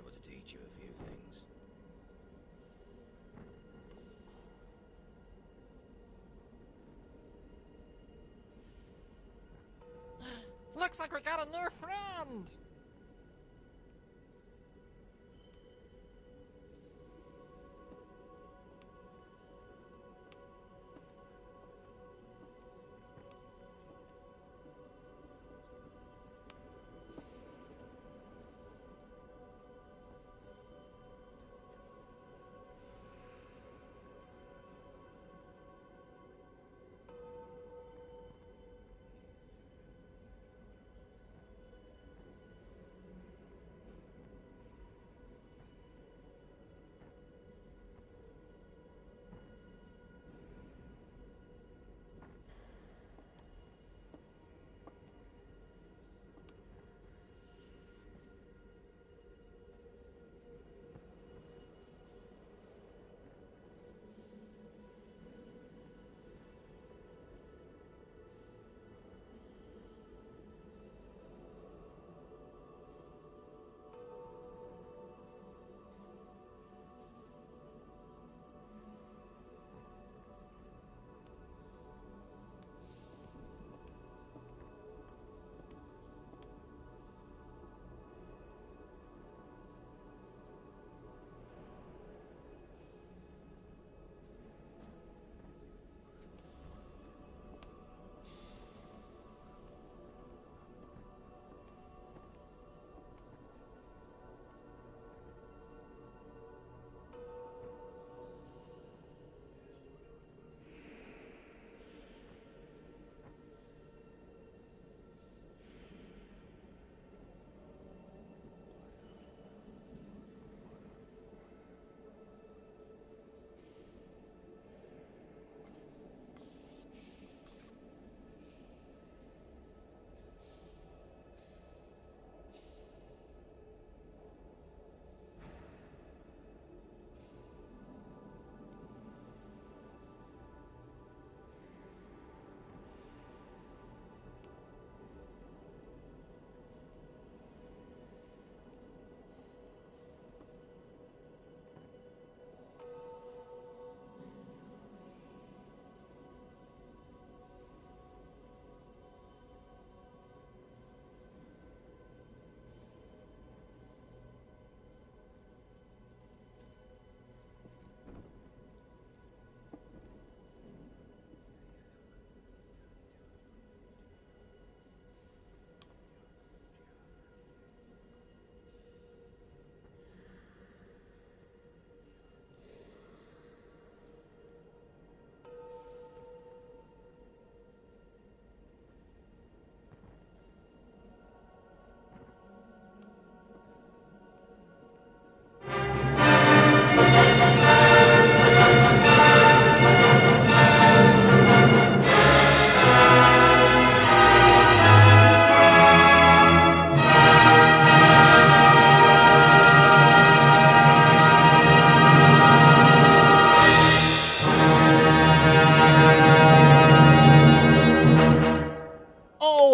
able to teach you a few things. Looks like we got a new friend!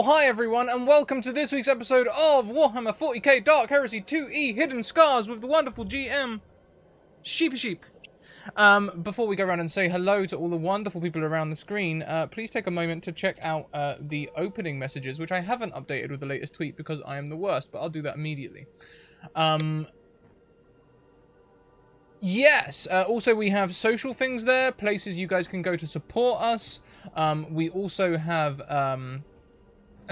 Hi everyone, and welcome to this week's episode of Warhammer 40K Dark Heresy 2E Hidden Scars with the wonderful GM, Sheepy Sheep. Before we go around and say hello to all the wonderful people around the screen, please take a moment to check out the opening messages, which I haven't updated with the latest tweet because I am the worst, but I'll do that immediately. Yes, also we have social things there, places you guys can go to support us. We also have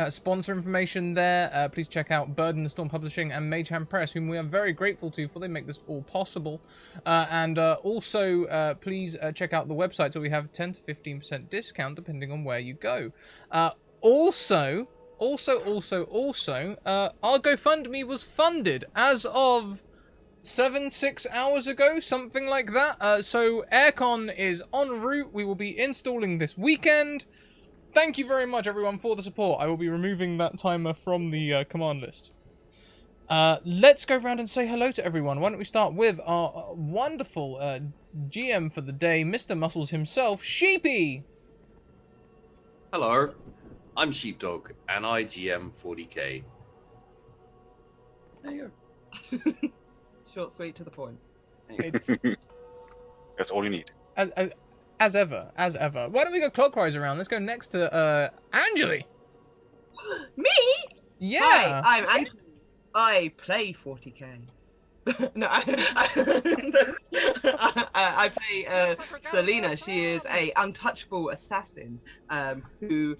sponsor information there. Please check out Bird and the Storm Publishing and Magehand Press, whom we are very grateful to for they make this all possible. Also, please check out the website, so we have 10 to 15% discount depending on where you go. Also, our GoFundMe was funded as of 6 hours ago, something like that. So Aircon is en route. We will be installing this weekend. Thank you very much, everyone, for the support. I will be removing that timer from the command list. Let's go around and say hello to everyone. Why don't we start with our wonderful GM for the day, Mr. Muscles himself, Sheepy! Hello, I'm Sheepdog, and I GM 40K. There you go. Short, sweet, to the point. It's That's all you need. as ever. Why don't we go clockwise around? Let's go next to Angeli. Me? Yeah. Hi, I'm Anthony. I play 40K. No, I play Selena. She is a untouchable assassin who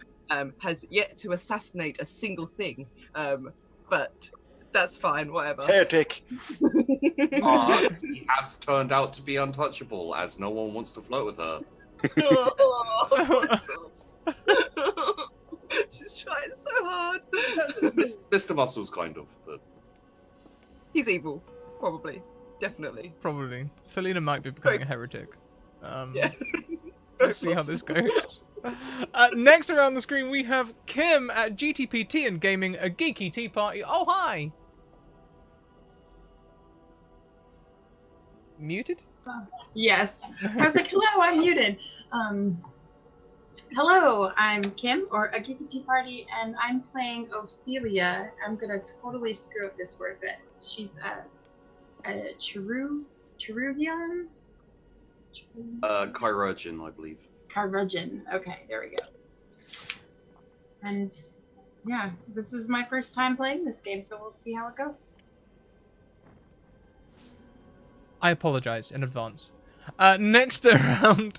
has yet to assassinate a single thing. But that's fine, whatever. Heretic. He has turned out to be untouchable, as no one wants to flirt with her. She's trying so hard. Mr. Muscles, kind of, but He's evil, probably, definitely. Probably. Selena might be becoming a heretic. Yeah. Let's see how this goes. Next around the screen, we have Kim at GTPT and Gaming, a geeky tea party. Oh, hi! Muted? Yes. I was like, hello, I'm muted. Hello, I'm Kim, or a Geeky Tea Party, and I'm playing Ophelia. I'm gonna totally screw up this word, but she's a Cherugian? Chirurgeon, I believe. Chirurgeon. Okay, there we go. And yeah, this is my first time playing this game, so we'll see how it goes. I apologize in advance. Next around,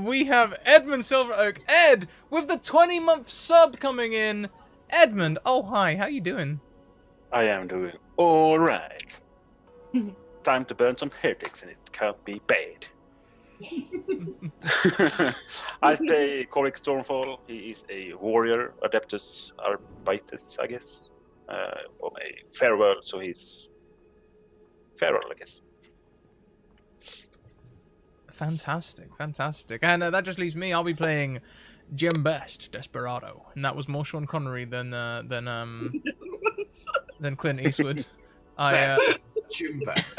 we have Edmund Silveroak. Ed, with the 20-month sub coming in. Edmund, oh hi, how you doing? I am doing all right. Time to burn some heretics, and it can't be bad. I play Coric Stormfall. He is a warrior, Adeptus Arbites, I guess. From a fair world, so he's fair world, I guess. Fantastic. And that just leaves me. I'll be playing Jim Best, Desperado, and that was more Sean Connery than Clint Eastwood. Jim Best.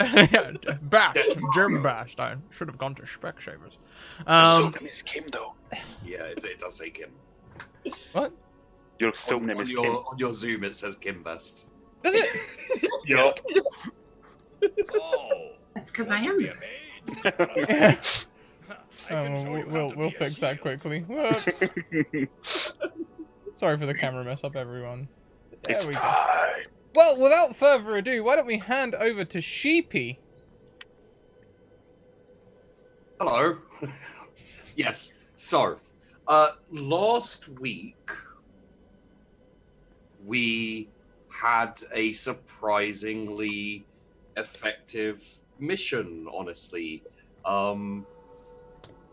Bast, Jim Bast. I should have gone to Specsavers. Your name is Kim, though. Yeah, it does say Kim. What? Your name is Kim. On your Zoom, it says Kim Best. Does it? Yup. Oh, That's because I am. We'll fix that quickly. Whoops. Sorry for the camera mess up, everyone. It's There we go. fine. Well, without further ado, why don't we hand over to Sheepy? Hello. Yes. So, last week we had a surprisingly effective mission, honestly.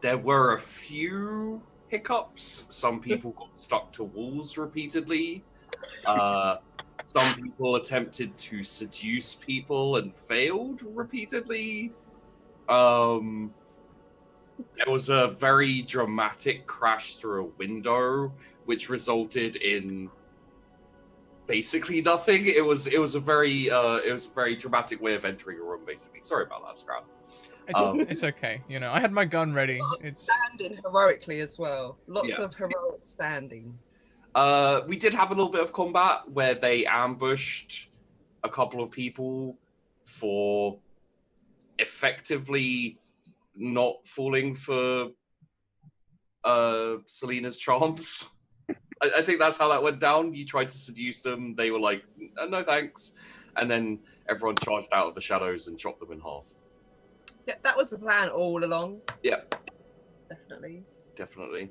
There were a few hiccups. Some people got stuck to walls repeatedly. Some people attempted to seduce people and failed repeatedly. There was a very dramatic crash through a window, which resulted in basically nothing. It was a very dramatic way of entering a room, basically. Sorry about that, Scrap. It's okay. You know, I had my gun ready. It's Standing heroically as well. Lots Yeah. of heroic standing. We did have a little bit of combat where they ambushed a couple of people for effectively not falling for Selena's charms. I think that's how that went down. You tried to seduce them. They were like, no thanks. And then everyone charged out of the shadows and chopped them in half. Yeah, that was the plan all along. Yeah. Definitely.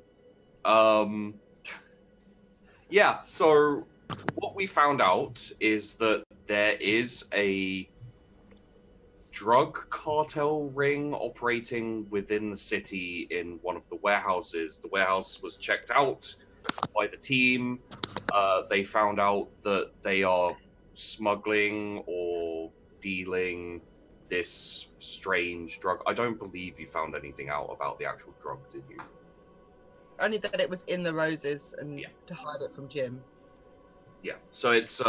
Yeah, so what we found out is that there is a drug cartel ring operating within the city in one of the warehouses. The warehouse was checked out by the team. They found out that they are smuggling or dealing this strange drug. I don't believe you found anything out about the actual drug, did you? Only that it was in the roses and Yeah. to hide it from Jim. Yeah, so it's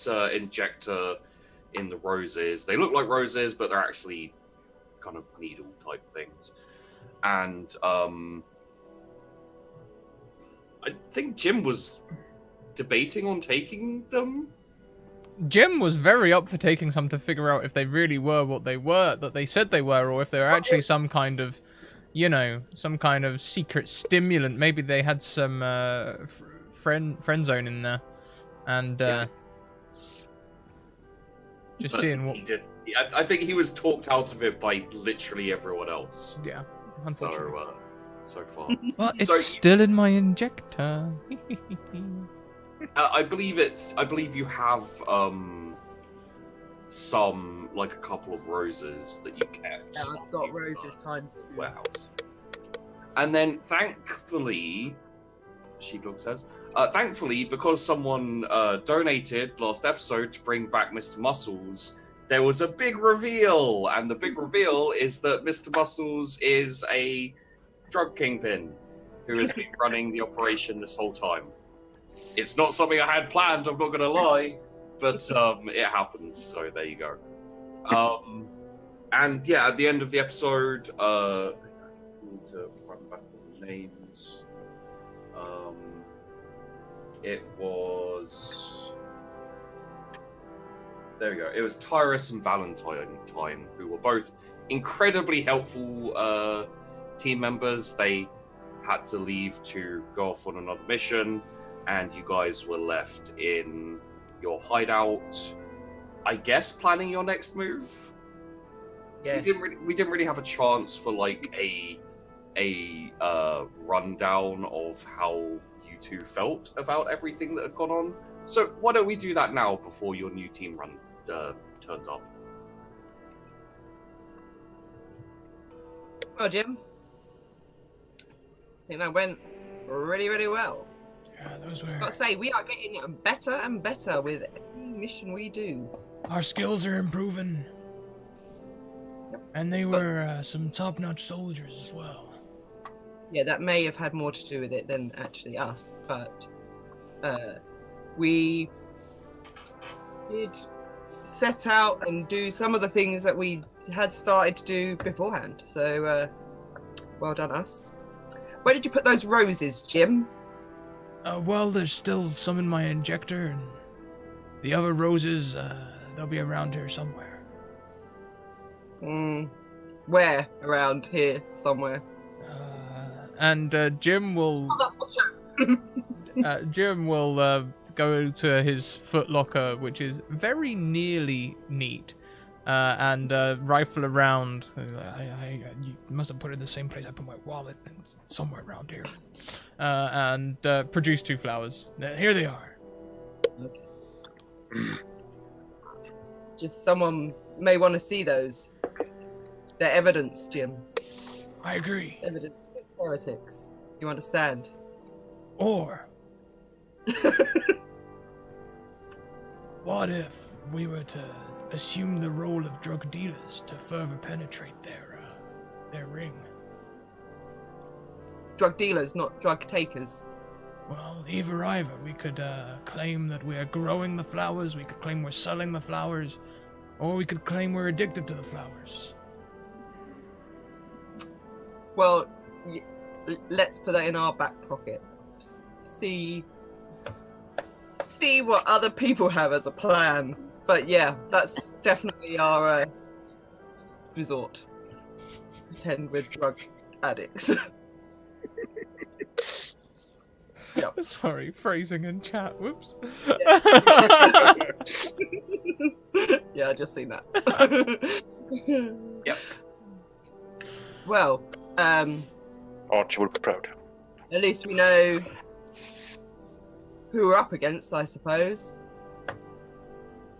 injector in the roses. They look like roses, but they're actually kind of needle type things. And I think Jim was debating on taking them. Jim was very up for taking some to figure out if they really were what they were, that they said they were, or if they were actually some kind of, you know, some kind of secret stimulant. Maybe they had some friend zone in there, and just seeing what. He did. I think he was talked out of it by literally everyone else. Yeah, unfortunately. So far. Well, it's still in my injector. I believe you have some, like a couple of roses that you kept. Yeah, I've got roses times 2. Warehouse. And then, thankfully, Sheepdog says, thankfully, because someone donated last episode to bring back Mr. Muscles, there was a big reveal, and the big reveal is that Mr. Muscles is a drug kingpin who has been running the operation this whole time. It's not something I had planned, I'm not going to lie, but it happened, so there you go. And yeah, at the end of the episode, I need to run back the names. It was... There we go. It was Tyrus and Valentine, who were both incredibly helpful team members. They had to leave to go off on another mission, and you guys were left in your hideout, I guess, planning your next move. Yes. We didn't really have a chance for like a rundown of how you two felt about everything that had gone on. So why don't we do that now before your new team turns up? Well, Jim, I think that went really, really well. Yeah, those were... I've got to say, we are getting better and better with every mission we do. Our skills are improving. And they were some top-notch soldiers as well. Yeah, that may have had more to do with it than actually us, but we did set out and do some of the things that we had started to do beforehand. So, well done us. Where did you put those roses, Jim? Well, there's still some in my injector, and the other roses, they'll be around here somewhere. Where around here somewhere? And Jim will go to his footlocker, which is very nearly neat, and rifle around. You must have put it in the same place I put my wallet, and somewhere around here. And produce 2 flowers. Here they are. Okay. Just someone may want to see those. They're evidence, Jim. I agree. Evidence against heretics. You understand? Or what if we were to assume the role of drug dealers to further penetrate their ring? Drug dealers, not drug takers. Well, either. We could claim that we are growing the flowers, we could claim we're selling the flowers, or we could claim we're addicted to the flowers. Well, let's put that in our back pocket. See what other people have as a plan. But yeah, that's definitely our resort. Pretend we're drug addicts. Yep. Sorry, phrasing in chat. Whoops. Yeah, I just seen that. Yep. Well, Archie will be proud. at least we know who we're up against, I suppose.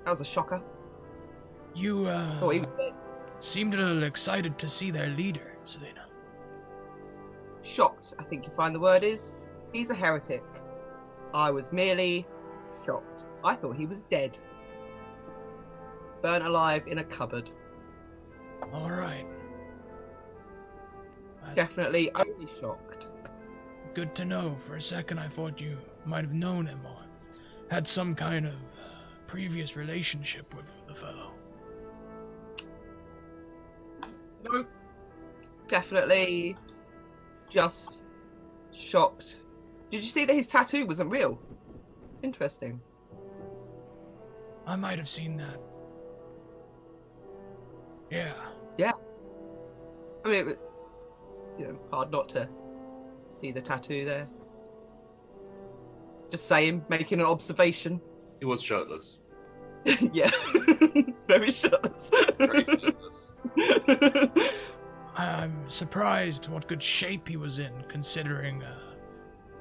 That was a shocker. You Thought he was dead. seemed a little excited to see their leader, Selena. Shocked, I think you find the word is. He's a heretic. I was merely shocked. I thought he was dead. Burnt alive in a cupboard. All right. That's Definitely only shocked. good to know. For a second, I thought you might have known him or had some kind of previous relationship with the fellow. No. Definitely just shocked. Did you see that his tattoo wasn't real? Interesting. I might have seen that. Yeah. I mean, hard not to see the tattoo there. Just saying, making an observation. He was shirtless. Yeah. Very shirtless. Very shirtless. I'm surprised what good shape he was in, considering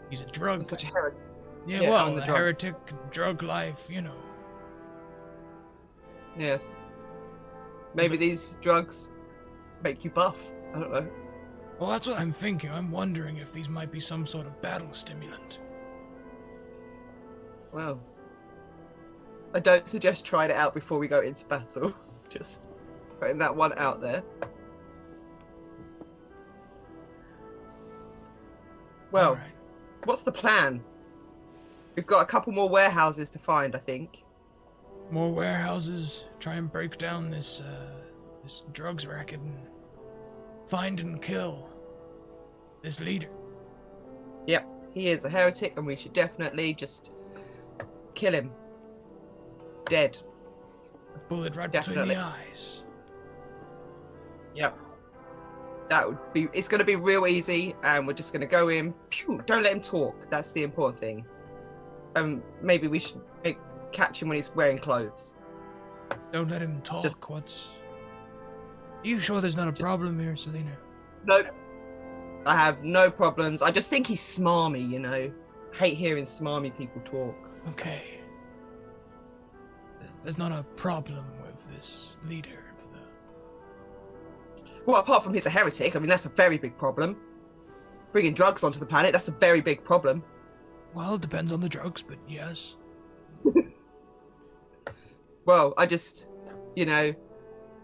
he's a drug. Such a heretic. Yeah, Yeah, well, on the a drug. heretic, drug life, you know. Yes. Maybe these drugs make you buff. I don't know. Well, that's what I'm thinking. I'm wondering if these might be some sort of battle stimulant. Well, I don't suggest trying it out before we go into battle. Just putting that one out there. Well, All right. what's the plan? We've got a couple more warehouses to find, I think. More warehouses. Try and break down this drugs racket and find and kill this leader. Yep, he is a heretic, and we should definitely just kill him. Dead. A bullet right Definitely. between the eyes. Yep. That would be. It's going to be real easy, and we're just going to go in. Pew, don't let him talk. That's the important thing. Maybe we should catch him when he's wearing clothes. Don't let him talk. Just- You sure there's not a problem here, Selena? Nope. I have no problems. I just think he's smarmy, you know. Hate hearing smarmy people talk. Okay. There's not a problem with this leader of the... Well, apart from he's a heretic, I mean, that's a very big problem. Bringing drugs onto the planet, that's a very big problem. Well, it depends on the drugs, but yes. Well, I just,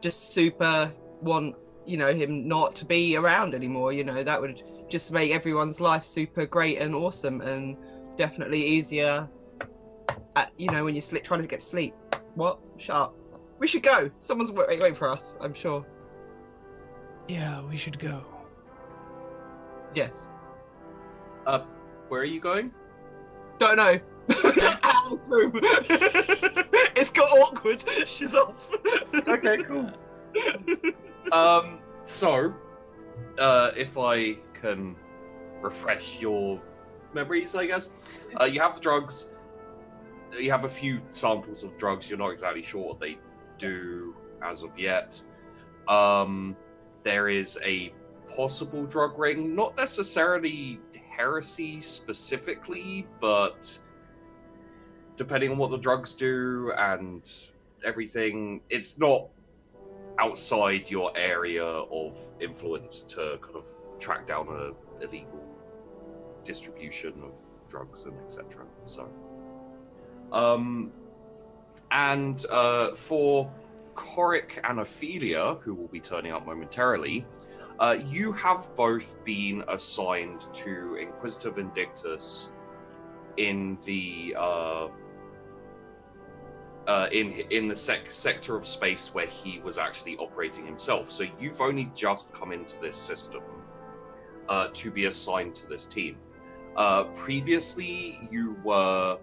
just super want, him not to be around anymore. That would just make everyone's life super great and awesome, and definitely easier at, when you're trying to get to sleep. What? Shut up. We should go. Someone's waiting for us, I'm sure. Yeah, we should go. Yes. Where are you going? Don't know. Out of this room. It's got awkward. She's off. Okay, cool. So, if I can refresh your memories, I guess. You have the drugs. You have a few samples of drugs. You're not exactly sure what they do as of yet. There is a possible drug ring, not necessarily Heresy specifically, but depending on what the drugs do and everything, it's not outside your area of influence to kind of track down a illegal distribution of drugs and etc. So, and for Coric and Ophelia, who will be turning up momentarily, you have both been assigned to Inquisitor Vindictus in the in the sector of space where he was actually operating himself. So you've only just come into this system to be assigned to this team. Previously, you were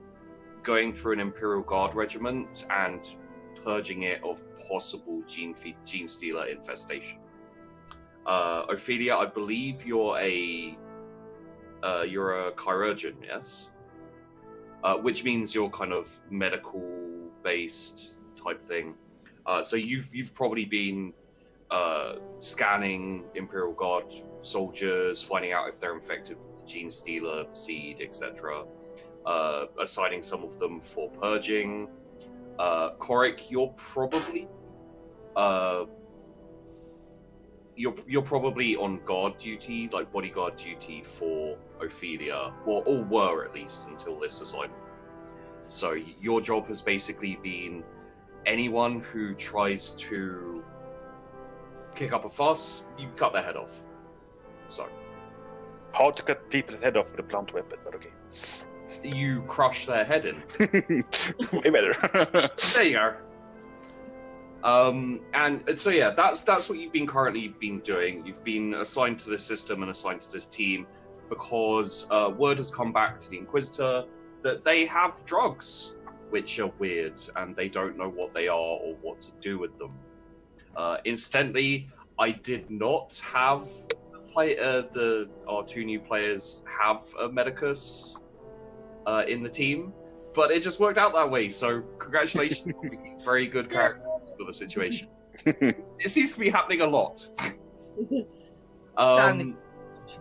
going through an Imperial Guard regiment and purging it of possible gene stealer infestation. Ophelia, I believe you're a chirurgeon, yes? Which means you're kind of medical-based type thing. So you've probably been scanning Imperial Guard soldiers, finding out if they're infected with the gene stealer seed, etc. Assigning some of them for purging. Coric, you're probably you're probably on guard duty, like bodyguard duty for Ophelia, or were at least until this assignment. So your job has basically been anyone who tries to kick up a fuss, you cut their head off. So Hard to cut people's head off with a blunt weapon, but okay. you crush their head in. Way better. There you go. And so yeah, that's what you've been currently been doing. You've been assigned to this system and assigned to this team because word has come back to the Inquisitor that they have drugs which are weird, and they don't know what they are or what to do with them. Incidentally, I did not have our 2 new players have a Medicus in the team, but it just worked out that way. So congratulations on being very good characters for the situation. It seems to be happening a lot. Watching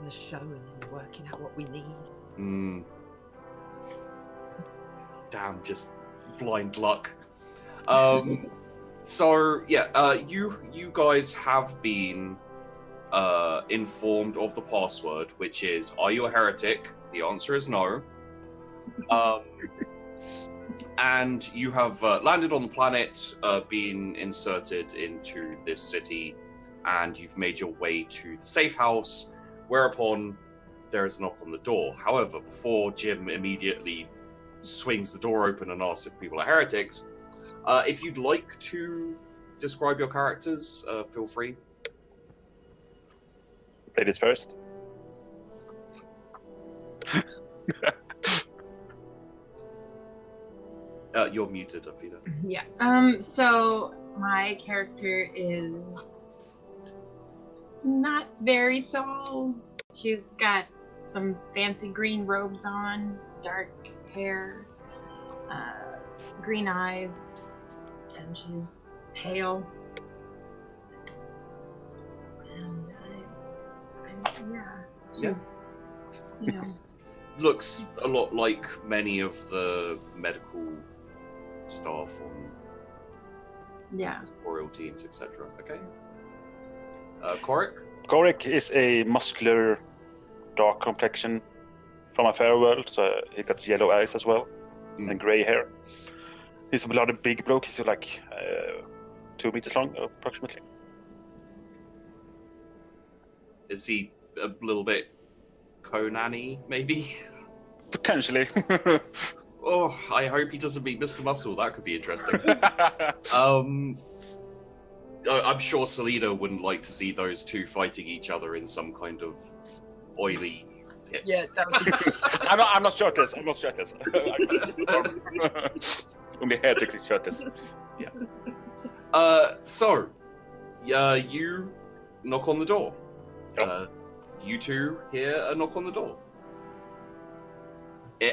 the show and working out what we need. Damn, just blind luck. So yeah, you guys have been informed of the password, which is, are you a heretic? The answer is no. And you have landed on the planet, been inserted into this city, and you've made your way to the safe house, whereupon there is a knock on the door. However, before Jim immediately swings the door open and asks if people are heretics, if you'd like to describe your characters, feel free. Ladies first. You're muted, Afida. Yeah. So my character is not very tall. She's got some fancy green robes on, dark hair, green eyes, and she's pale. And she's, you know, looks a lot like many of the medical staff on royal teams, etc. Okay. Korik? Korik is a muscular, dark complexion from a fair world, so he got yellow eyes as well, and grey hair. He's a bloody big bloke. He's like 2 meters long, approximately. Is he a little bit Conan-y, maybe? Potentially. Oh, I hope he doesn't meet Mr. Muscle. That could be interesting. I'm sure Selena wouldn't like to see those two fighting each other in some kind of oily hits. Yeah, that was... I'm not shirtless. I'm not shirtless. Only heretics is shirtless. Yeah. So, you knock on the door. Yep. You two hear a knock on the door.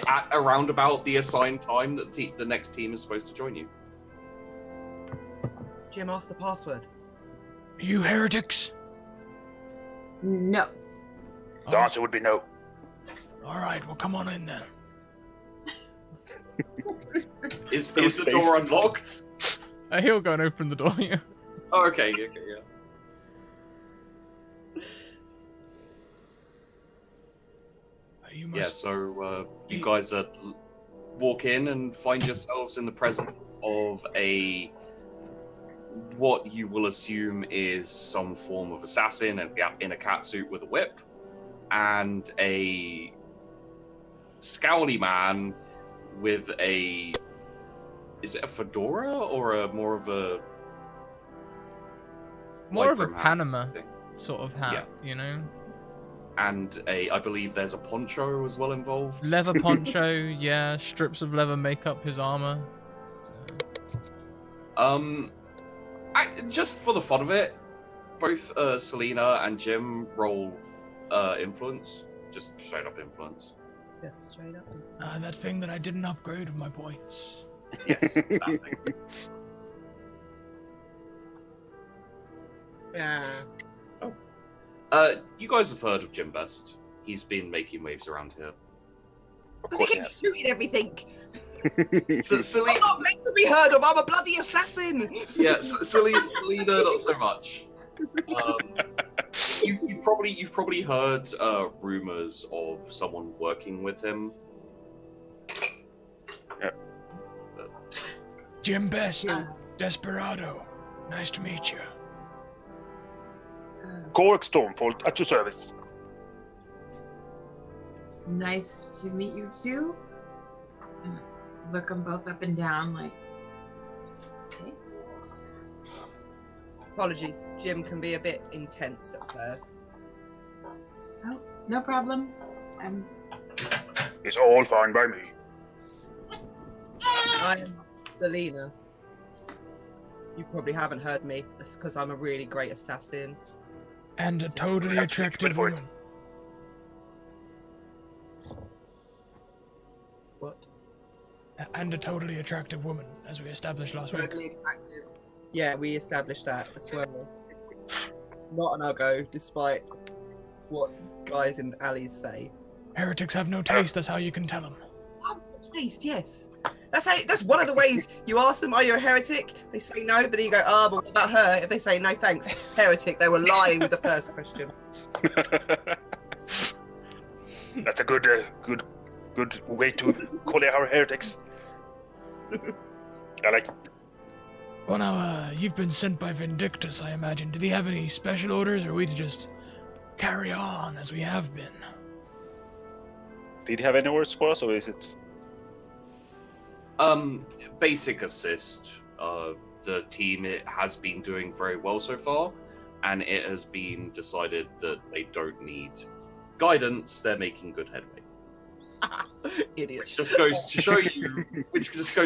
At around about the assigned time that the next team is supposed to join you. Jim asked the password. You heretics? no. The answer would be no. All right, well, come on in then. Is the door unlocked? He'll go and open the door, yeah. Oh, okay, yeah. You Yeah, must... so you guys walk in and find yourselves in the presence of what you will assume is some form of assassin in a catsuit with a whip, and a scowly man with is it a fedora or more of a Panama sort of hat, you know? And I believe there's a poncho as well involved. Leather poncho, yeah. Strips of leather make up his armor. So. Just for the fun of it, both Selena and Jim roll influence. Just straight up influence. Yes, straight up. that thing that I didn't upgrade with my points. Yes, that thing. Yeah. You guys have heard of Jim Best. He's been making waves around here. Because he keeps shooting everything. Selena, I'm not meant to be heard of. I'm a bloody assassin. yeah, Selena, not so much. You've probably heard rumors of someone working with him. Yeah. Jim Best, Desperado. Nice to meet you. Korik Stormfall at your service. It's nice to meet you too. Look them both up and down like, okay. Apologies. Jim can be a bit intense at first. Oh, no problem. It's all fine by me. I'm Selena. You probably haven't heard me. That's because I'm a really great assassin. And a totally attractive for it. woman. What? And a totally attractive woman, as we established last week. Totally attractive. Yeah, we established that as well. Not an uggo, despite what guys and allies say. Heretics have no taste, that's how you can tell them. Oh, taste, yes. That's one of the ways you ask them, are you a heretic? They say no, but then you go, but what about her? If they say no thanks, heretic, they were lying with the first question. That's a good way to call our heretics. I like it. Well now, you've been sent by Vindictus, I imagine. Did he have any special orders, or are we to just carry on as we have been? Did he have any words for us, or is it? Basic assist. The team has been doing very well so far, and it has been decided that they don't need guidance. They're making good headway. Idiot. Which just goes to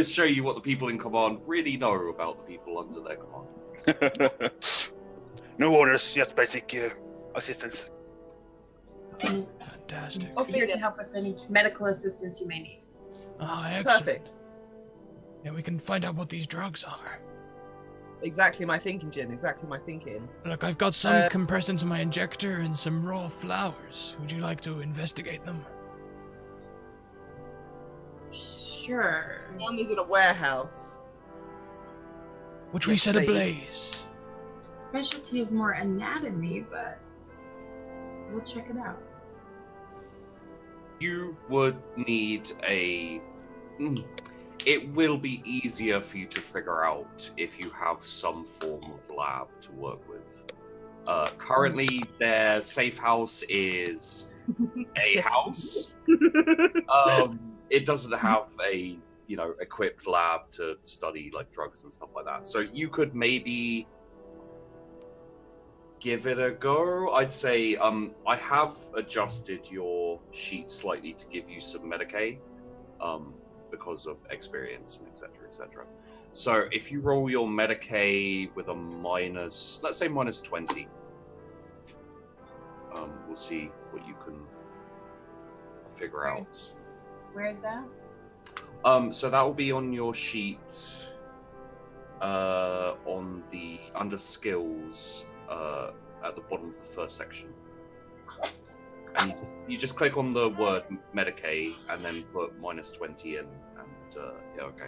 show you what the people in command really know about the people under their command. No orders, just basic assistance. Fantastic. I'm here to help with any medical assistance you may need. Ah, excellent. Perfect. Yeah, we can find out what these drugs are. Exactly my thinking, Jin. Exactly my thinking. Look, I've got some compressed into my injector and some raw flowers. Would you like to investigate them? Sure. One is in a warehouse. Which we Yes, set please. ablaze. Specialty is more anatomy, but we'll check it out. You would need a... It will be easier for you to figure out if you have some form of lab to work with. Currently, their safe house is a house. It doesn't have a, equipped lab to study like drugs and stuff like that. So you could maybe give it a go. I'd say I have adjusted your sheet slightly to give you some Medicaid because of experience and etc. So if you roll your Medicaid with a minus, let's say minus 20, we'll see what you can figure out. Where is that? So that will be on your sheet on the under skills at the bottom of the first section. And you just click on the word Medicaid and then put minus 20 in, and yeah, okay.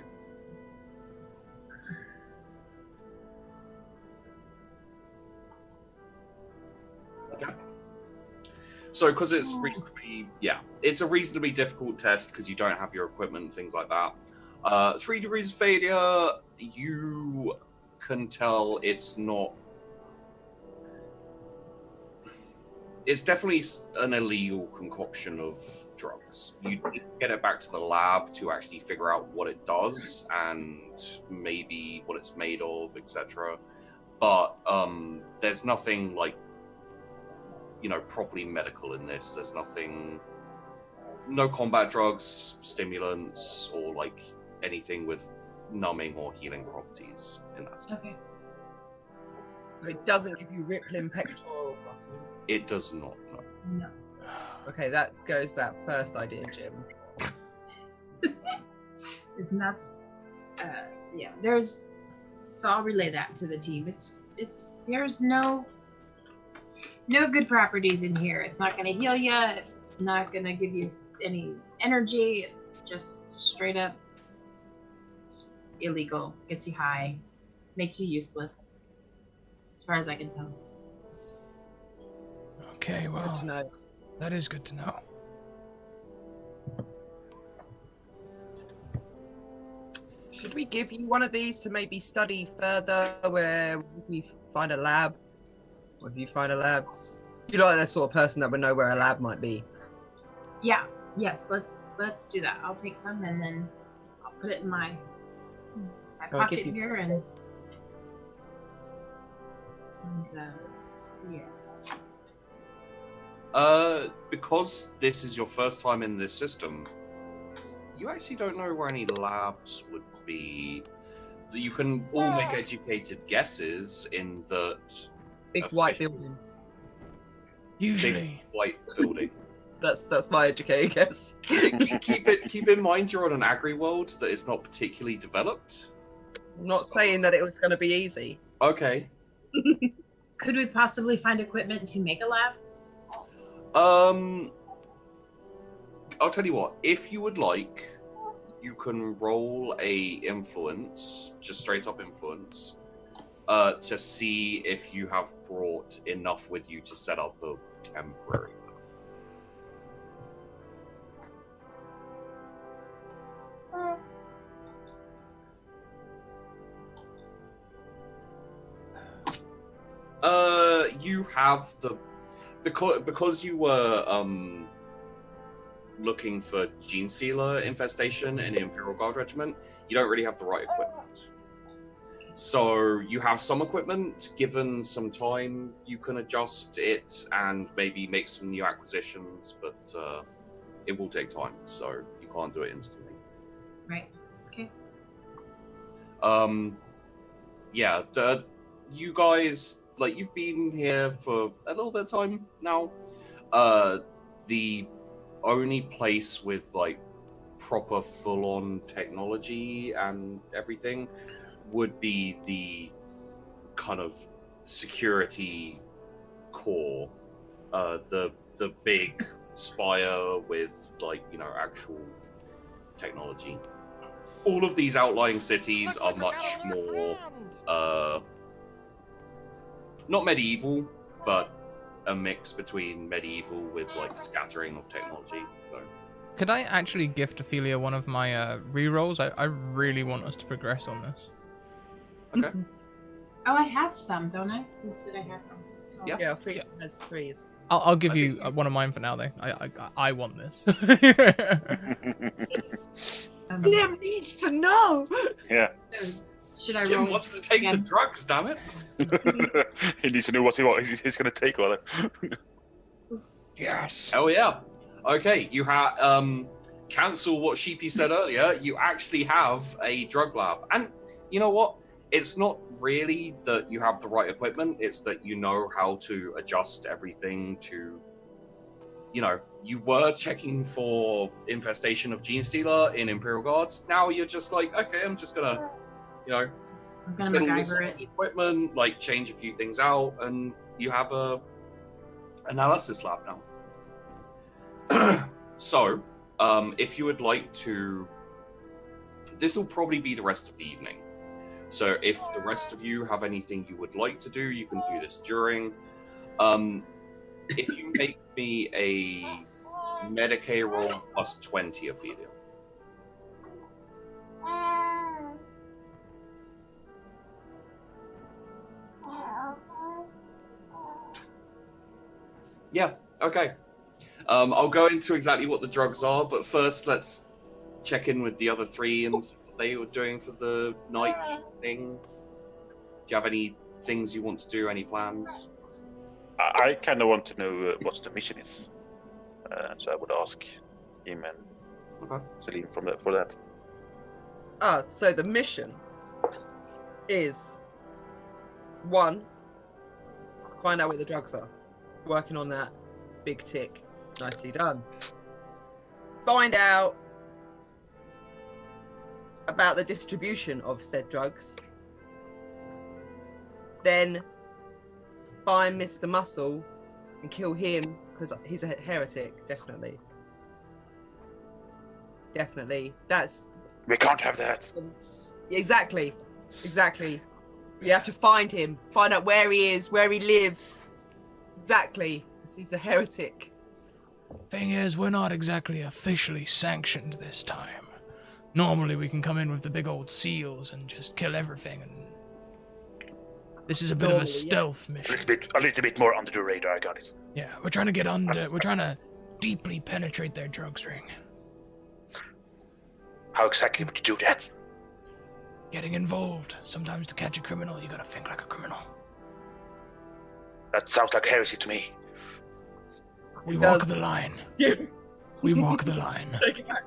Okay. So, because it's it's a reasonably difficult test because you don't have your equipment and things like that. 3 degrees of failure, you can tell it's not. It's definitely an illegal concoction of drugs. You need to get it back to the lab to actually figure out what it does and maybe what it's made of, etc. But there's nothing like, properly medical in this. There's nothing, no combat drugs, stimulants, or like anything with numbing or healing properties in that sense. Okay. So it doesn't give you rippling pectoral muscles. It does not, no. No. Okay, that goes that first idea, Jim. It's not. Yeah. There's. So I'll relay that to the team. There's no good properties in here. It's not going to heal you. It's not going to give you any energy. It's just straight up illegal. Gets you high. Makes you useless. As far as I can tell. Okay, Good to well, know. that is good to know. Should we give you one of these to maybe study further where we find a lab? Or if you find a lab, you're like that sort of person that would know where a lab might be. Yeah. Yes. Let's do that. I'll take some and then I'll put it in my I'll pocket give you- here and yeah. Because this is your first time in this system, you actually don't know where any labs would be. So you can all make educated guesses in that Big white building. Usually. big white building. That's my educated guess. keep in mind you're on an agri world that is not particularly developed. I'm not saying that it was going to be easy. Okay. Could we possibly find equipment to make a lab? I'll tell you what. If you would like, you can roll a influence, just straight up influence, to see if you have brought enough with you to set up a temporary. You have because you were looking for Gene Stealer infestation in the Imperial Guard Regiment, you don't really have the right equipment. So you have some equipment. Given some time, you can adjust it and maybe make some new acquisitions, but it will take time, so you can't do it instantly. Right. Okay. Yeah, you guys, like, you've been here for a little bit of time now. The only place with, like, proper full-on technology and everything would be the kind of security core, the big spire with, like, you know, actual technology. All of these outlying cities are much more not medieval, but a mix between medieval with, like, scattering of technology. So. Could I actually gift Ophelia one of my rerolls? I really want us to progress on this. Okay. Oh, I have some, don't I? Who said I have them? Oh. Yeah. Yeah, three has threes. I'll give you think- one of mine for now, though. I want this. Liam needs to know. Yeah. Should I Jim roll wants to take the again? drugs, damn it. He needs to know what he's going to take. Well, Yes. Hell yeah. Okay, you have cancel what Sheepy said earlier. You actually have a drug lab, and you know what? It's not really that you have the right equipment. It's that you know how to adjust everything to. You know, you were checking for infestation of Gene Stealer in Imperial Guards. Now you're just like, okay, I'm just gonna, you know, I'm gonna fiddle with some MacGyver of the it. equipment, like change a few things out, and you have a analysis lab now. So, if you would like to, this will probably be the rest of the evening. So, if the rest of you have anything you would like to do, you can do this during. If you make me a Medicaid roll plus 20, Ophelia. Yeah, okay. I'll go into exactly what the drugs are, but first let's check in with the other three and see what they were doing for the night thing. Do you have any things you want to do, any plans? I kind of want to know what the mission is. So I would ask him and Okay. Celine for that. So the mission is 1, find out where the drugs are. Working on that. Big tick. Nicely done. Find out about the distribution of said drugs. Then find Mr. Muscle and kill him because he's a heretic, definitely. Definitely. That's We can't have that. exactly. You have to find him, find out where he is, where he lives. Exactly, because he's a heretic. Thing is, we're not exactly officially sanctioned this time. Normally we can come in with the big old seals and just kill everything, and this is a bit of a Normally, yeah. stealth mission. A little bit more under the radar. I got it. Yeah, we're trying to get under, we're trying to deeply penetrate their drugs ring. How exactly would you do that? Getting involved. Sometimes to catch a criminal, you gotta think like a criminal. That sounds like heresy to me. We It walk does. the line. Yeah. We walk the line. Take it back.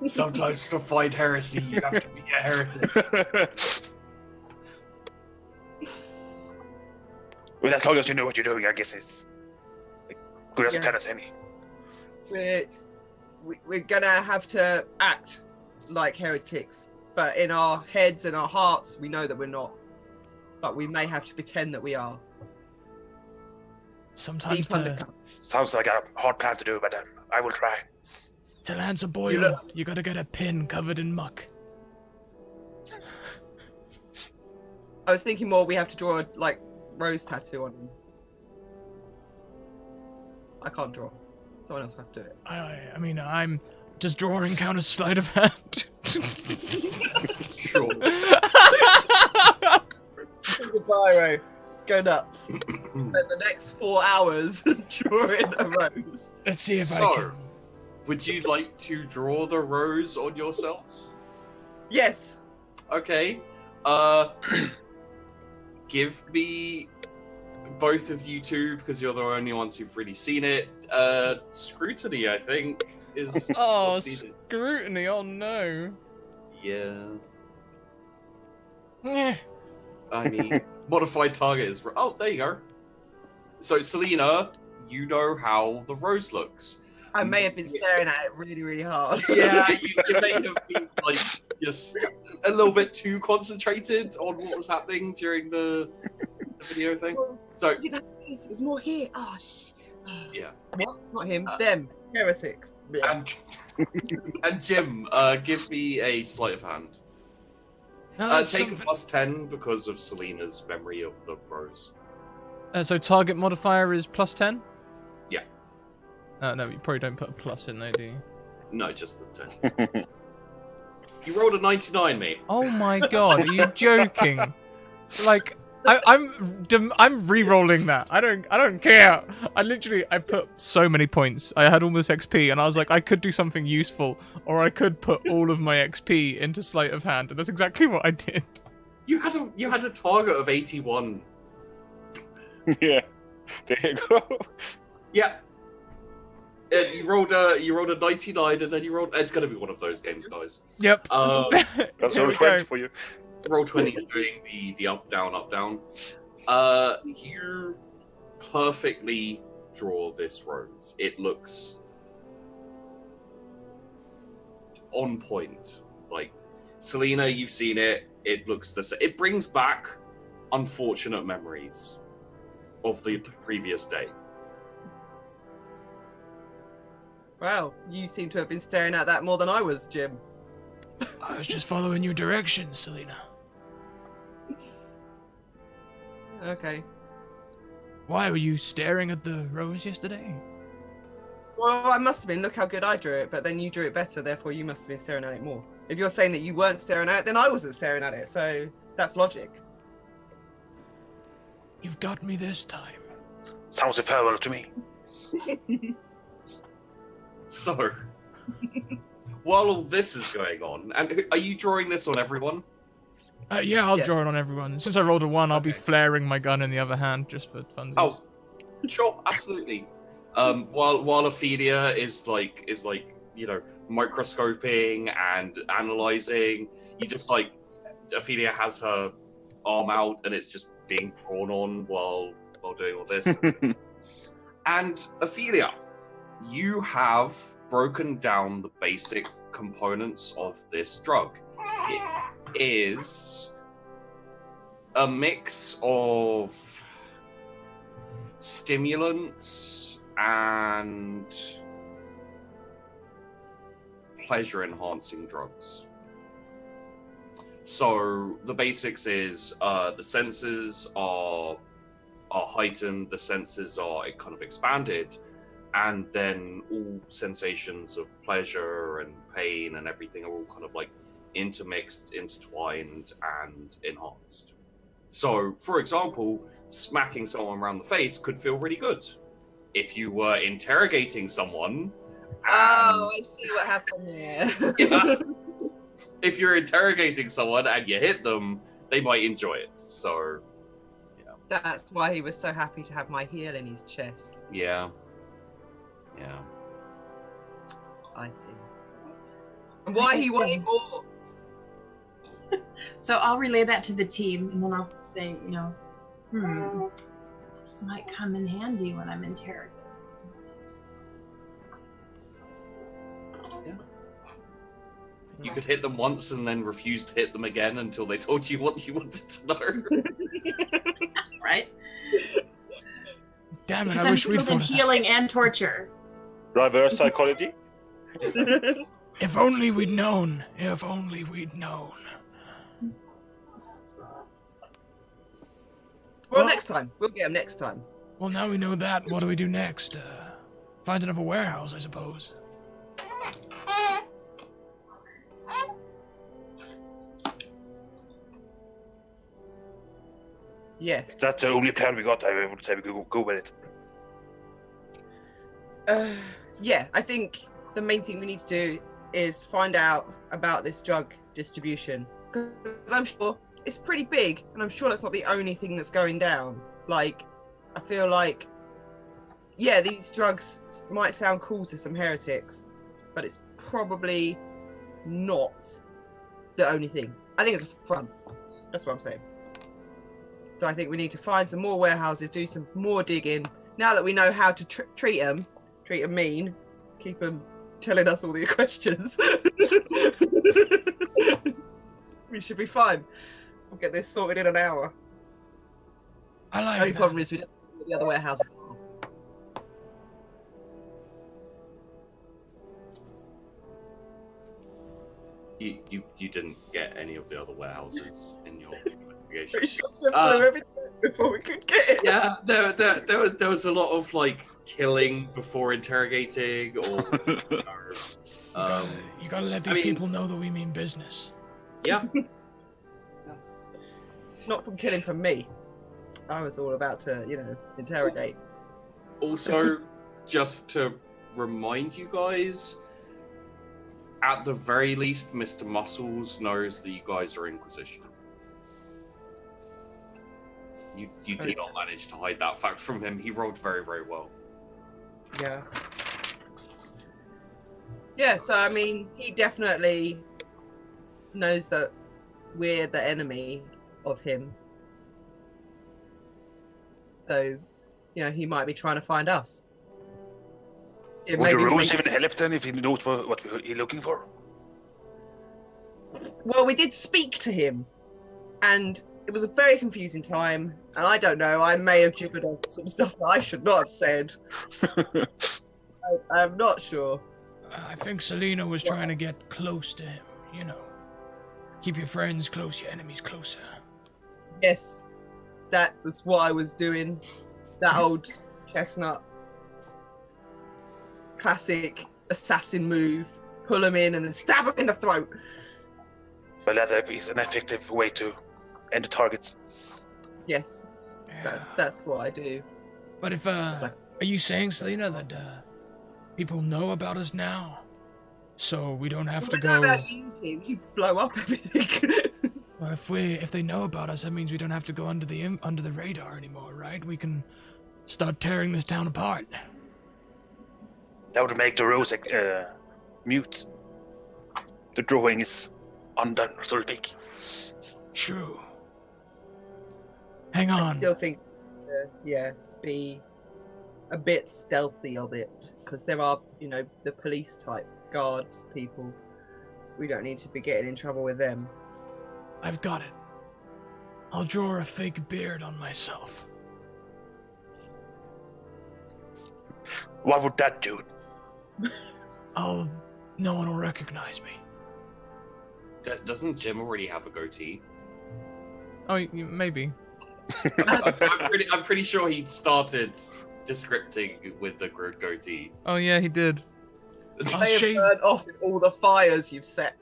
Sometimes to fight heresy, you have to be a heretic. Well, as long as you know what you're doing, I guess it's good as a plan as any. We're gonna have to act like heretics, but in our heads and our hearts, we know that we're not. But we may have to pretend that we are. Sometimes Sounds like a hard plan to do, but I will try. to lance a boil, you gotta get a pin covered in muck. I was thinking more we have to draw a rose tattoo on him. I can't draw. Someone else have to do it. I mean, I'm just drawing count as sleight of hand. Sure. The biro, go nuts. Spend the next 4 hours drawing a rose. Let's see if I can. Would you like to draw the rose on yourselves? Yes. Okay. Give me both of you two, because you're the only ones who've really seen it. Scrutiny, I think, is what's needed. Scrutiny, oh no. Yeah. Eh. I mean, modified target is... Oh, there you go. So, Selena, you know how the rose looks. I may have been staring at it really, really hard. Yeah, you may have been, just a little bit too concentrated on what was happening during the video thing. So, It was more here. Oh, yeah. What? Not him. Them. Heretics. Yeah. And Jim, give me a sleight of hand. No, Take a +10 because of Selena's memory of the rose. So target modifier is +10? Yeah. No, you probably don't put a plus in there, do you? No, just the 10. You rolled a 99, mate. Oh my god, are you joking? I'm re-rolling that. I don't care. I put so many points. I had all this XP, and I was like, I could do something useful, or I could put all of my XP into sleight of hand, and that's exactly what I did. You had a target of 81. Yeah, there you go. Yeah. And you rolled a 99, and then you rolled. It's gonna be one of those games, guys. Yep. That's Here all we 20 go. for you. Roll 20 is doing the up down. You perfectly draw this rose. It looks on point. Like, Selena, you've seen it. It looks the same. It brings back unfortunate memories of the previous day. Wow, you seem to have been staring at that more than I was, Jim. I was just following your directions, Selena. Okay. Why were you staring at the rose yesterday? Well, I must have been. Look how good I drew it, but then you drew it better, therefore you must have been staring at it more. If you're saying that you weren't staring at it, then I wasn't staring at it, so that's logic. You've got me this time. Sounds a farewell to me. So, while all this is going on, and are you drawing this on everyone? Yeah, I'll Yeah. draw it on everyone. Since I rolled a 1, I'll be flaring my gun in the other hand just for funsies. Oh, sure, absolutely. While Ophelia is like microscoping and analyzing, you just Ophelia has her arm out and it's just being drawn on while doing all this. And Ophelia, you have broken down the basic components of this drug. It is a mix of stimulants and pleasure-enhancing drugs. So the basics is the senses are heightened, the senses are kind of expanded, and then all sensations of pleasure and pain and everything are all kind of intermixed, intertwined, and enhanced. So, for example, smacking someone around the face could feel really good. If you were interrogating someone... Oh, I see what happened there. Yeah, if you're interrogating someone and you hit them, they might enjoy it. So, yeah. That's why he was so happy to have my heel in his chest. Yeah. I see. And why he wanted more. So I'll relay that to the team, and then I'll say, this might come in handy when I'm interrogating somebody. You could hit them once and then refuse to hit them again until they told you what you wanted to know. Right? Damn it, Because I I'm wish we'd skilled in thought of that. healing and torture. Reverse psychology. If only we'd known. If only we'd known. Well, next time. We'll get him next time. Well, now we know that. What do we do next? Find another warehouse, I suppose. Yes. That's the only plan we got. I would say we could go with it. Yeah, I think the main thing we need to do is find out about this drug distribution. Because I'm sure it's pretty big, and I'm sure that's not the only thing that's going down. Like, I feel like, yeah, these drugs might sound cool to some heretics, but it's probably not the only thing. I think it's a front. That's what I'm saying. So I think we need to find some more warehouses, do some more digging. Now that we know how to treat them mean, keep them telling us all the questions. We should be fine. We'll get this sorted in an hour. I like The only that. problem is we don't know what the other warehouses are. You didn't get any of the other warehouses in your investigation. Pretty sure we blew everything before we could get it. Yeah, there was a lot of like killing before interrogating, or You gotta let these people know that we mean business. yeah. Not from killing from me. I was all about to, interrogate. Also, just to remind you guys, at the very least, Mr. Muscles knows that you guys are Inquisition. You did not manage to hide that fact from him. He rolled very, very well. Yeah. Yeah, so I mean, he definitely knows that we're the enemy of him. So, he might be trying to find us. It Would may the be rules we- even help then if he knows what he's looking for? Well, we did speak to him, and it was a very confusing time. And I don't know, I may have gibbered on some stuff that I should not have said. I'm not sure. I think Selena was trying to get close to him, Keep your friends close, your enemies closer. Yes, that was what I was doing. That old chestnut. Classic assassin move. Pull him in and then stab him in the throat. Well, that is an effective way to end the targets. Yes, Yeah. that's what I do. But if, are you saying, Selena, that, people know about us now? So we don't have to What go... about you, Jim? You blow up everything. Well, if they know about us, that means we don't have to go under the radar anymore, right? We can start tearing this town apart. That would make the rules mute. The drawing is undone, so to speak. True. Hang I on. still think, be a bit stealthy of it, because there are, the police type guards people. We don't need to be getting in trouble with them. I've got it. I'll draw a fake beard on myself. What would that do? No one will recognize me. Doesn't Jim already have a goatee? Oh, maybe. I'm pretty sure he started descripting with the goatee. Oh yeah, he did. I'll They have shave. burned off all the fires you've set.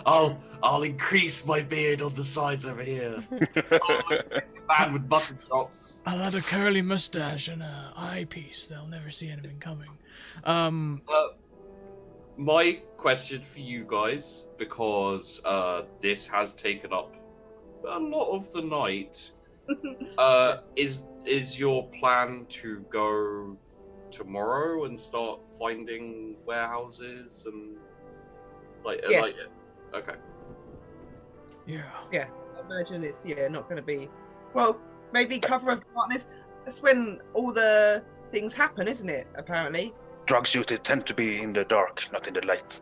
I'll increase my beard on the sides over here. It's a man with button chops. I'll add a curly mustache and a eyepiece. They'll never see anything coming. My question for you guys, because this has taken up a lot of the night, is your plan to go tomorrow and start finding warehouses and Yes. Okay. Yeah. I imagine it's not going to be. Well, maybe cover of darkness. That's when all the things happen, isn't it? Apparently. Drugs usually tend to be in the dark, not in the light.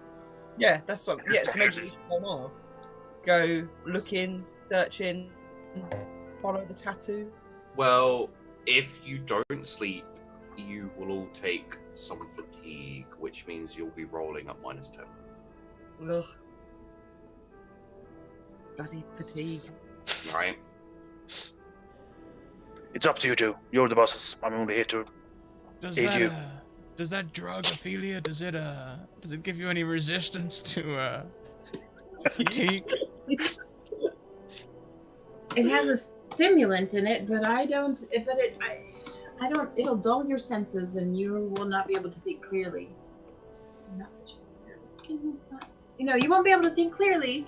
Yeah, that's what. Yeah, It's so maybe the we should go now. Go looking, searching, follow the tattoos. Well, if you don't sleep, you will all take some fatigue, which means you'll be rolling at -10. Ugh. Bloody fatigue. Right? It's up to you two. You're the bosses. I'm only here to Does aid that you. does that drug, Ophelia, does it give you any resistance to fatigue? It has a stimulant in it, but I don't. I don't. It'll dull your senses, and you will not be able to think clearly. Not that you won't be able to think clearly.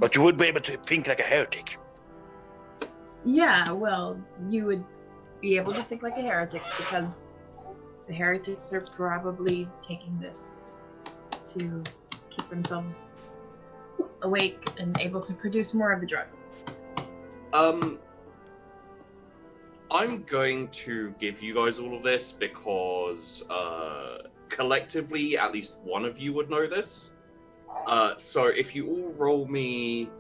But you would be able to think like a heretic. Yeah, well, you would be able to think like a heretic because the heretics are probably taking this to keep themselves awake and able to produce more of the drugs. I'm going to give you guys all of this because collectively, at least one of you would know this. So if you all roll me,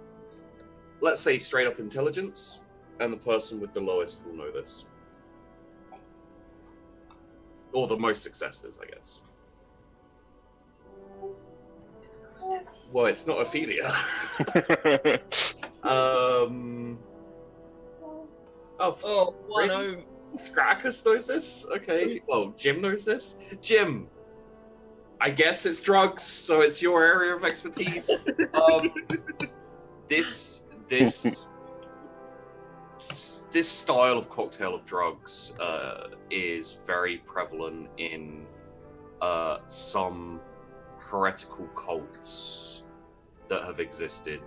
let's say straight up intelligence, and the person with the lowest will know this. Or the most successes, I guess. Well, it's not Ophelia. Oh, really? Scratticus knows this? Okay. Well, Jim knows this. Jim, I guess it's drugs, so it's your area of expertise. This style of cocktail of drugs is very prevalent in some heretical cults that have existed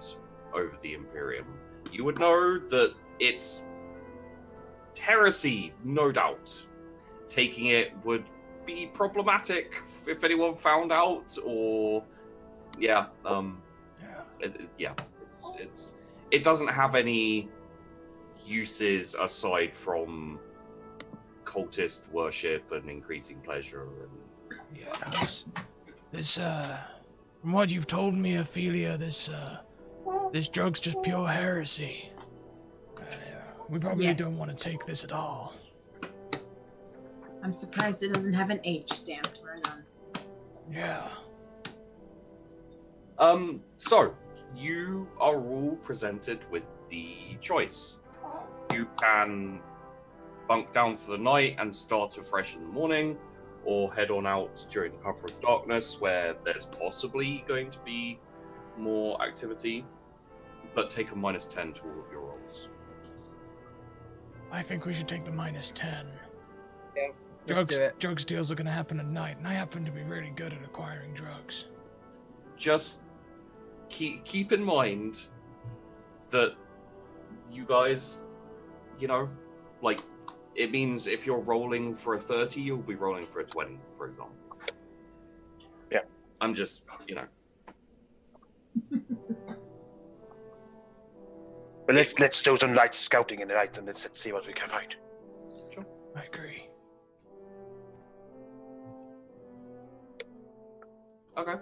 over the Imperium. You would know that it's heresy, no doubt. Taking it would be problematic if anyone found out, or it doesn't have any uses aside from cultist worship and increasing pleasure. And This from what you've told me, Ophelia, this drug's just pure heresy. We probably don't want to take this at all. I'm surprised it doesn't have an H stamped right on. Yeah. So you are all presented with the choice. You can bunk down for the night and start afresh in the morning, or head on out during the cover of darkness where there's possibly going to be more activity, but take a -10 to all of your rolls. I think we should take the -10. Yeah, let's do it. Drugs deals are going to happen at night, and I happen to be really good at acquiring drugs. Just keep in mind that you guys, it means if you're rolling for a 30, you'll be rolling for a 20, for example. Yeah. I'm just, But let's do some light scouting in the night and let's see what we can find. Sure. I agree. Okay.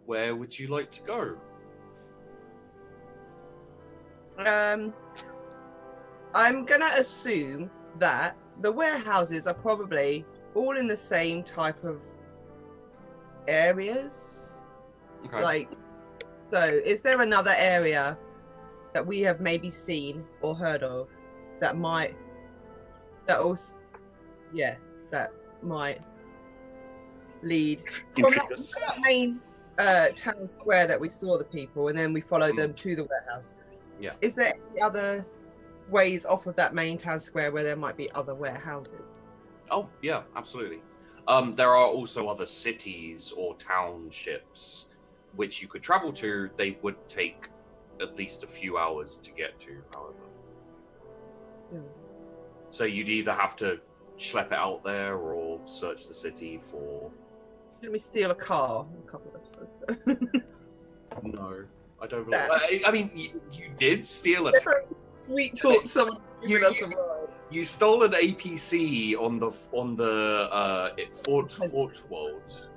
Where would you like to go? I'm gonna assume that the warehouses are probably all in the same type of areas. Okay. So is there another area that we have maybe seen or heard of that might lead from that main town square that we saw the people and then we followed them to the warehouse? Yeah. Is there any other ways off of that main town square where there might be other warehouses? Oh, yeah, absolutely. There are also other cities or townships which you could travel to. They would take at least a few hours to get to, however. Hmm. So you'd either have to schlep it out there or search the city for. Didn't we steal a car a couple of episodes ago? No, I don't believe. That- I mean, you did steal a. Sweet talk someone giving us a ride. You stole an APC on the Fort World,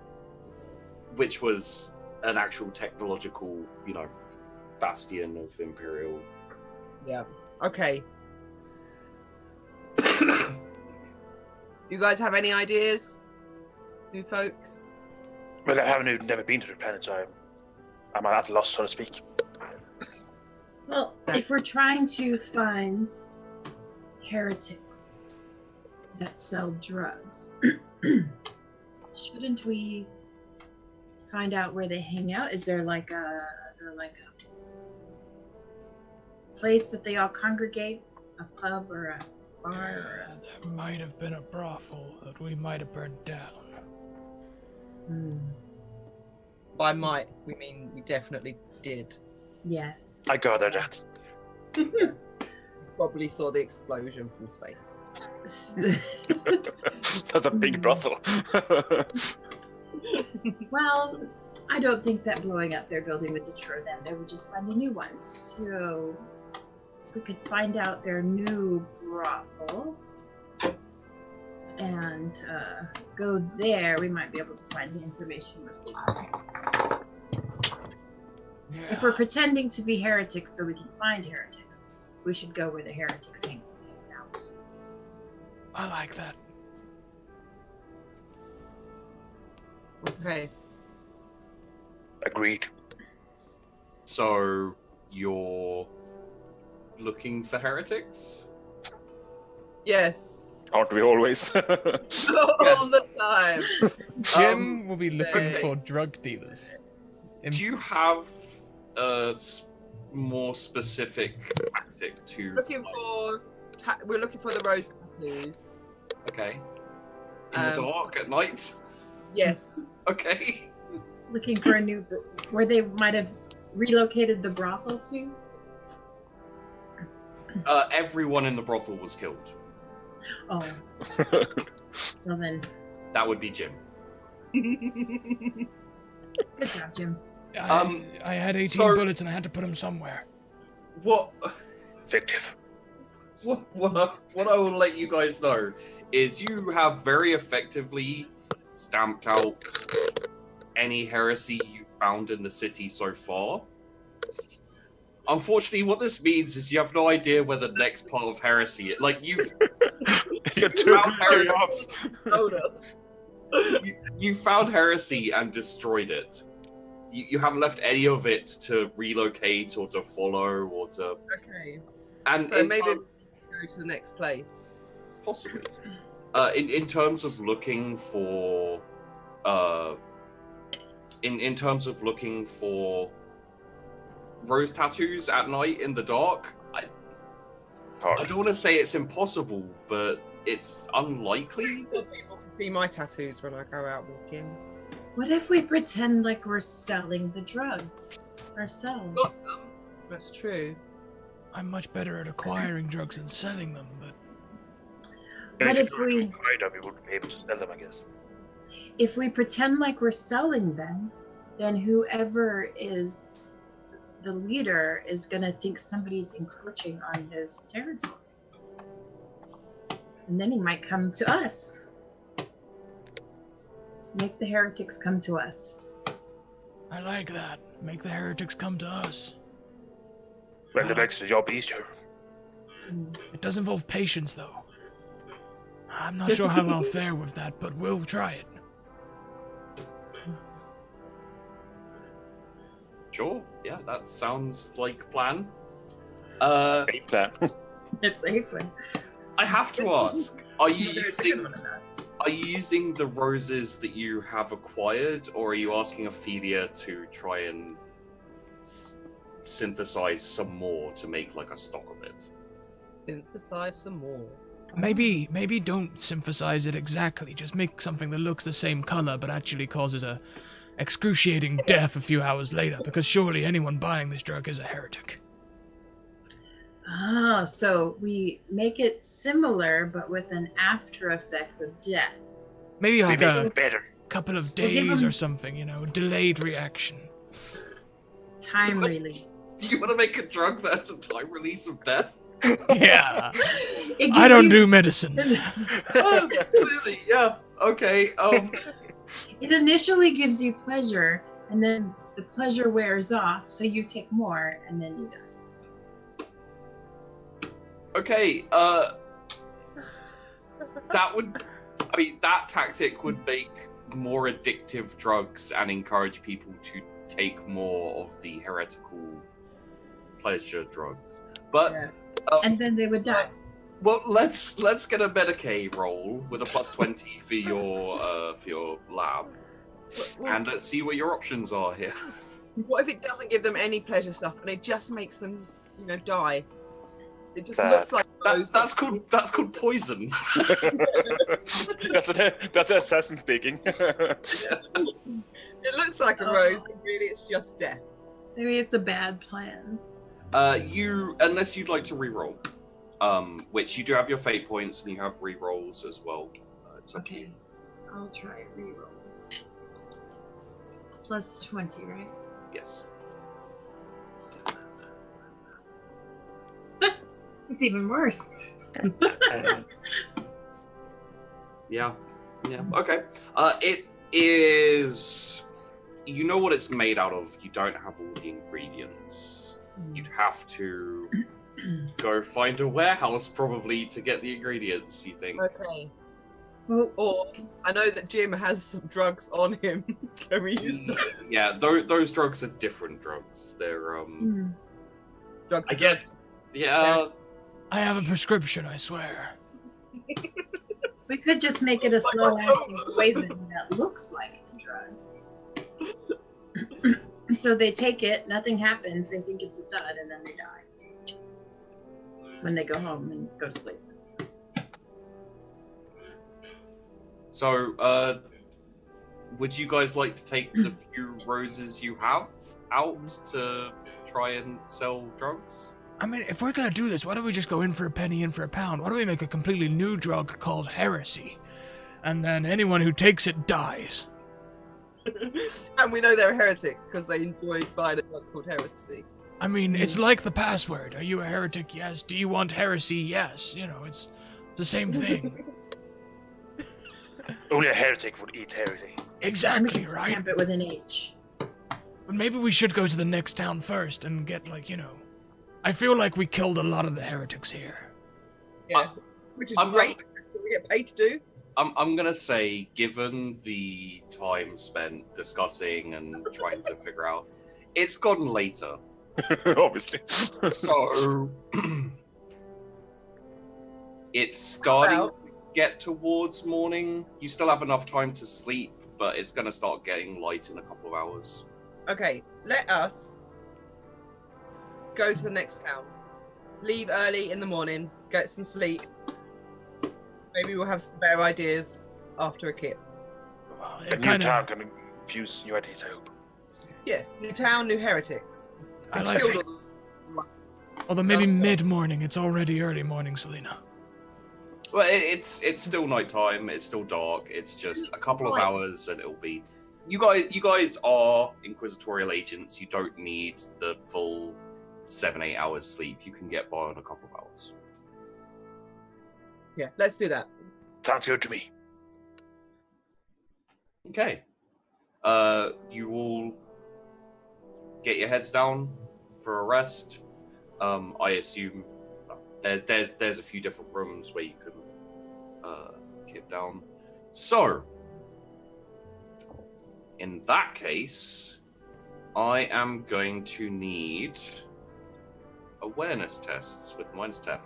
which was an actual technological, bastion of Imperial. Yeah. Okay. You guys have any ideas? You folks? Well, I haven't never been to the planet, so I'm at a loss, so to speak. Well, if we're trying to find heretics that sell drugs, shouldn't we find out where they hang out? Is there like a place that they all congregate? A pub or a bar? There might have been a brothel that we might have burned down. By might, we mean we definitely did. Yes. I gathered that. Probably saw the explosion from space. That's a big brothel. Well, I don't think that blowing up their building would deter them. They would just find a new one. So, if we could find out their new brothel and go there, we might be able to find the information we're seeking. Yeah. If we're pretending to be heretics so we can find heretics, we should go where the heretics hang out. I like that. Okay. Agreed. So you're looking for heretics? Yes. Aren't we always? All the time. Jim will be looking okay. for drug dealers. Do you have a more specific tactic to? We're looking for the rose tattoos. Okay. In the dark at night. Yes. Okay. Looking for a new, where they might have relocated the brothel to? Everyone in the brothel was killed. Oh. Well then, That would be Jim. good job, Jim. I had 18 so- bullets and I had to put them somewhere. What? Fictive. What I will let you guys know is you have very effectively stamped out any heresy you found in the city so far. Unfortunately, what this means is you have no idea where the next part of heresy. You've You're too found good heresy. You found heresy and destroyed it. You haven't left any of it to relocate or to follow or to. Okay. And So maybe we go to the next place. possibly. In terms of looking for, in terms of looking for rose tattoos at night in the dark, I don't want to say it's impossible, but it's unlikely. People can see my tattoos when I go out walking. What if we pretend like we're selling the drugs ourselves? Awesome. That's true. I'm much better at acquiring drugs than selling them, but What if we wouldn't be able to sell them, I guess. if we pretend like we're selling them, then whoever is the leader is gonna think somebody's encroaching on his territory. And then he might come to us. Make the heretics come to us. I like that. Make the heretics come to us. Well, it makes the job easier. It does involve patience, though. I'm not sure how I'll fare with that, but we'll try it. Sure, yeah, that sounds like a plan. Great plan. It's April. I have to ask: Are you using the roses that you have acquired, or are you asking Ophelia to try and synthesize some more to make like a stock of it? Synthesize some more. Maybe don't synthesize it exactly. Just make something that looks the same color but actually causes a excruciating death a few hours later, because surely anyone buying this drug is a heretic. Ah, so we make it similar but with an after effect of death. Maybe like We make a it better. couple of We'll give days him- or something, you know, delayed reaction. Time release. Do you want to make a drug that's a time release of death? Yeah. It I gives don't you- do medicine. Oh, clearly, yeah. Okay. It initially gives you pleasure, and then the pleasure wears off, so you take more, and then you die. Okay. That would. I mean, that tactic would make more addictive drugs and encourage people to take more of the heretical pleasure drugs. But Yeah. And then they would die. well, let's get a Medicaid roll with a +20 for your lab, and let's see what your options are here. What if it doesn't give them any pleasure stuff and it just makes them, die? It just That- looks like That's called poison. That's the assassin speaking. it looks like a rose, but really it's just death. Maybe it's a bad plan. Unless you'd like to re-roll, which you do have your fate points and you have re-rolls as well. It's up to you. Okay. I'll try reroll. +20, right? Yes. It's even worse. Yeah. Okay. It is. You know what it's made out of. You don't have all the ingredients. You'd have to go find a warehouse probably to get the ingredients. You think? Okay. Well, Or I know that Jim has some drugs on him. Can we use them? Yeah. Those drugs are different drugs. They're Drugs? I get. Yeah. I have a prescription, I swear. we could just make it a slow-acting poison that looks like a drug. So they take it, nothing happens, they think it's a dud, and then they die. When they go home and go to sleep. So, would you guys like to take the few roses you have out to try and sell drugs? I mean, if we're gonna do this, why don't we just go in for a penny, in for a pound? Why don't we make a completely new drug called Heresy? And then anyone who takes it dies. And we know they're a heretic because they enjoy buying a drug called Heresy. I mean, it's like the password. Are you a heretic? Yes. Do you want heresy? Yes. You know, it's the same thing. Only a heretic would eat heresy. Exactly, right? Stamp it with an H. But maybe we should go to the next town first and get, like, you know... I feel like we killed a lot of the heretics here. Yeah. Which is I'm great. We get paid to do. I'm gonna say, given the time spent discussing and trying to figure out, it's gone later. Obviously. So it's starting to get towards morning. You still have enough time to sleep, but it's gonna start getting light in a couple of hours. Okay, let us go to the next town. Leave early in the morning, get some sleep. Maybe we'll have some better ideas after a kip. Well, A it new kind town of... can infuse new ideas, I hope. Yeah, new town, new heretics. I like it. Children. Although maybe mid-morning. It's already early morning, Selena. Well, it's still nighttime. It's still dark. It's just a couple of hours, and it'll be. You guys are inquisitorial agents. You don't need the full 7-8 hours sleep. You can get by on a couple of hours. Yeah, let's do that. Sounds good to me. Okay. You all get your heads down for a rest. I assume there's a few different rooms where you can kip down. So, in that case, I am going to need awareness tests with -10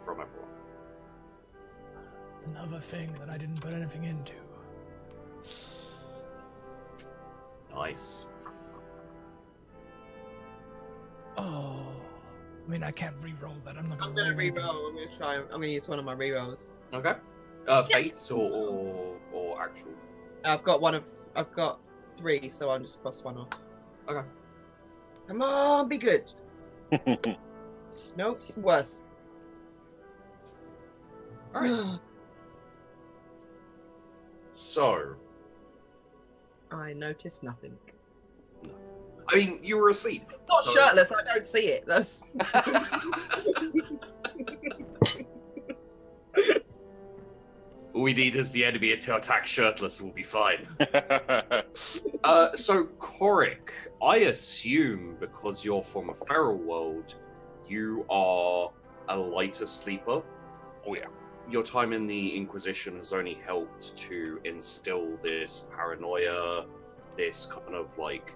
from everyone. Another thing that I didn't put anything into. Nice. Oh. I mean, I can't re-roll that. I'm not I'm gonna gonna re-roll re-roll. I'm gonna try. I'm gonna use one of my re-rolls. Okay. Fate or actual. I've got 3, so I'll just cross one off. Okay. Come on, be good. Nope, worse. All right. So, I noticed nothing. I mean, you were asleep. Not so- shirtless. I don't see it. That's. All we need is the enemy to attack shirtless, and we'll be fine. So, Korik, I assume because you're from a feral world, you are a lighter sleeper. Oh yeah. Your time in the Inquisition has only helped to instill this paranoia, this kind of like...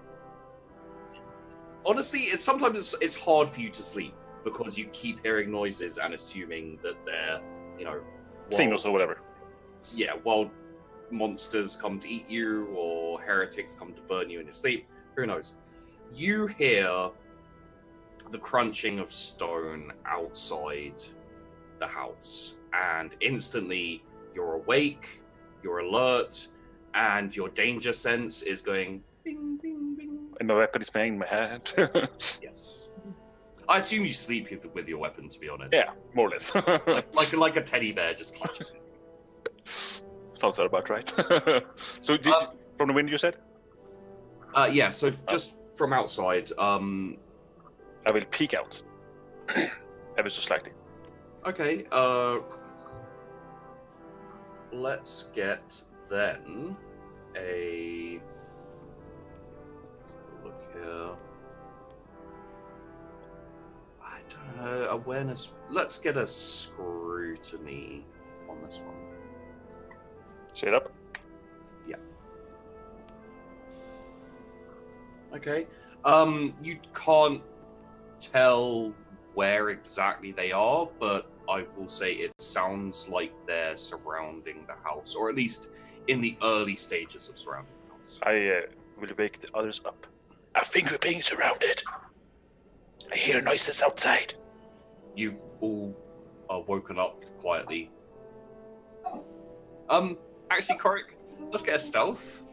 Honestly, sometimes it's hard for you to sleep because you keep hearing noises and assuming that they're, Signals or whatever. Yeah, wild monsters come to eat you or heretics come to burn you in your sleep. Who knows? You hear the crunching of stone outside the house, and instantly you're awake, you're alert, and your danger sense is going bing, bing, bing. And my weapon is in my hand. Yes. I assume you sleep with your weapon, to be honest. Yeah, more or less. like a teddy bear, just clutching it. Sounds about right. So, from the window you said? Yeah, so just from outside, I will peek out. Ever so slightly. okay, let's get then a... Let's have a look here. I don't know, awareness... Let's get a scrutiny on this one. Straight up. Okay. You can't tell where exactly they are, but I will say it sounds like they're surrounding the house, or at least in the early stages of surrounding the house. I will wake the others up. I think we're being surrounded. I hear noises outside. You all are woken up quietly. Actually, Korik, let's get a stealth.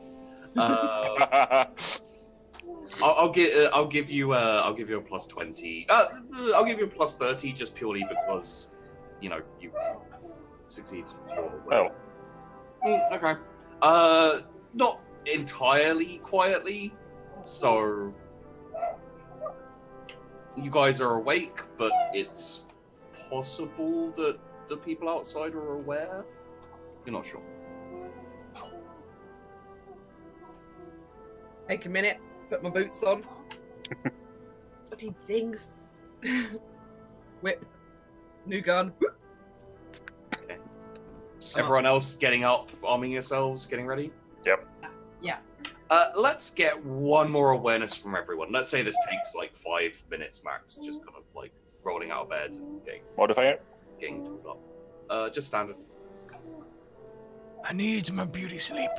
I'll give you a plus 20. I'll give you a plus 30 just purely because you succeed. Oh. Okay. Not entirely quietly. So you guys are awake, but it's possible that the people outside are aware. You're not sure. Take a minute. Put my boots on. Bloody things. Whip. New gun. Okay. Everyone else getting up, arming yourselves, getting ready? Yep. Yeah. Let's get one more awareness from everyone. Let's say this takes like 5 minutes max, just kind of like rolling out of bed and Modifier? getting tooled up. Just standard. I need my beauty sleep.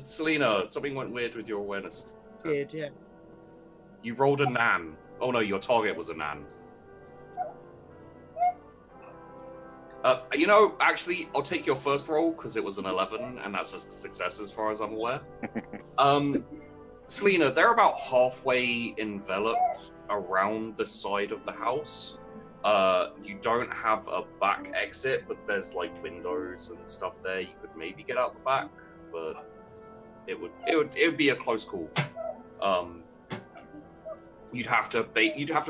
Selena, something went weird with your awareness test. Did, yeah. You rolled a nan. Oh no, your target was a nan. Actually, I'll take your first roll because it was an 11, and that's a success as far as I'm aware. Selena, they're about halfway enveloped around the side of the house. You don't have a back exit, but there's like windows and stuff there. You could maybe get out the back, but it would be a close call. You'd have to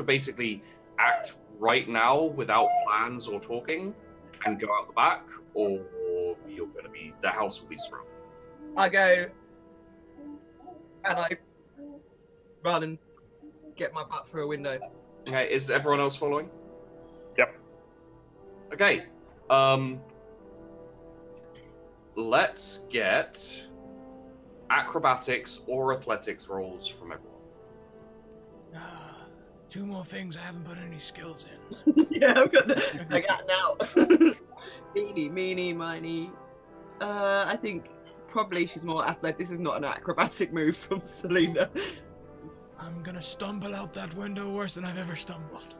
basically act right now without plans or talking, and go out the back, or the house will be surrounded. I go and I run and get my butt through a window. Okay, is everyone else following? Yep. Okay. Let's get acrobatics or athletics rolls from everyone. Two more things I haven't put any skills in. Yeah, I got now. Eeny, meeny, miny. I think probably she's more athletic. This is not an acrobatic move from Selena. I'm gonna stumble out that window worse than I've ever stumbled.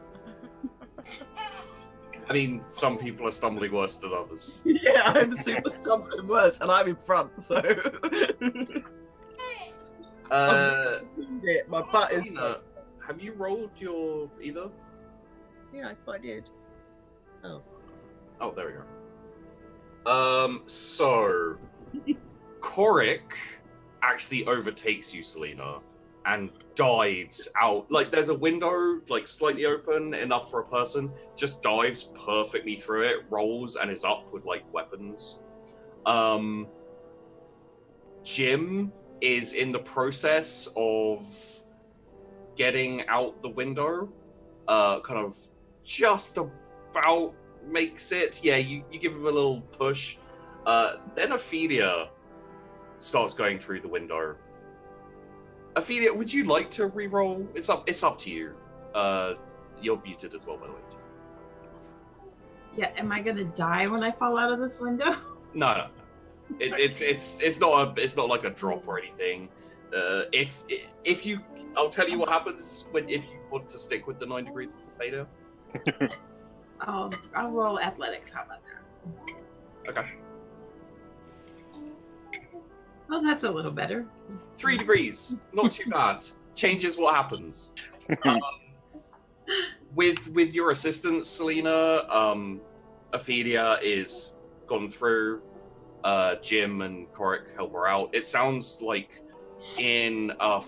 I mean, some people are stumbling worse than others. Yeah, I'm super stumbling worse, and I'm in front, so. My butt is. Selena, have you rolled your either? Yeah, I thought I did. Oh. Oh, there we go. So Korik actually overtakes you, Selena, and dives out. Like, there's a window, like, slightly open enough for a person, just dives perfectly through it, rolls, and is up with, like, weapons. Jim is in the process of getting out the window, kind of just about makes it. Yeah, you give him a little push. Then Ophelia starts going through the window. Ophelia, would you like to re-roll? It's up to you. You're muted as well, by the way. Just... Yeah, am I gonna die when I fall out of this window? No. It's not like a drop or anything. If you, I'll tell you what happens if you want to stick with the 9 degrees of failure. I'll roll athletics. How about that? Okay. Well, that's a little better. 3 degrees, not too bad. Changes what happens. With your assistance, Selena, Ophelia is gone through. Jim and Korik help her out. It sounds like in a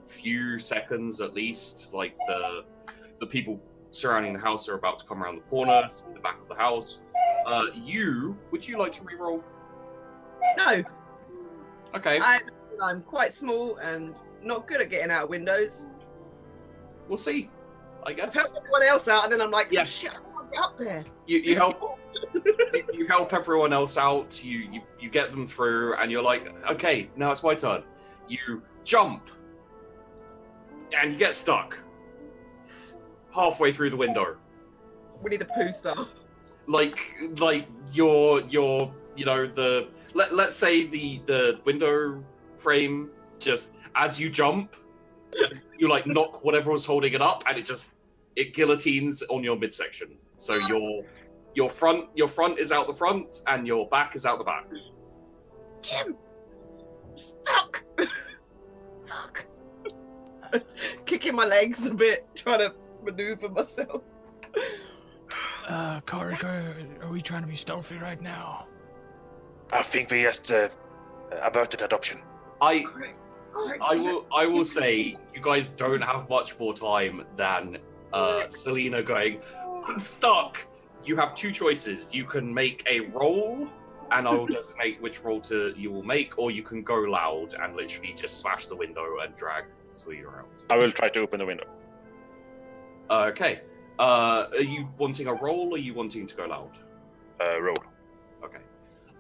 few seconds at least, like the people surrounding the house are about to come around the corner, see the back of the house. Would you like to re-roll? No. Okay. I'm quite small and not good at getting out of windows. We'll see, I guess. Help everyone else out, and then I'm like, yeah. Shit, I can't get up there. You help. You help everyone else out. You get them through, and you're like, okay, now it's my turn. You jump, and you get stuck halfway through the window. Winnie the Pooh style. Like you're let's say the window frame, just as you jump, you like knock whatever was holding it up, and it guillotines on your midsection. So your front is out the front, and your back is out the back. Jim, I'm stuck. Kicking my legs a bit, trying to maneuver myself. Korik, are we trying to be stealthy right now? I think we just averted adoption. I will say you guys don't have much more time than Selena going, I'm stuck. You have 2 choices. You can make a roll, and I will designate which roll you will make, or you can go loud and literally just smash the window and drag Selena out. I will try to open the window. Okay. Are you wanting a roll, or are you wanting to go loud? Roll. Okay.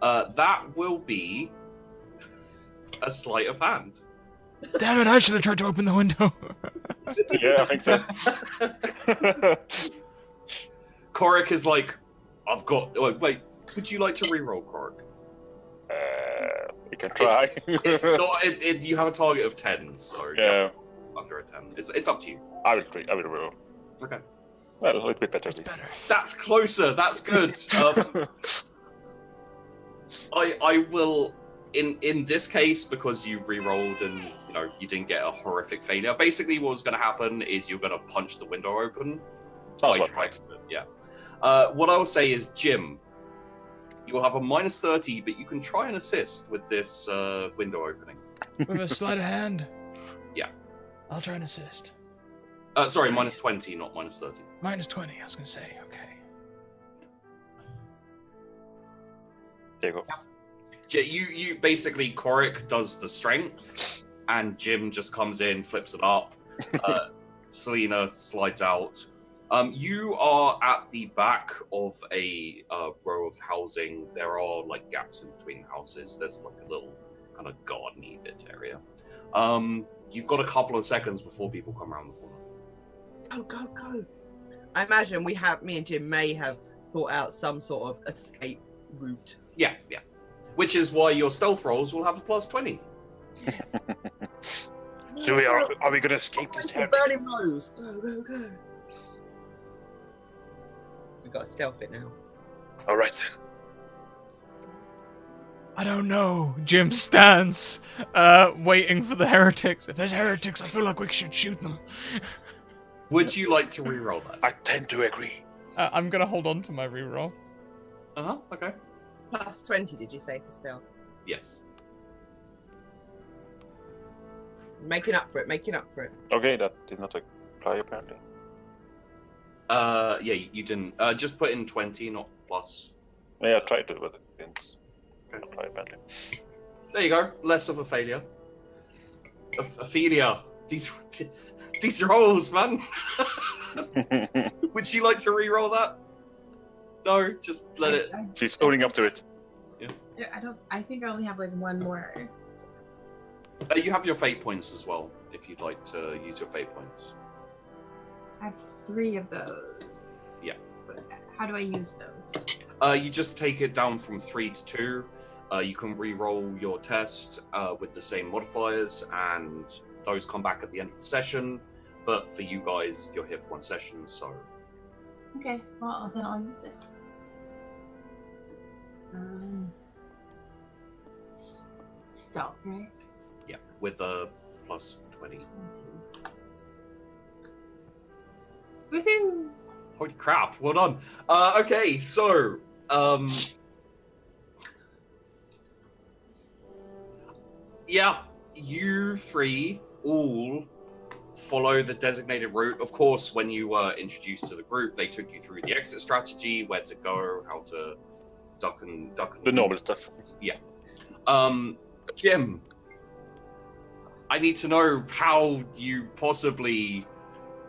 That will be a sleight of hand. Damn it, I should have tried to open the window. Yeah, I think so. Korik is like, I've got... Oh, wait, would you like to re-roll, Korik? We can try. It's not... you have a target of 10, so... Yeah. Under a 10. It's up to you. I will roll. Okay. Well, a little bit better, at least. That's closer. That's good. I will... In this case, because you re-rolled and you didn't get a horrific failure, basically what was going to happen is you're going to punch the window open. Yeah. What I will say is, Jim, you will have a -30, but you can try and assist with this window opening. With a sleight of hand? Yeah. I'll try and assist. Sorry, -20, not -30. -20, I was going to say, okay. There you go. You basically, Korik does the strength, and Jim just comes in, flips it up. Selena slides out. You are at the back of a row of housing. There are like gaps in between houses. There's like a little kind of garden-y bit area. You've got a couple of seconds before people come around the corner. Go. I imagine me and Jim may have thought out some sort of escape route. Yeah. Which is why your stealth rolls will have a +20. Yes. So are we going to escape this town? Burning rose. Go. We've got to stealth it now. All right, then. I don't know. Jim stands, waiting for the heretics. If there's heretics, I feel like we should shoot them. Would you like to re-roll that? I tend to agree. I'm gonna hold on to my reroll. Okay. Plus 20, did you say, for stealth? Yes. Making up for it. Okay, that did not apply apparently. Yeah, you didn't. Just put in 20, not plus. Yeah, I tried to, but it didn't apply apparently. There you go. Less of a failure. Ophelia. These rolls, man. Would she like to re-roll that? No, just let it. She's owning up to it. I think I only have like one more. You have your fate points as well, if you'd like to use your fate points. I have 3 of those. Yeah. But how do I use those? You just take it down from 3 to 2. You can re-roll your test with the same modifiers, and those come back at the end of the session. But for you guys, you're here for 1 session, so... Okay, well, then I'll use it. Stealth, right? Yeah, with a plus 20. Woohoo! Holy crap, well done. Okay, so... yeah, you 3 all follow the designated route. Of course, when you were introduced to the group, they took you through the exit strategy, where to go, how to duck and The normal stuff. Yeah. Jim, I need to know how you possibly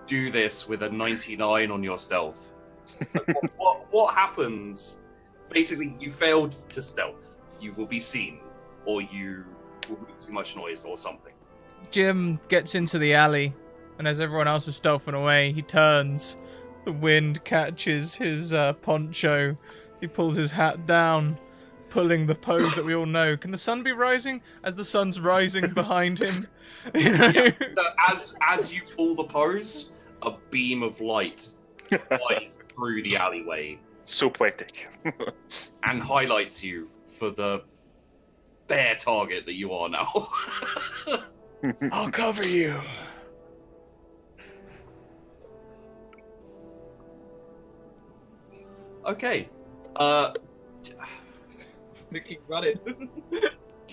do this with a 99 on your stealth. What happens? Basically, you failed to stealth. You will be seen, or you will make too much noise, or something. Jim gets into the alley, and as everyone else is stealthing away, he turns. The wind catches his poncho. He pulls his hat down, pulling the pose that we all know. Can the sun be rising? As the sun's rising behind him, you know? Yeah, as you pull the pose, a beam of light flies through the alleyway. So poetic. And highlights you for the bare target that you are now. I'll cover you. Okay. They keep running.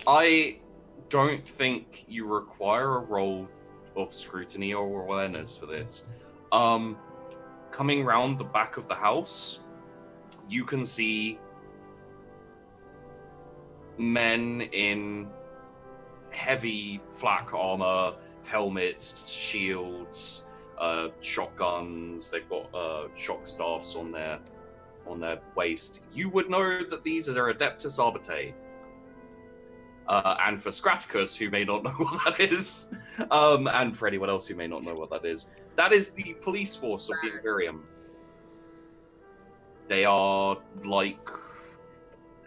I don't think you require a roll of scrutiny or awareness for this. Coming round the back of the house, you can see men in heavy flak armor, helmets, shields, shotguns. They've got shock staffs on their waist. You would know that these are Adeptus Arbiter. And for Scratticus, who may not know what that is, and for anyone else who may not know what that is the police force of the Imperium. They are like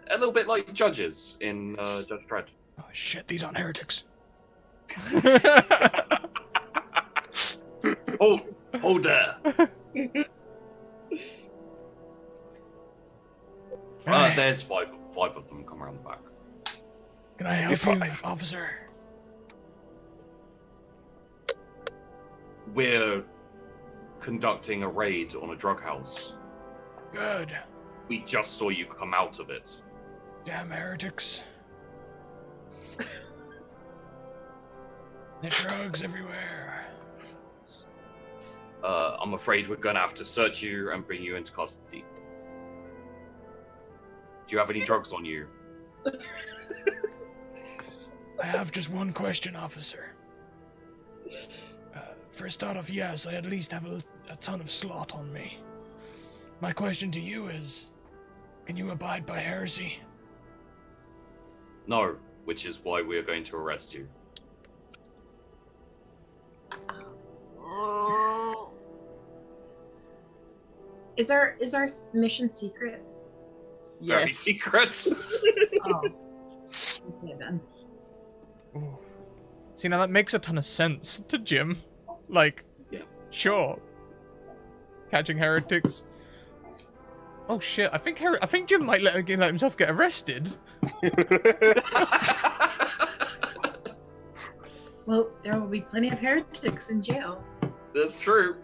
a little bit like judges in Judge Dredd. Oh shit, these aren't heretics. Hold there. There's five of them come around the back. Can I help you, officer? We're conducting a raid on a drug house. Good. We just saw you come out of it. Damn heretics. There's drugs everywhere. I'm afraid we're gonna have to search you and bring you into custody. Do you have any drugs on you? I have just one question, officer. For a start off, yes, I at least have a ton of slot on me. My question to you is, can you abide by heresy? No, which is why we are going to arrest you. Is our mission secret? Very secret. Oh. Okay then. Ooh. See, now that makes a ton of sense to Jim. Like, yeah. Sure. Catching heretics. Oh shit! I think Jim might let himself get arrested. Well, there will be plenty of heretics in jail. That's true.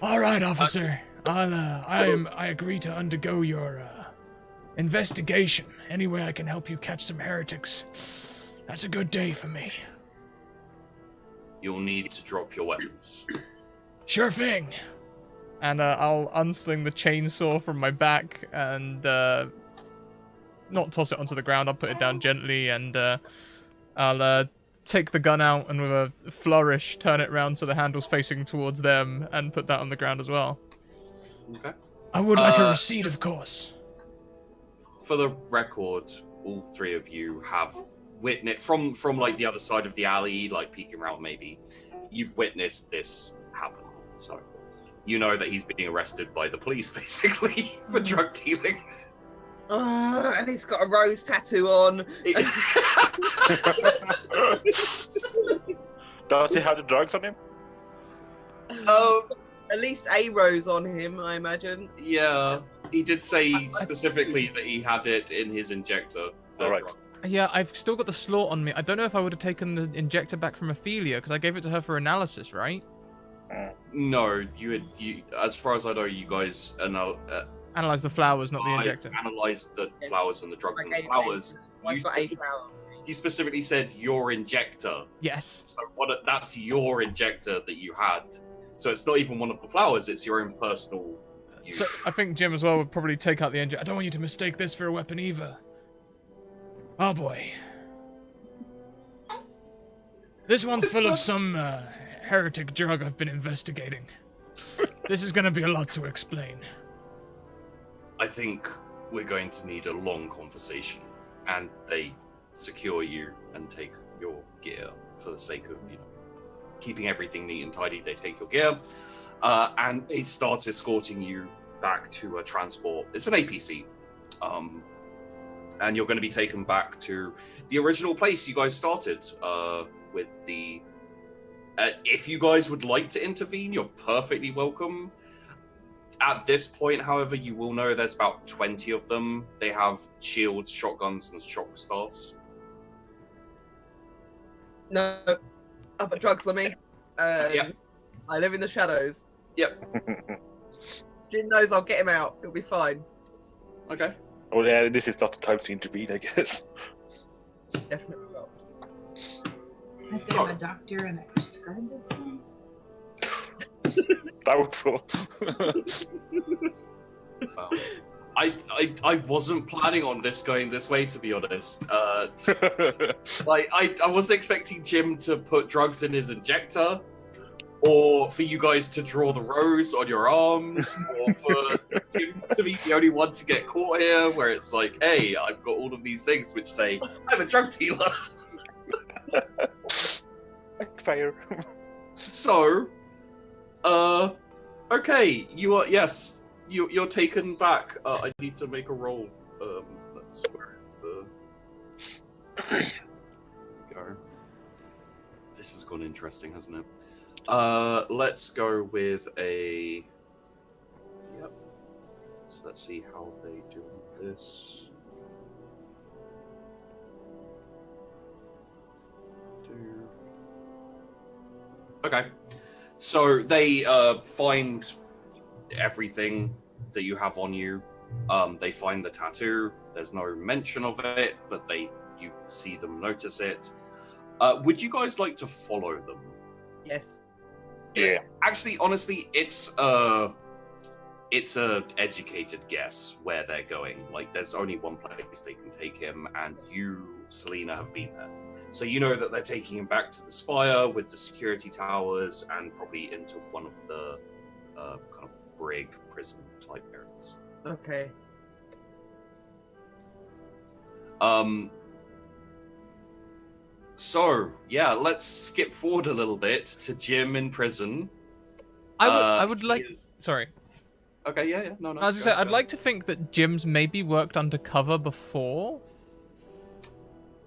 All right, officer. I agree to undergo your investigation. Any way I can help you catch some heretics, that's a good day for me. You'll need to drop your weapons. Sure thing. And I'll unsling the chainsaw from my back and not toss it onto the ground. I'll put it down gently and I'll take the gun out and with a flourish turn it round so the handle's facing towards them and put that on the ground as well. Okay. I would like a receipt, of course. For the record, all three of you have witnessed from like the other side of the alley, like peeking around maybe. You've witnessed this happen, so you know that he's being arrested by the police basically for drug dealing. And he's got a rose tattoo on. Does he have the drugs on him? At least a rose on him, I imagine. Yeah, he did say specifically that he had it in his injector. All right. Yeah, I've still got the slot on me. I don't know if I would have taken the injector back from Ophelia because I gave it to her for analysis, right? No, you as far as I know, you guys Analyze the flowers, not the injector. Analyzed the flowers and the drugs and the flowers. You specifically said your injector. Yes. So that's your injector that you had. So it's not even one of the flowers, it's your own personal use. So I think Jim as well would probably take out the injector. I don't want you to mistake this for a weapon either. Oh boy. This one's full of some heretic drug I've been investigating. This is gonna be a lot to explain. I think we're going to need a long conversation, and they secure you and take your gear for the sake of, keeping everything neat and tidy. They take your gear, and it starts escorting you back to a transport. It's an APC, and you're going to be taken back to the original place you guys started with the. If you guys would like to intervene, you're perfectly welcome. At this point, however, you will know there's about 20 of them. They have shields, shotguns, and shock staffs. No, I've got drugs on me. Yep. I live in the shadows. Yep. Jim knows I'll get him out. It'll be fine. Okay. Well, yeah, this is not the time to intervene, I guess. Definitely not. I say I'm a doctor and I prescribe it to him. Doubtful. Well, I wasn't planning on this going this way, to be honest. Like I wasn't expecting Jim to put drugs in his injector, or for you guys to draw the rose on your arms, or for Jim to be the only one to get caught here, where it's like, hey, I've got all of these things which say I'm a drug dealer. Fire. So, okay, yes, you're taken back. I need to make a roll. Where is the? Go. This has gone interesting, hasn't it? Let's go with a. Yep. So let's see how they do this. Okay. So they find everything that you have on you. They find the tattoo. There's no mention of it, but you see them notice it. Would you guys like to follow them? Yes. Yeah. Actually, honestly, it's a educated guess where they're going. Like, there's only one place they can take him, and you, Selena, have been there. So you know that they're taking him back to the spire with the security towers and probably into one of the kind of brig prison type areas. Okay. So yeah, let's skip forward a little bit to Jim in prison. I would like. Sorry. Okay, yeah, no. I was gonna say, I'd like to think that Jim's maybe worked undercover before.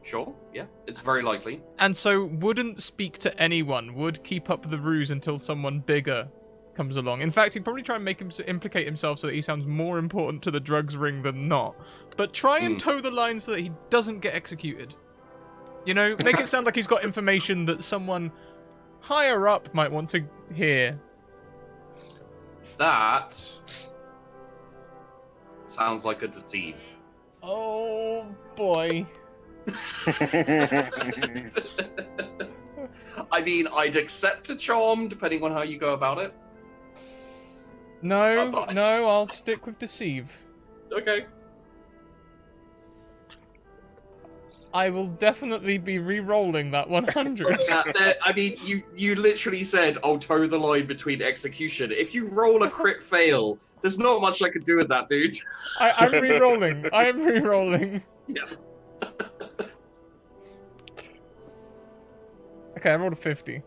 Sure, yeah, it's very likely. And so wouldn't speak to anyone, would keep up the ruse until someone bigger comes along. In fact, he'd probably try and make him implicate himself so that he sounds more important to the drugs ring than not. But try and toe the line so that he doesn't get executed. You know, make it sound like he's got information that someone higher up might want to hear. That sounds like a deceive. Oh boy. I mean, I'd accept a charm depending on how you go about it. No, Bye-bye. no, I'll stick with deceive. Okay. I will definitely be re-rolling that 100. I mean, you literally said, I'll toe the line between execution. If you roll a crit fail, there's not much I can do with that, dude. I'm re-rolling. I'm re-rolling. Yeah. Okay, I rolled a 50.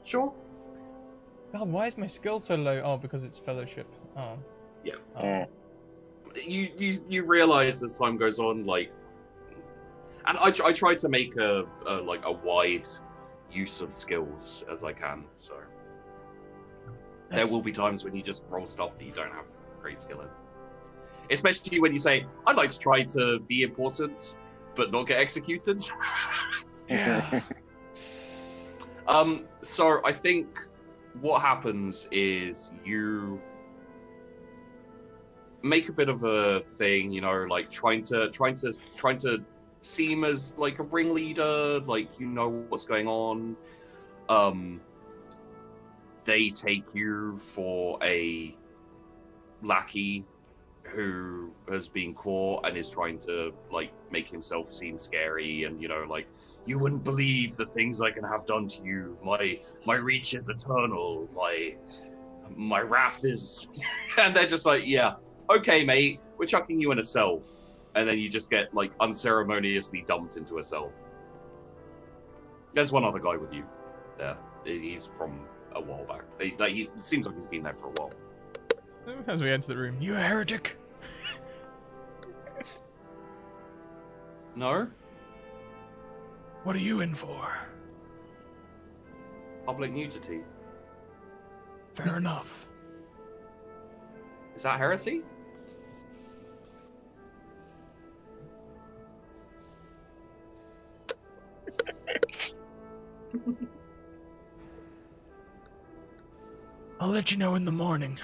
Sure. God, why is my skill so low? Oh, because it's fellowship. Oh. Yeah. Oh. You realize as time goes on, like, and I try to make a wide use of skills as I can. So there will be times when you just roll stuff that you don't have great skill in, especially when you say, "I'd like to try to be important, but not get executed." Yeah. So I think what happens is you make a bit of a thing, you know, like trying to seem as like a ringleader, like you know what's going on. They take you for a lackey who has been caught and is trying to like make himself seem scary, and you know, like, you wouldn't believe the things I can have done to you. My reach is eternal. My wrath is and they're just like, yeah, okay, mate, we're chucking you in a cell. And then you just get like unceremoniously dumped into a cell. There's one other guy with you there. He's from a while back. He seems like he's been there for a while. As we enter the room, You a heretic? No? What are you in for? Public nudity. Fair enough. Is that heresy? I'll let you know in the morning.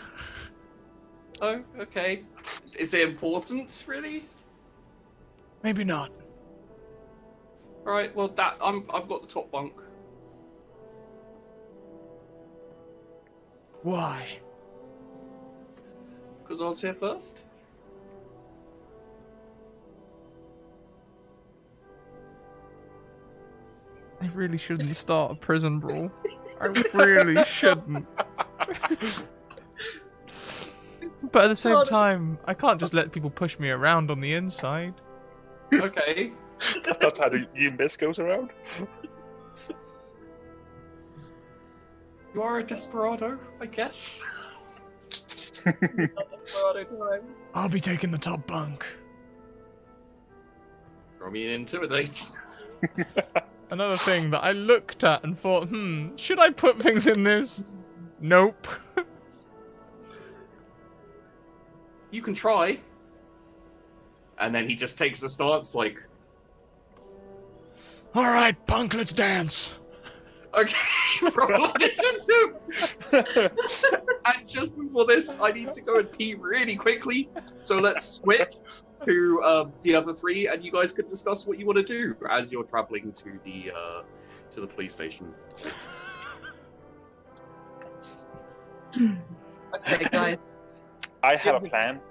Oh, okay. Is it important, really? Maybe not. All right. Well, I've got the top bunk. Why? Because I was here first. I really shouldn't start a prison brawl. I really shouldn't. But at the same time, I can't just let people push me around on the inside. Okay. That's not how the UMS goes around. You are a desperado, I guess. I'll be taking the top bunk. Throw me an intimidate. Another thing that I looked at and thought, should I put things in this? Nope. You can try. And then he just takes a stance like, All right, punk, let's dance. okay, roll initiative. And just before this, I need to go and pee really quickly. So let's switch to the other three, and you guys can discuss what you want to do as you're traveling to the police station. Okay, guys. I have a plan.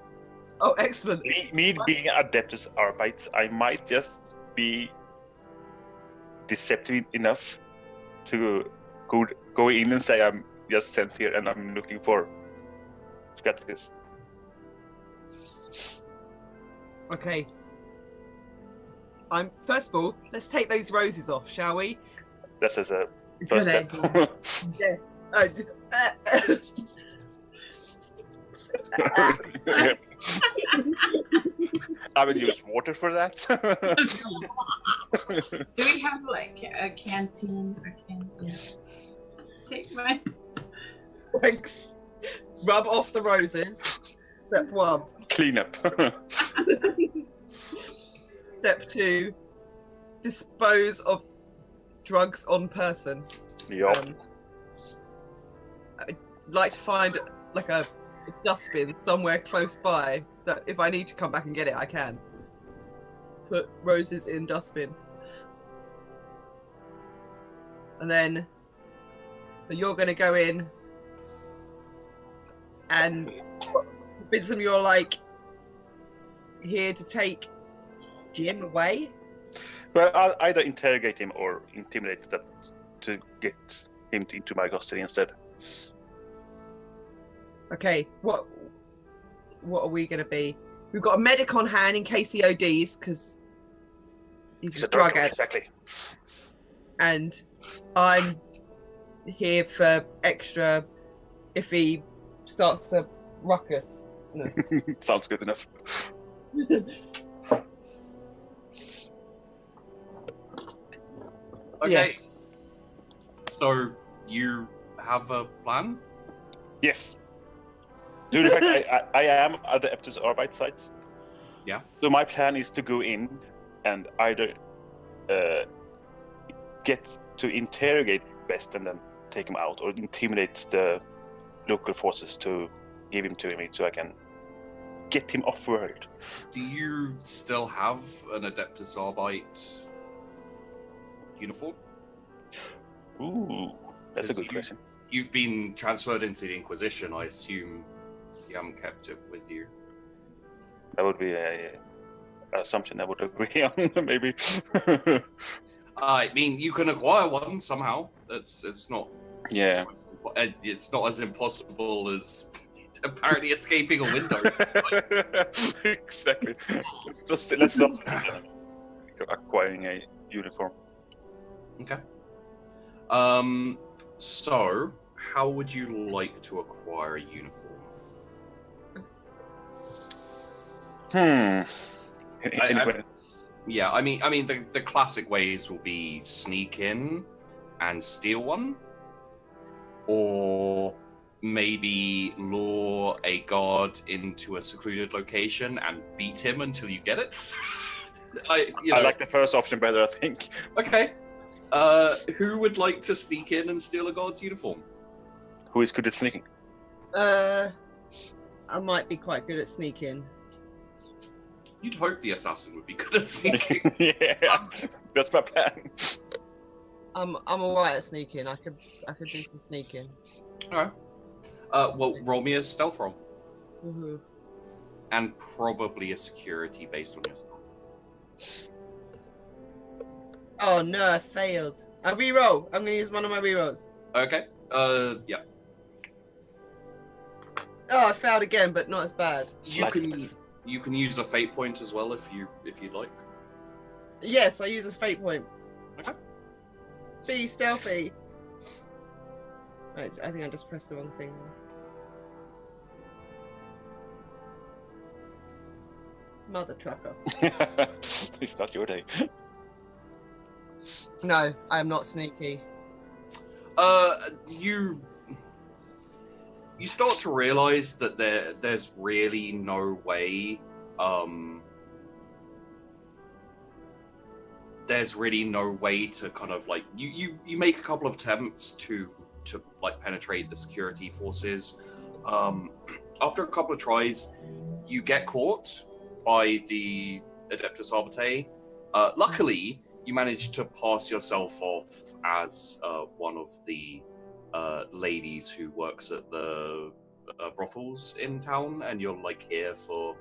Oh, excellent. Me being Adeptus Arbites, I might just be deceptive enough to go in and say I'm just sent here and I'm looking for Scratticus. Okay. First of all, let's take those roses off, shall we? This is a Good first step. idea. Yeah. I will use water for that. Do we have like a canteen? Yeah. Take my. Thanks. Rub off the roses. Step 1. Clean up. Step 2. Dispose of drugs on person. Yup. like to find like a dustbin somewhere close by that if I need to come back and get it, I can. Put roses in dustbin. And then, so you're going to go in and convince them you're like here to take Jim away? Well, I'll either interrogate him or intimidate that to get him into my custody instead. Okay, what are we going to be? We've got a medic on hand in case he ODs, because he's a drug addict. Exactly. And I'm here for extra if he starts a ruckus. Sounds good enough. Okay. Yes. So you have a plan? Yes. Due to the fact I am at the Eptus Arbeit sites. Yeah. So my plan is to go in and either get to interrogate Best and then take him out, or intimidate the local forces to give him to me so I can get him off world. Do you still have an Adeptus Arbeit uniform? Ooh, that's a good question. You've been transferred into the Inquisition. I assume you haven't kept it with you. That would be a assumption I would agree on, maybe. I mean, you can acquire one somehow. It's not. Yeah. It's not as impossible as apparently escaping a window. Exactly. Let's not acquiring a uniform. Okay. So how would you like to acquire a uniform? Anyway. Yeah, I mean, the classic ways will be sneak in and steal one, or maybe lure a guard into a secluded location and beat him until you get it. I like the first option better, I think. Okay. Who would like to sneak in and steal a guard's uniform? Who is good at sneaking? I might be quite good at sneaking. You'd hope the assassin would be good at sneaking. Yeah, that's my plan. I'm alright at sneaking. I could do some sneaking. Alright. Well, roll me a stealth roll. Mm-hmm. And probably a security based on your stealth. Oh no, I failed. I reroll. I'm gonna use one of my rerolls. Okay. Yeah. Oh, I failed again, but not as bad. You can use a fate point as well if you'd like. Yes, I use a fate point. Okay. Be stealthy. Right, I think I just pressed the wrong thing. Mother trucker. It's not your day. No, I am not sneaky. You start to realize that there's really no way. There's really no way to kind of like you make a couple of attempts to like penetrate the security forces. After a couple of tries, you get caught by the Adeptus Arbiter. Luckily, you manage to pass yourself off as one of the ladies who works at the brothels in town, and you're like here for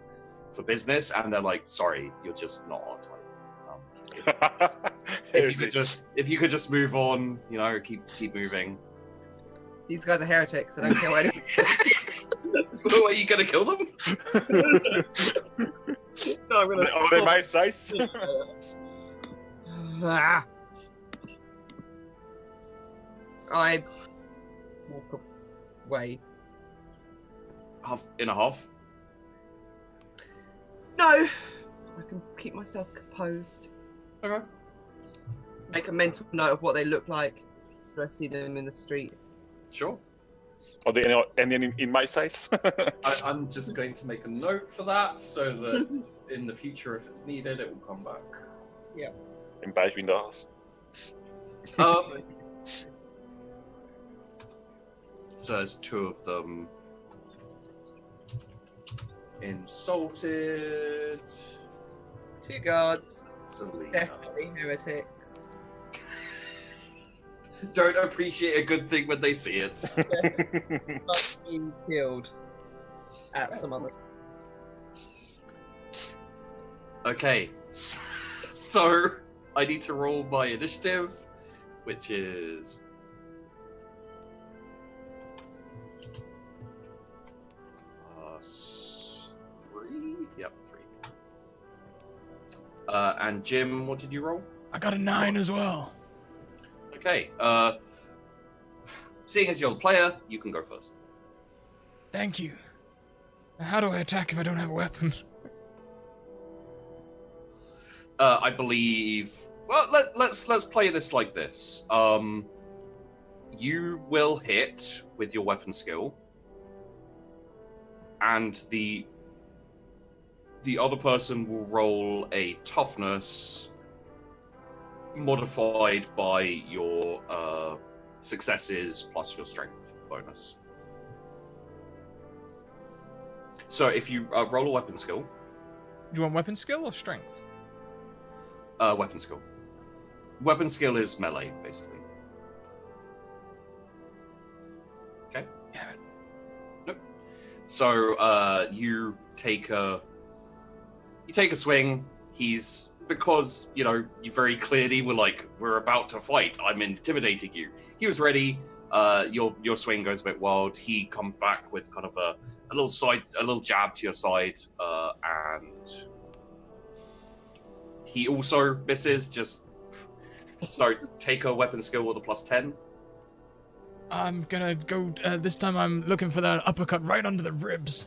business, and they're like, sorry, you're just not our type. If you could just move on, keep moving. These guys are heretics. I don't care what anyone Well, are you gonna kill them? No, I'm gonna. Are they my size? I walk away. Half in a half. No, I can keep myself composed. Okay. Make a mental note of what they look like if I see them in the street. Sure. Are they any in my size? I'm just going to make a note for that so that in the future, if it's needed, it will come back. Yeah. In between the house. So there's two of them. Insulted. 2 guards. Selena. Definitely heretics. Don't appreciate a good thing when they see it. Not being killed at some other. Okay, so I need to roll my initiative, which is three. Yep, 3. And Jim, what did you roll? I got a 9 as well. Okay. Seeing as you're the player, you can go first. Thank you. Now, how do I attack if I don't have a weapon? I believe. Well, let's play this like this. You will hit with your weapon skill, and the other person will roll a toughness modified by your successes plus your strength bonus. So if you roll a weapon skill. Do you want weapon skill or strength? Weapon skill. Weapon skill is melee, basically. Okay. Yeah. Nope. So you take a swing. He's, because you very clearly were like, we're about to fight. I'm intimidating you. He was ready. Your swing goes a bit wild. He comes back with kind of a little jab to your side, and he also misses. So take a weapon skill with a +10. I'm gonna go, this time I'm looking for that uppercut right under the ribs.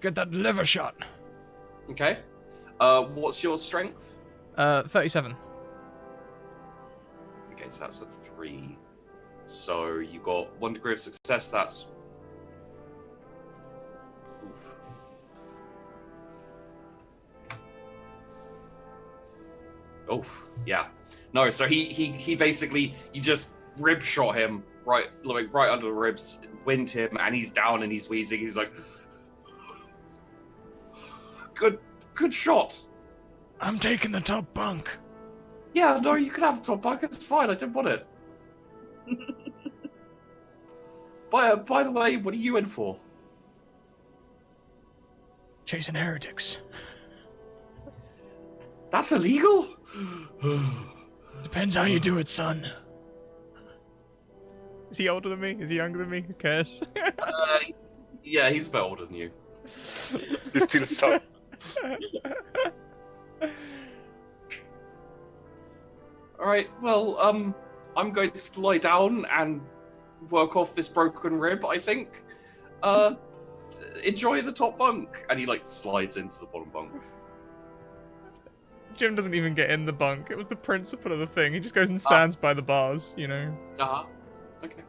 Get that liver shot. Okay. What's your strength? 37. Okay, so that's a 3. So you got 1 degree of success. That's. Oof. Oof. Yeah. No. So he basically, you just rib shot him right under the ribs, wind him, and he's down and he's wheezing. He's like, good shot. I'm taking the top bunk. Yeah, no, you can have the top bunk. It's fine. I didn't want it. By the way, what are you in for? Chasing heretics. That's illegal? Depends how you do it, son. Is he older than me? Is he younger than me? Who cares? Yeah, he's a bit older than you. He's still son. Alright, well, I'm going to lie down and work off this broken rib, I think. Enjoy the top bunk. And he, slides into the bottom bunk. Jim doesn't even get in the bunk. It was the principle of the thing. He just goes and stands by the bars, Uh-huh. Okay.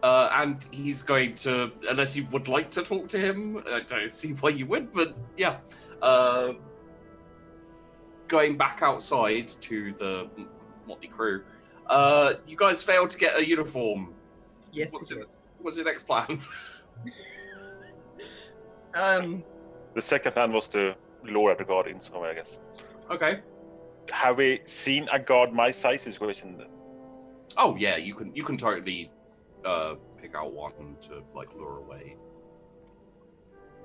And he's going to, unless you would like to talk to him, I don't see why you would, but yeah. Going back outside to the motley crew. You guys failed to get a uniform. Yes. What's your next plan? The second plan was to lower the guard in some way, I guess. Okay. Have we seen a guard my size situation? Oh yeah, you can totally pick out one to lure away.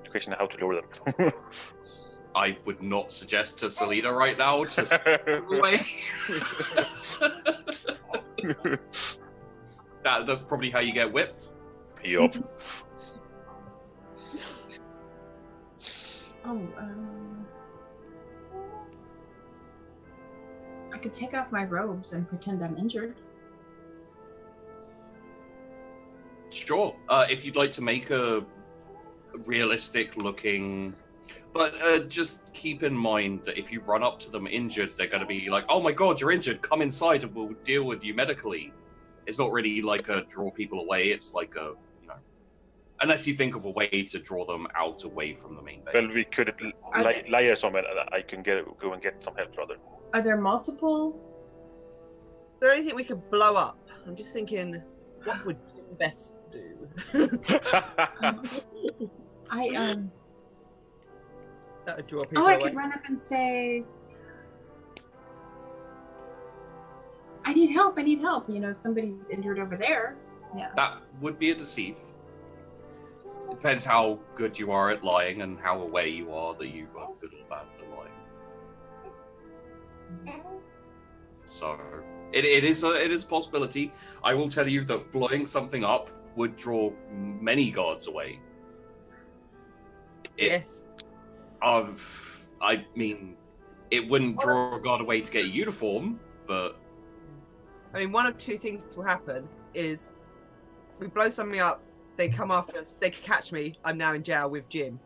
The question is how to lower them. I would not suggest to Selena right now to lure away. That's probably how you get whipped. Yup. I could take off my robes and pretend I'm injured. Sure. If you'd like to make a realistic looking, but just keep in mind that if you run up to them injured, they're going to be like, "Oh my God, you're injured! Come inside and we'll deal with you medically." It's not really like a draw people away. It's like a, Unless you think of a way to draw them out away from the main base. Well, we could layer somewhere, and I can go and get some help, rather. Are there multiple? Is there anything we could blow up? I'm just thinking, what would Jim best do? That would draw people I away. could run up and say, I need help. You know, somebody's injured over there. Yeah. That would be a deceive. It depends how good you are at lying and how aware you are that you are good or bad at lying. So it is a possibility. I will tell you that blowing something up would draw many guards away. Yes. I mean, it wouldn't draw a guard away to get a uniform, but I mean, one of two things will happen is we blow something up, they come after us, they catch me, I'm now in jail with Jim.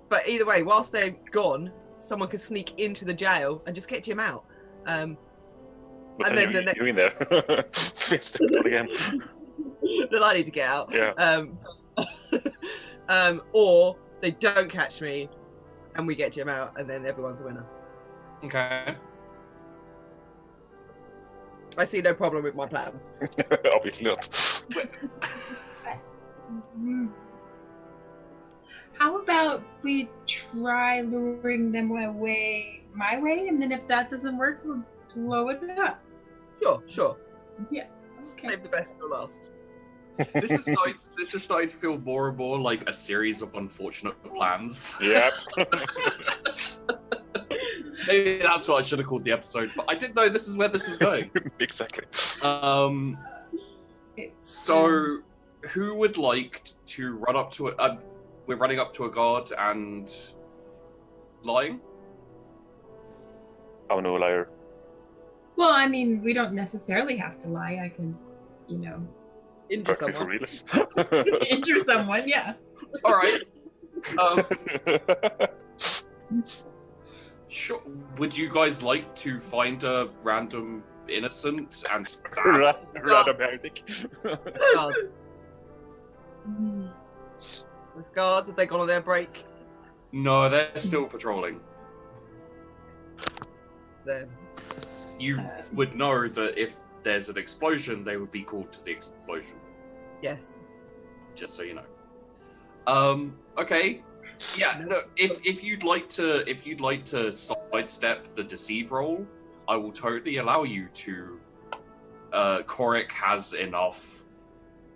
But either way, whilst they're gone, someone could sneak into the jail and just get Jim out. And then you're in there. Again. Then I need to get out. Yeah. Or they don't catch me and we get Jim out, and then everyone's a winner. okay. I see no problem with my plan. Obviously not. How about we try luring them away my way, and then if that doesn't work, we'll blow it up. Sure. Yeah. Okay. Save the best for last. This is starting to feel more and more like a series of unfortunate plans. Yeah. Maybe that's what I should have called the episode, but I didn't know this is where this is going. Exactly. So, who would like to run up to a? We're running up to a guard and lying. I'm no liar. Well, I mean, we don't necessarily have to lie. I can, you know, Into Practical someone. realist. injure someone. Yeah. All right. Sure. Would you guys like to find a random innocent and stab? Random heretic. Guards. Those guards, have they gone on their break? No, they're still patrolling. Then You would know that if there's an explosion, they would be called to the explosion. yes. Just so you know. Okay. Yeah. No, if you'd like to sidestep the deceive roll, I will totally allow you to. Korik has enough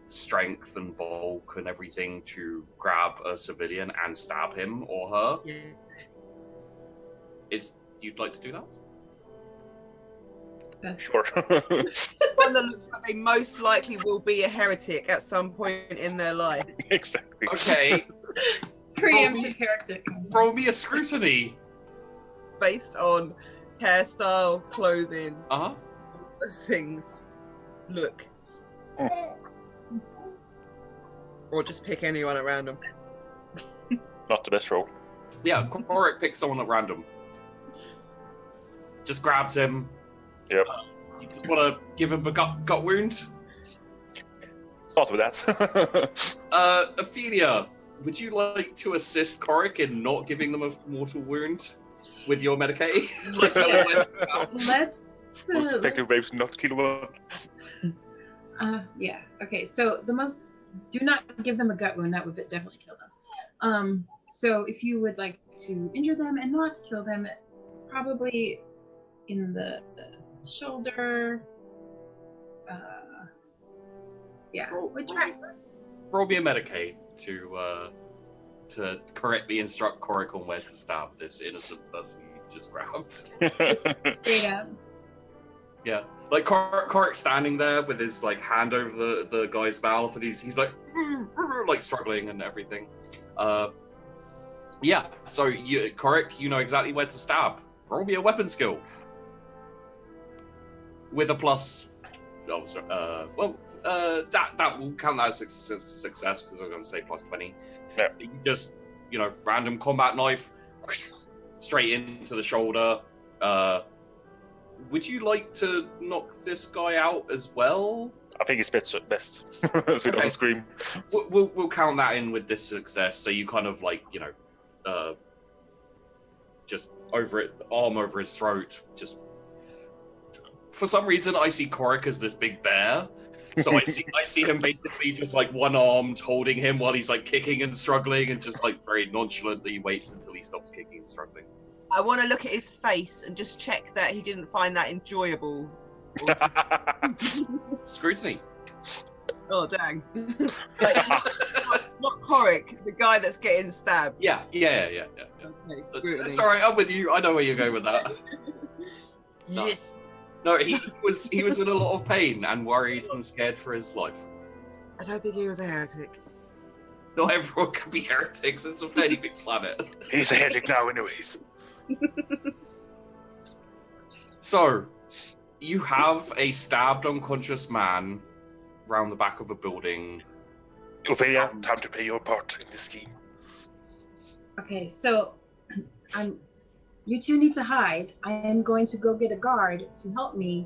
strength and bulk and everything to grab a civilian and stab him or her. Yeah. You'd like to do that? Sure. One that looks like they most likely will be a heretic at some point in their life. Exactly. Okay. Preemptive character. Throw me a scrutiny. Based on hairstyle, clothing, Uh-huh. those things. Look. Or just pick anyone at random. Not the best roll. Yeah, Korik picks someone at random. Just grabs him. Yep. You just want to give him a gut wound? Start with that. Ophelia, would you like to assist Korik in not giving them a mortal wound with your Medicaid? Like, tell him where to go. Let's. Most effective ways to not kill one. Yeah. Okay. So do not give them a gut wound. That would definitely kill them. So if you would like to injure them and not kill them, probably in the shoulder. Yeah. We'll try. Roll me a Medicaid to correctly instruct Korik on where to stab this innocent person you just grabbed. Straight up. Yeah, like Korik standing there with his like hand over the guy's mouth, and he's like struggling and everything. Yeah. So Korik, you know exactly where to stab. Roll me a weapon skill with a plus. That will count that as success because I'm going to say plus 20. Yeah. You just random combat knife straight into the shoulder. would you like to knock this guy out as well? I think it's best so he doesn't scream. We'll count that in with this success. So you kind of like, just arm over his throat. Just for some reason, I see Korik as this big bear. So I see him basically just like one-armed holding him while he's like kicking and struggling, and just like very nonchalantly waits until he stops kicking and struggling. I want to look at his face and just check that he didn't find that enjoyable. Scrutiny. Oh, dang. Not Korik, the guy that's getting stabbed. Yeah. Okay, It's all right. I'm with you. I know where you're going with that. Yes. No, he was in a lot of pain and worried and scared for his life. I don't think he was a heretic. Not everyone can be heretics. It's a fairly big planet. He's a heretic now, anyways. So, you have a stabbed, unconscious man round the back of a building. Ophelia, time to play your part in this scheme. Okay, so you two need to hide. I am going to go get a guard to help me.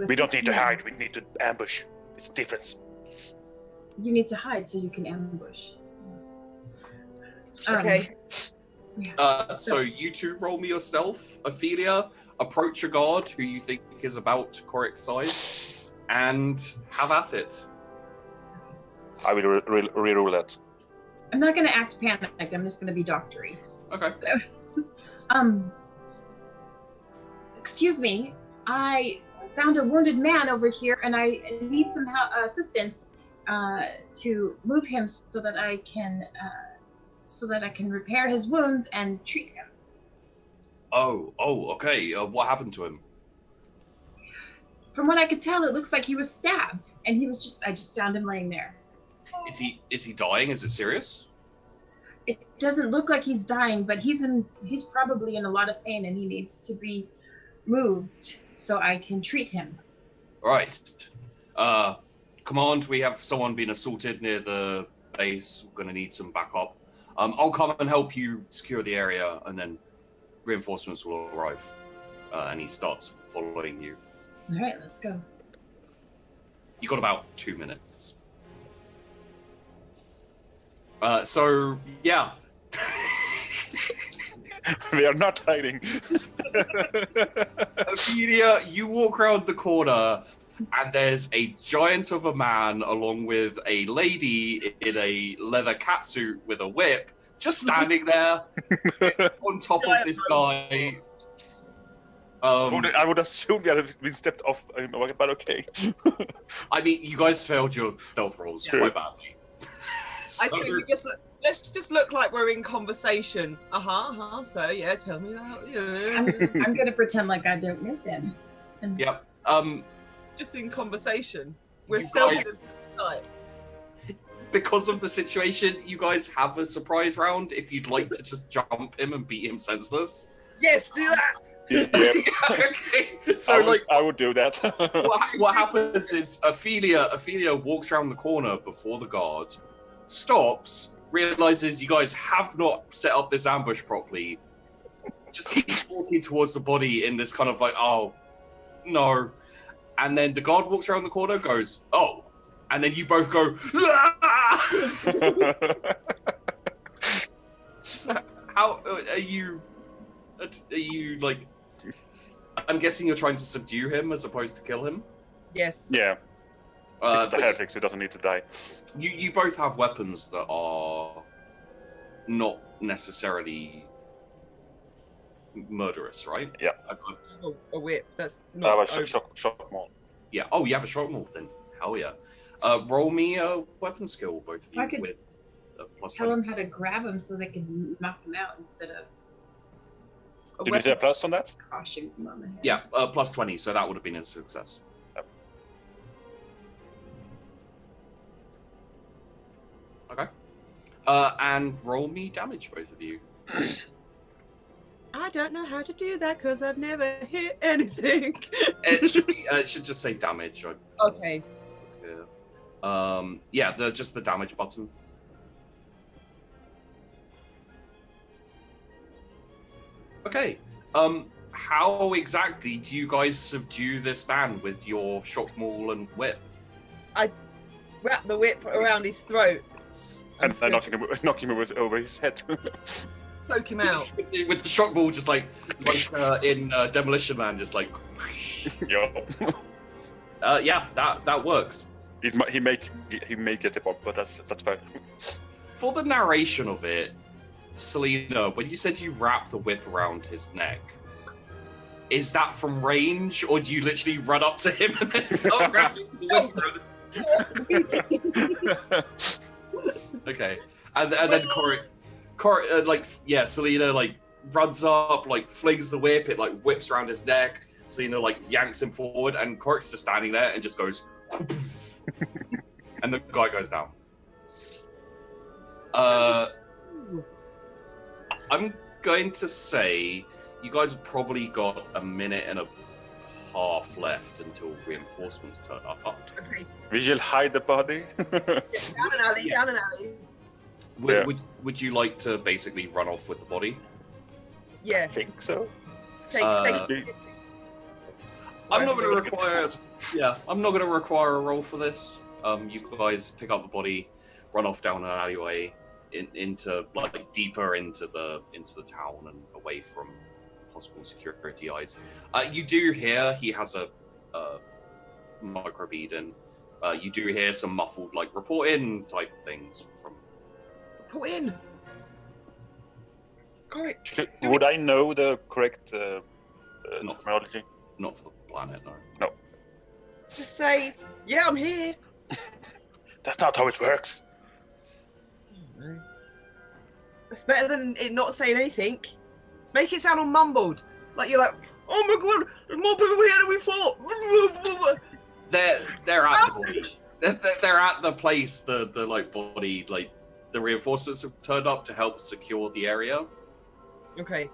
We don't need to hide. We need to ambush. It's a difference. You need to hide so you can ambush. Okay. So you two roll me your stealth. Ophelia, approach a guard who you think is about Korik's size, and have at it. I will reroll that. I'm not going to act panicked. I'm just going to be doctory. Okay. So, excuse me. I found a wounded man over here, and I need some assistance to move him so that I can repair his wounds and treat him. Oh, okay. What happened to him? From what I could tell, it looks like he was stabbed, and I just found him laying there. Is he dying? Is it serious? It doesn't look like he's dying, but he's probably in a lot of pain, and he needs to be moved so I can treat him. Right. Command, we have someone being assaulted near the base. We're going to need some backup. I'll come and help you secure the area, and then reinforcements will arrive. And he starts following you. All right, let's go. You got about 2 minutes. So, yeah. We are not hiding. Ophelia, you walk around the corner, and there's a giant of a man along with a lady in a leather catsuit with a whip, just standing there on top of this guy. I would assume you have been stepped off, but okay. I mean, you guys failed your stealth rolls quite badly. I think let's just look like we're in conversation. So yeah, tell me about you. I'm gonna pretend like I don't know them. Yep. Just in conversation. We're You still guys- Because of the situation, you guys have a surprise round if you'd like to just jump him and beat him senseless. Yes, do that. Yeah. Okay. So I would do that. what happens is Ophelia walks around the corner before the guard, stops, realizes you guys have not set up this ambush properly, just keeps walking towards the body in this kind of like, oh, no. And then the guard walks around the corner, goes, oh. And then you both go, ah! So how are you like, I'm guessing you're trying to subdue him as opposed to kill him? Yes. Yeah. But The heretic, so he doesn't need to die. you both have weapons that are not necessarily murderous, right? Yeah. Oh, a whip. That's I not. was shock more. Yeah. Oh, you have a shot more then. Hell yeah. Roll me a weapon skill, both of you, I could with plus Tell 20. them how to grab him so they can knock him out instead of Did we say a plus on that? crushing him on the head. Yeah, plus 20, so that would have been a success. Yep. Okay. And roll me damage, both of you. I don't know how to do that because I've never hit anything. It should be. It should just say damage. Okay. Yeah. Just the damage button. Okay. how exactly do you guys subdue this man with your shock maul and whip? I wrap the whip around his throat And I knock him over his head. choke him out. With the shock maul, just like in Demolition Man, just like. Yup. Yeah, that works. He may get the bomb, but that's fine. For the narration of it, Selena, when you said you wrap the whip around his neck, is that from range, or do you literally run up to him and then start wrapping the whip around his Okay, and then Corey, Selena runs up, flings the whip, it whips around his neck. Selena yanks him forward, and Coric's just standing there and just goes, and the guy goes down. I'm going to say you guys have probably got a minute and a half left until reinforcements turn up. Okay. We shall hide the body. Down an alley. Would you like to basically run off with the body? Yeah. I think so. I'm not going to require. Yeah, I'm not going to require a roll for this. You guys pick up the body, run off down an alleyway, into deeper into the town and away from possible security eyes. You do hear he has a microbead, and you do hear some muffled report in type things from. Report in. Correct. Would I know the correct terminology? Not for the planet, no. No. Just say, yeah, I'm here. That's not how it works. It's better than it not saying anything. Make it sound all mumbled. Like you're like, oh my god, there's more people here than we thought. They're at the body. They're at the place. The body. The reinforcements have turned up to help secure the area. Okay.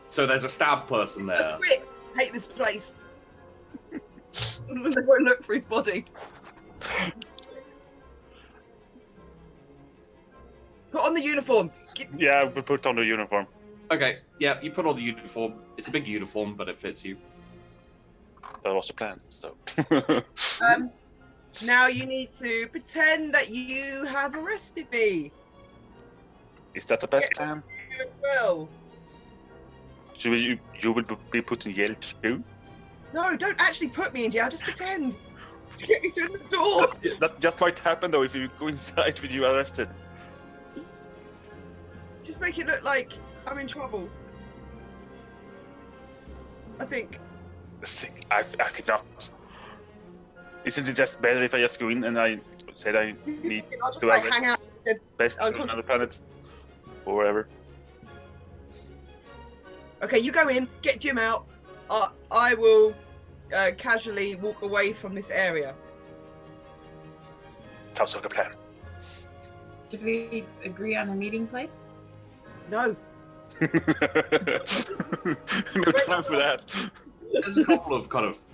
So there's a stab person there. Quick, hate this place. They won't look for his body. Put on the uniform. Yeah, we put on the uniform. Okay, yeah, you put on the uniform. It's a big uniform, but it fits you. That was the plan. So. Now you need to pretend that you have arrested me. Is that the best plan? You as well. So you will be put in jail too? No, don't actually put me in jail. Just pretend. Get me through the door. That just might happen though if you go inside with you arrested. Just make it look like I'm in trouble. I think. I think not. Isn't it just better if I just go in and I said I need I'll just to hang out. best on another planet or wherever? Okay, you go in, get Jim out. I will casually walk away from this area. Sounds like a plan. Did we agree on a meeting place? No. No time for that. There's a couple of kind of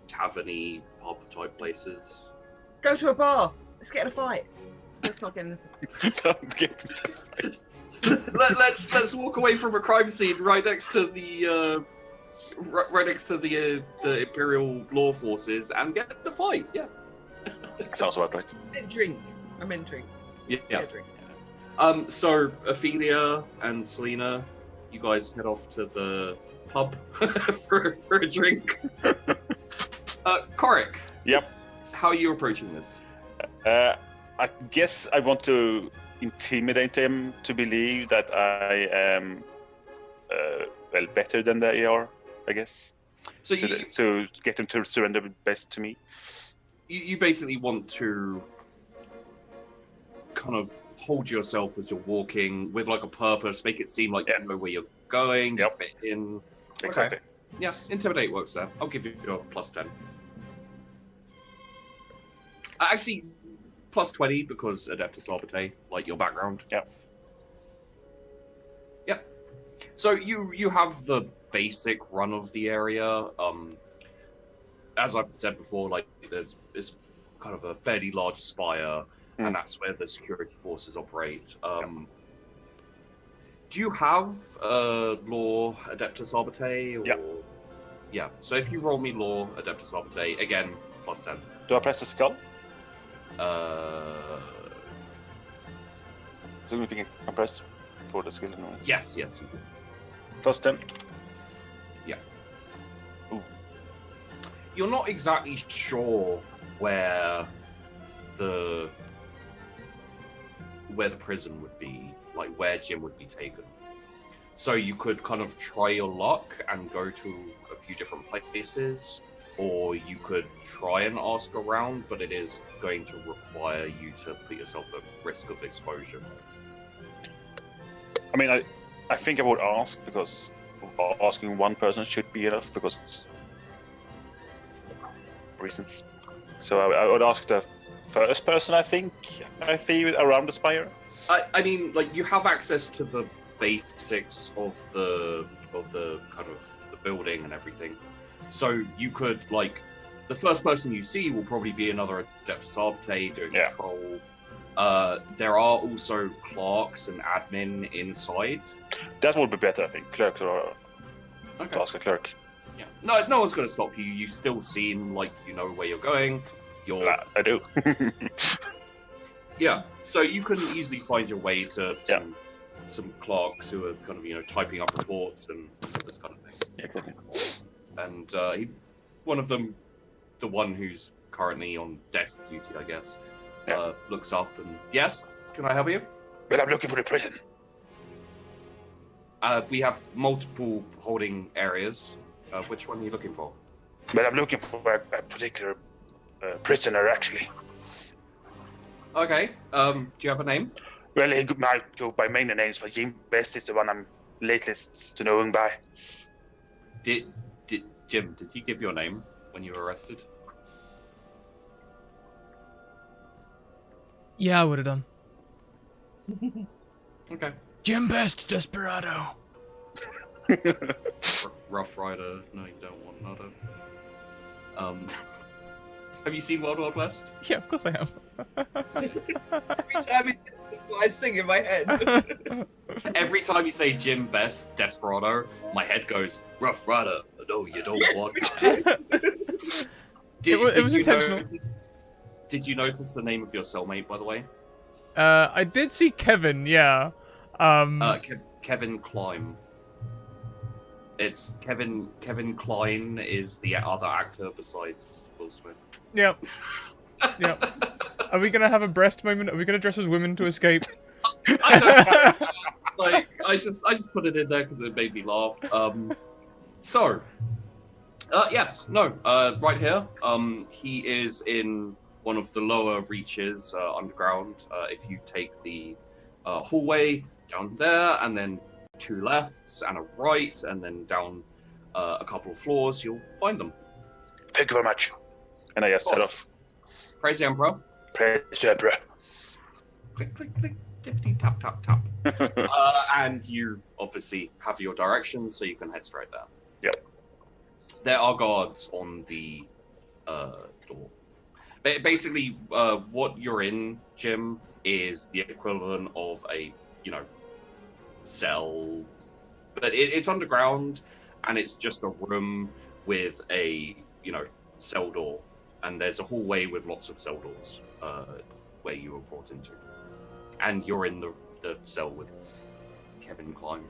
tavern-y, pub type places. Go to a bar. Let's get in a fight. Let's not get in Don't get into a fight. Let's walk away from a crime scene right next to the Imperial law forces and get in a fight. Yeah. Sounds about right. I meant drink. Yeah. Drink. So Ophelia and Selena, you guys head off to the pub for a drink. Coric. Yep. How are you approaching this? I guess I want to intimidate them to believe that I am better than they are, I guess. So to get them to surrender best to me. You basically want to kind of hold yourself as you're walking with a purpose, make it seem like you know where you're going, you fit in. Exactly. Okay. Yeah, intimidate works there. I'll give you your +10. Actually, +20 because Adeptus Arbiter, your background. Yeah. Yep. So you have the basic run of the area. As I've said before, there's kind of a fairly large spire, and that's where the security forces operate. Do you have Law Adeptus Arbiter? Or... Yeah. Yeah. So if you roll me Law Adeptus Arbiter, again, +10. Do I press the skull? So if you can press for the skill. No. Yes, yes. You can. +10. Yeah. Ooh. You're not exactly sure where the prison would be, like where Jim would be taken. So you could kind of try your luck and go to a few different places, or you could try and ask around, but it is going to require you to put yourself at risk of exposure. I mean, I think I would ask, because asking one person should be enough, because reasons. So I would ask the first person I see around the spire. I mean, like, you have access to the basics of the kind of the building and everything. So you could, like, the first person you see will probably be another Adeptus Arbiter doing patrol. There are also clerks and admin inside. That would be better, I think. Clerks or ask a clerk. Yeah. No one's going to stop you. You still seem like you know where you're going. I do. Yeah. So you can easily find your way to some clerks who are kind of typing up reports and this kind of thing. Yeah, exactly. And one of them, the one who's currently on desk duty, I guess, looks up and, yes, can I help you? Well, I'm looking for the prison. We have multiple holding areas. Which one are you looking for? Well, I'm looking for a particular prisoner, actually. Okay. Do you have a name? Well, he might go by many names, but Jim Best is the one I'm latest to knowing by. Jim, did you give your name when you were arrested? Yeah, I would have done. Okay. Jim Best, Desperado. Rough Rider. No, you don't want another. Have you seen Wild Wild West? Yeah, of course I have. Every time I sing in my head. Every time you say Jim Best, Desperado, my head goes, Rough Rider. No, you don't want It was intentional. Did you notice the name of your cellmate, by the way? I did see Kevin, yeah. Kevin Klein. It's Kevin Klein is the other actor besides Will Smith. Yep. Yep. Are we gonna have a breast moment? Are we gonna dress as women to escape? I don't know. Like, I just put it in there because it made me laugh. Right here. He is in one of the lower reaches underground. If you take the hallway down there, and then 2 lefts and a right, and then down a couple of floors, you'll find them. Thank you very much. And I just set off. Praise the Emperor. Praise the Emperor. Click, click, click, tippity, tap, tap, tap. And you obviously have your directions, so you can head straight there. Yep. There are guards on the door. Basically, what you're in, Jim, is the equivalent of a, cell. But it's underground, and it's just a room with a, cell door. And there's a hallway with lots of cell doors where you were brought into. And you're in the cell with Kevin Klein.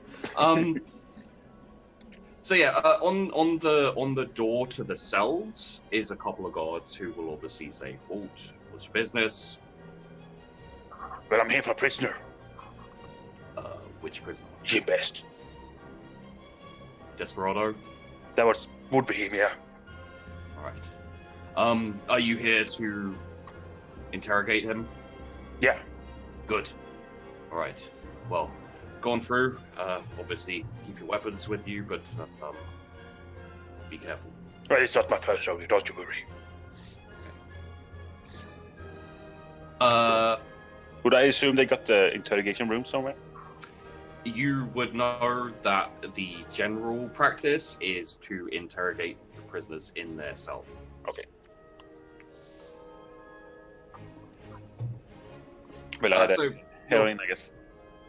So yeah, on the door to the cells is a couple of guards who will obviously say, "Halt, what's your business?" Well, I'm here for a prisoner. Which prisoner? Jim Best. Desperado? That would be him, yeah. Alright. Are you here to interrogate him? Yeah. Good. Alright. Well, going through, obviously keep your weapons with you, but be careful. Well, it's not my first rodeo, don't you worry. Would I assume they got the interrogation room somewhere? You would know that the general practice is to interrogate the prisoners in their cell. Okay. Well, I had heroin, I guess.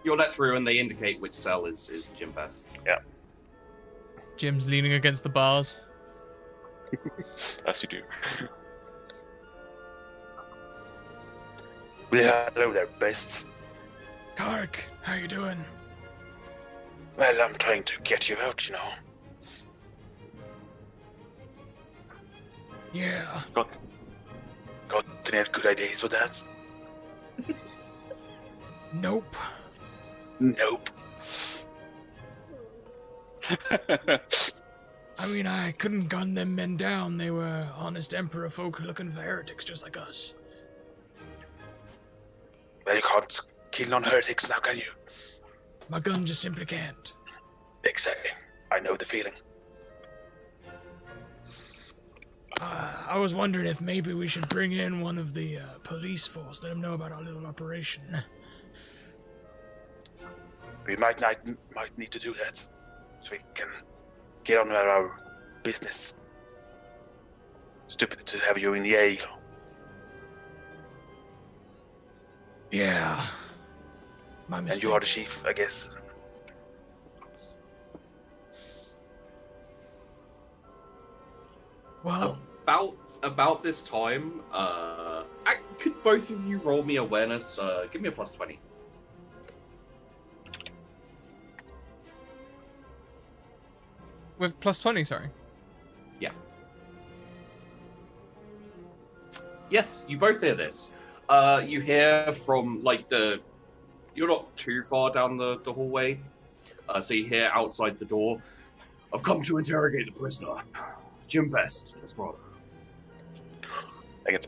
You're let through, and they indicate which cell is Jim Best's. Yeah. Jim's leaning against the bars. As you do. Yeah, hello there, Best. Kark, how you doing? Well, I'm trying to get you out, you know. Yeah. Got any good ideas with that? Nope. Nope. I mean, I couldn't gun them men down. They were honest Emperor folk looking for heretics just like us. Well, you can't kill non-heretics now, can you? My gun just simply can't. Exactly. I know the feeling. I was wondering if maybe we should bring in one of the police force, let them know about our little operation. We might need to do that, so we can get on with our business. Stupid to have you in Yale. Yeah. My mistake. And you are the chief, I guess. Well, About this time, could both of you roll me awareness? Give me a +20. With +20, sorry. Yeah. Yes, you both hear this. You hear from you're not too far down the hallway, so you hear outside the door, "I've come to interrogate the prisoner, Jim Best, his brother." I get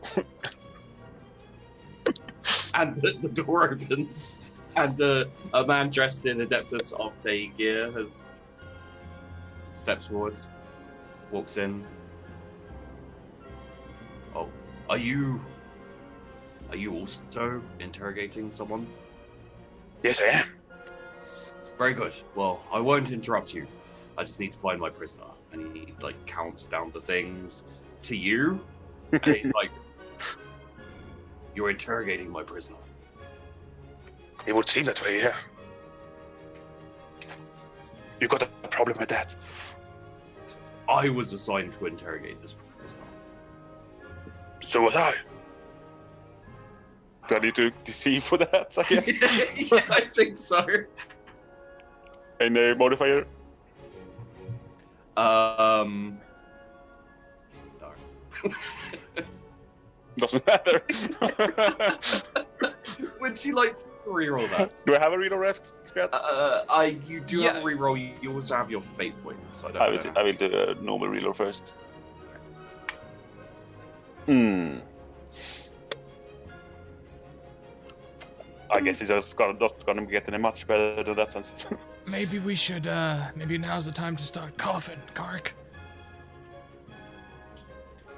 And the door opens, and a man dressed in Adeptus Opte gear steps forward, walks in. "Oh, are you also interrogating someone?" Yes, I am. "Very good. Well, I won't interrupt you. I just need to find my prisoner." And he counts down the things to you, and he's like, "You're interrogating my prisoner." It would seem that way, yeah. You got a problem with that? "I was assigned to interrogate this prisoner." So was I. Do I need to deceive for that, I guess? Yeah, I think so. And a modifier? No. Doesn't matter. Would you like to reroll that? Do I have a reroll left? You do have a reroll. You also have your fate points. I will do a normal reroll first. I guess it's just not gonna get any much better in that sense. maybe we should, maybe now's the time to start coughing, Kark.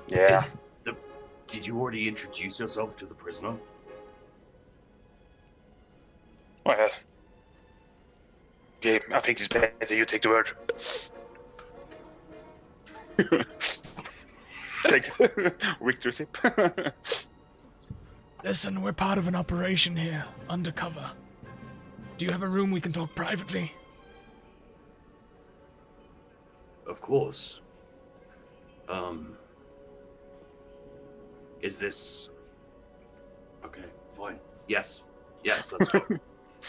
Yeah. Did you already introduce yourself to the prisoner? Well, yeah, I think it's better you take the word. Take victory sip. Listen, we're part of an operation here, undercover. Do you have a room we can talk privately? Of course. Is this... Okay, fine. Yes, let's go.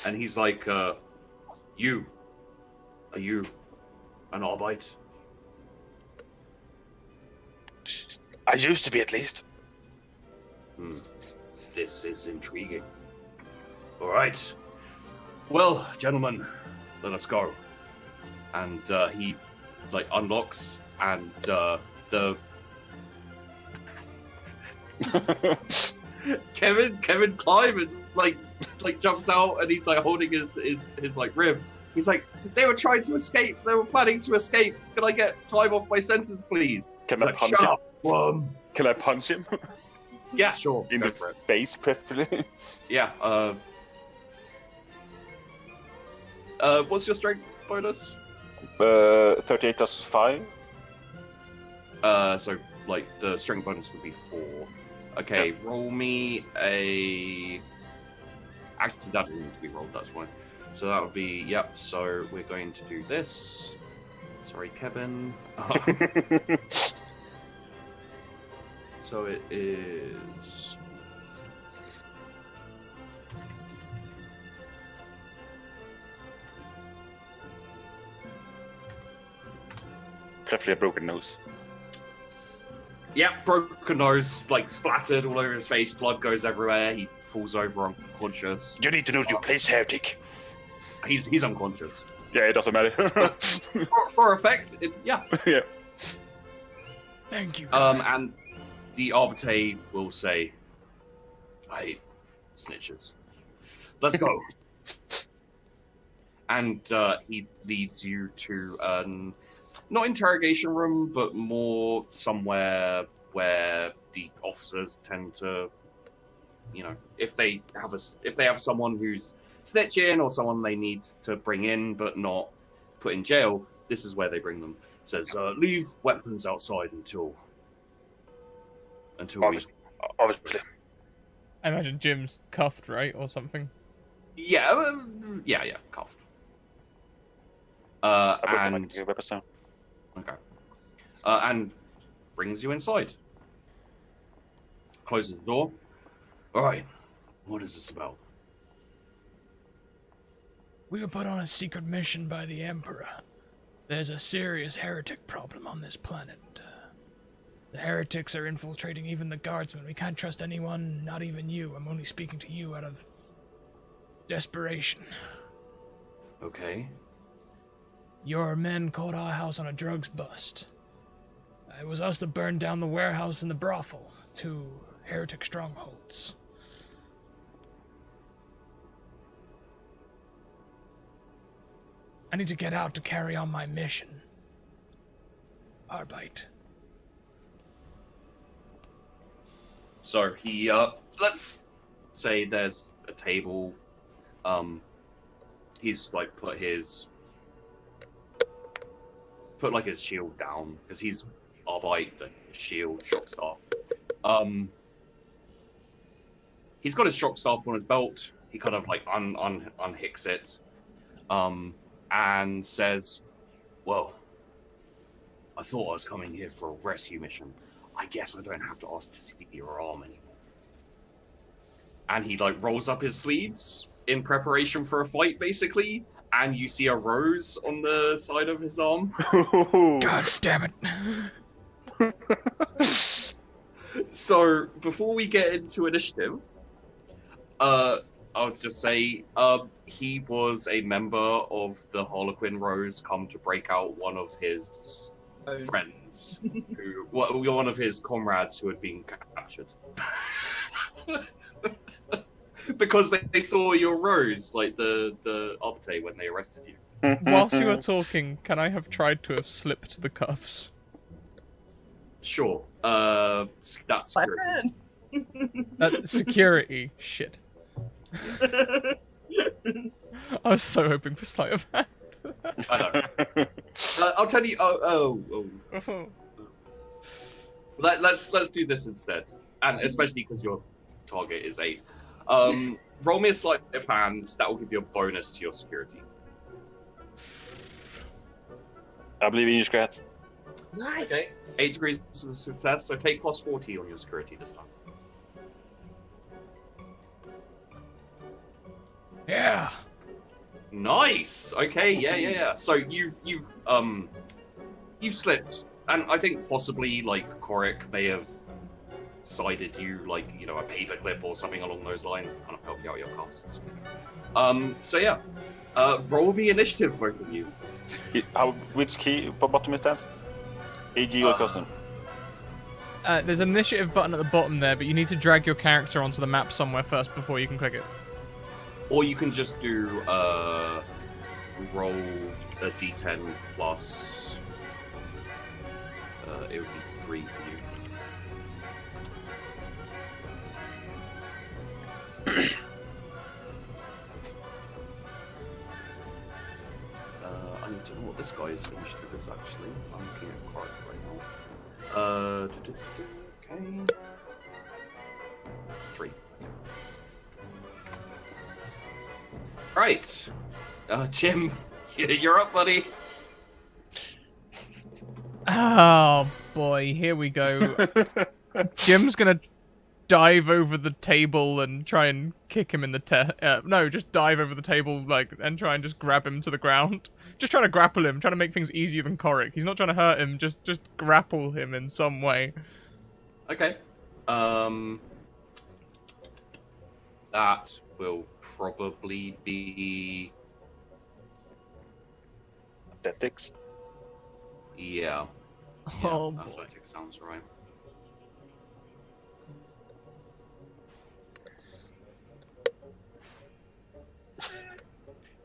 And he's like, are you an Arbite? I used to be, at least. This is intriguing. All right. Well, gentlemen, let us go. And he unlocks, and the Kevin Kleiman jumps out, and he's holding his rib. He's like, "They were trying to escape. They were planning to escape. Can I get time off my senses, please?" Can I punch him? Can I punch him? Yeah, sure. In the face, preferably. Yeah. What's your strength bonus? 38 plus 5. So the strength bonus would be 4. Okay, roll me a Actually, that doesn't need to be rolled. That's fine. So that would be yep. So we're going to do this. Sorry, Kevin. So it is. Definitely a broken nose. Yep, broken nose, like splattered all over his face. Blood goes everywhere. He falls over unconscious. You need to know your place, heretic. He's unconscious. Yeah, it doesn't matter. for effect, yeah. Yeah. Thank you. And the Arbiter will say, "I hate snitches. Let's go." And he leads you to not interrogation room, but more somewhere where the officers tend to, if they have someone who's snitching or someone they need to bring in but not put in jail, this is where they bring them. It says, leave weapons outside until Obviously. I imagine Jim's cuffed, right, or something. Yeah, cuffed. And okay, and brings you inside. Closes the door. All right, what is this about? We were put on a secret mission by the Emperor. There's a serious heretic problem on this planet. The heretics are infiltrating even the guardsmen. We can't trust anyone, not even you. I'm only speaking to you out of desperation. Okay. Your men caught our house on a drugs bust. It was us that burned down the warehouse and the brothel, 2 heretic strongholds. I need to get out to carry on my mission. Arbeit. So he, let's say there's a table. He's like put his shield down because he's Arbeit, the shield, shock staff. He's got his shock staff on his belt. He kind of like unhicks it, and says, "Well, I thought I was coming here for a rescue mission. I guess I don't have to ask to see your arm anymore." And he like rolls up his sleeves in preparation for a fight, basically. And you see a rose on the side of his arm. God damn it. So before we get into initiative, I'll just say he was a member of the Harlequin Rose come to break out one of his friends, one of his comrades who had been captured. Because they saw your rose, like the Arbiter, when they arrested you. Whilst you were talking, can I have tried to have slipped the cuffs? Sure. That's security. Security. Shit. I was so hoping for sleight of hand. I know. I'll tell you. Let's do this instead, and especially because your target is 8. Roll me a sleight of hand. That will give you a bonus to your security. I believe in you, Scrat. Nice. Okay. 8 degrees of success. So take plus 40 on your security this time. Yeah. Nice. Okay. Yeah. So you've slipped, and I think possibly like Korik may have sided you like a paperclip or something along those lines to kind of help you out your cuffs. So yeah, roll me initiative, both of you. Which key bottom is that? AG or custom? There's an initiative button at the bottom there, but you need to drag your character onto the map somewhere first before you can click it. Or you can just do roll a d10 plus. It would be 3 for you. I need to know what this guy's initiative is actually. I'm looking at Quark right now. Okay. 3. Right. Jim, you're up, buddy. Oh boy, here we go. Jim's gonna dive over the table and try and kick him in the no, just dive over the table and try and just grab him to the ground. Just trying to grapple him, trying to make things easier than Korik. He's not trying to hurt him, just grapple him in some way. Okay. That will probably be Athletics. yeah. Oh Yeah, boy. athletics sounds right.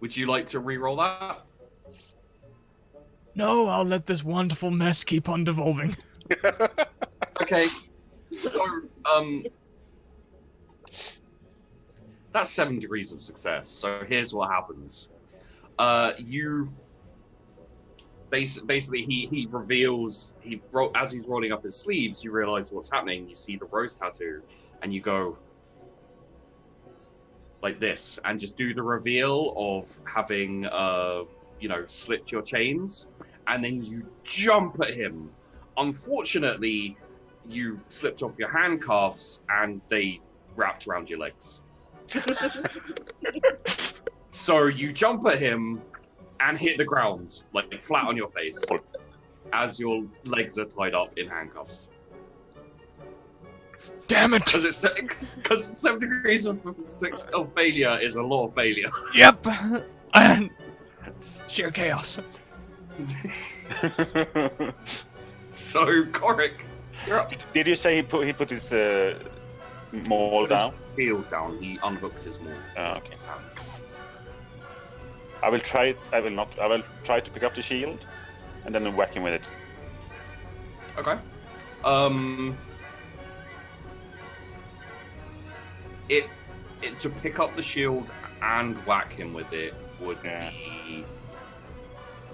Would you like to re-roll that? No, I'll let this wonderful mess keep on devolving. Okay. So, that's 7 degrees of success. So here's what happens. Basically, he reveals, as he's rolling up his sleeves, you realize what's happening. You see the rose tattoo, and you go like this, and just do the reveal of having, slipped your chains, and then you jump at him. Unfortunately, you slipped off your handcuffs, and they wrapped around your legs. So you jump at him and hit the ground, like flat on your face, as your legs are tied up in handcuffs. Damn it! Because 7 degrees of failure is a lot of failure. Yep! And sheer chaos. So, Korik, you're up. Did you say he put his maul down? Shield down. He unhooked his maul. Okay. I will try. I will not. I will try to pick up the shield, and then whack him with it. Okay. It to pick up the shield and whack him with it would be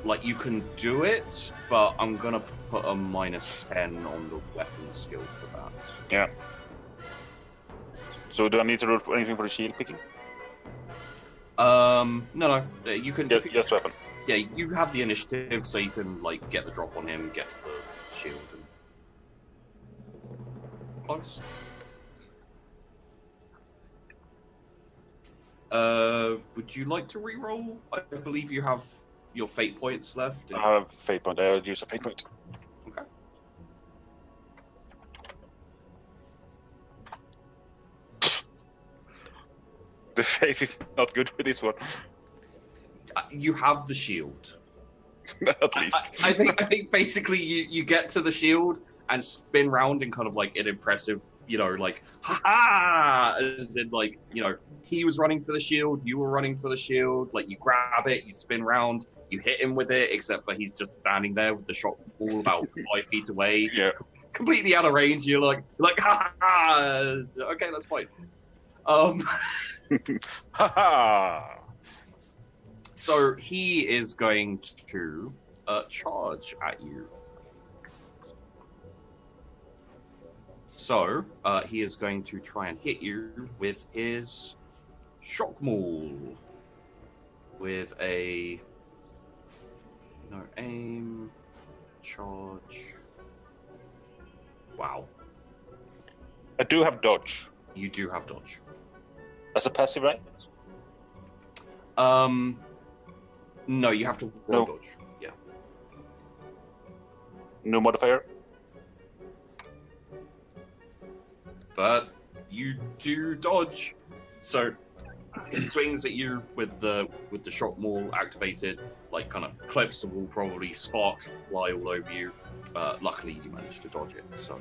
like, you can do it, but I'm gonna put a -10 on the weapon skill for that. Yeah. So do I need to roll for anything for the shield picking? No. You can. Just weapon. Yeah, you have the initiative, so you can get the drop on him, get to the shield, and close. Would you like to re-roll? I believe you have your fate points left. I have fate point. I'll use a fate point. Okay. The save is not good with this one. You have the shield. At least. I think basically you get to the shield and spin round in kind of like an impressive, ha-ha! As in, he was running for the shield, you were running for the shield, you grab it, you spin round, you hit him with it, except for he's just standing there with the shot ball about 5 feet away. Yeah. Completely out of range, you're like, ha-ha! Okay, that's fine. Ha-ha! So he is going to charge at you. So he is going to try and hit you with his shock maul. With a aim, charge. Wow. I do have dodge. You do have dodge. That's a passive, right? No, you have to roll dodge. Yeah. No modifier. But you do dodge. So it swings at you with the shock maul activated, kind of clips will probably sparks fly all over you. Luckily you managed to dodge it, so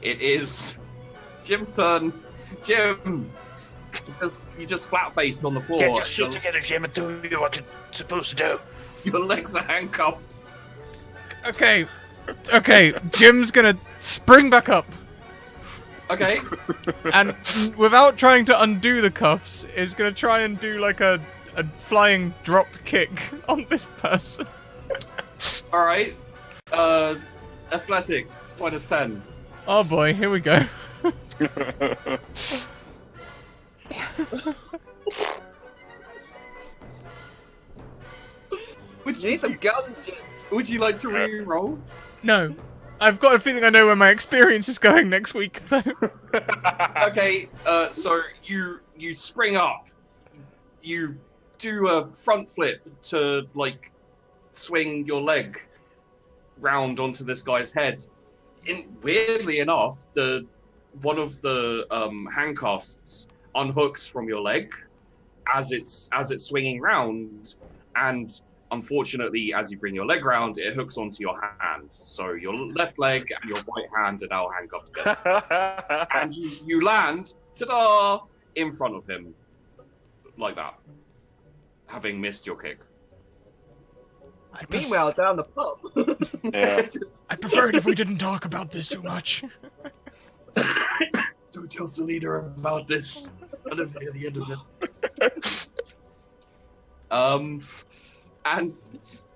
it is Jim's turn. Jim, you just flat-faced on the floor. Get your shit together, Jim, and do what you're supposed to do. Your legs are handcuffed. Okay, Jim's gonna spring back up. Okay. And without trying to undo the cuffs, is gonna try and do a flying drop kick on this person. Alright. Athletics, -10. Oh boy, here we go. You need some guns, Jim. Would you like to re-roll? No. I've got a feeling I know where my experience is going next week, though. Okay, so you spring up. You do a front flip to, like, swing your leg round onto this guy's head. Weirdly enough, one of the handcuffs unhooks from your leg as it's swinging round, and unfortunately, as you bring your leg round, it hooks onto your hand. So your left leg and your right hand are now handcuffed together. And you land, ta-da, in front of him. Like that. Having missed your kick. Meanwhile, down the pub. Yeah. I'd prefer it if we didn't talk about this too much. Don't tell Selena about this. I don't know the end of it. And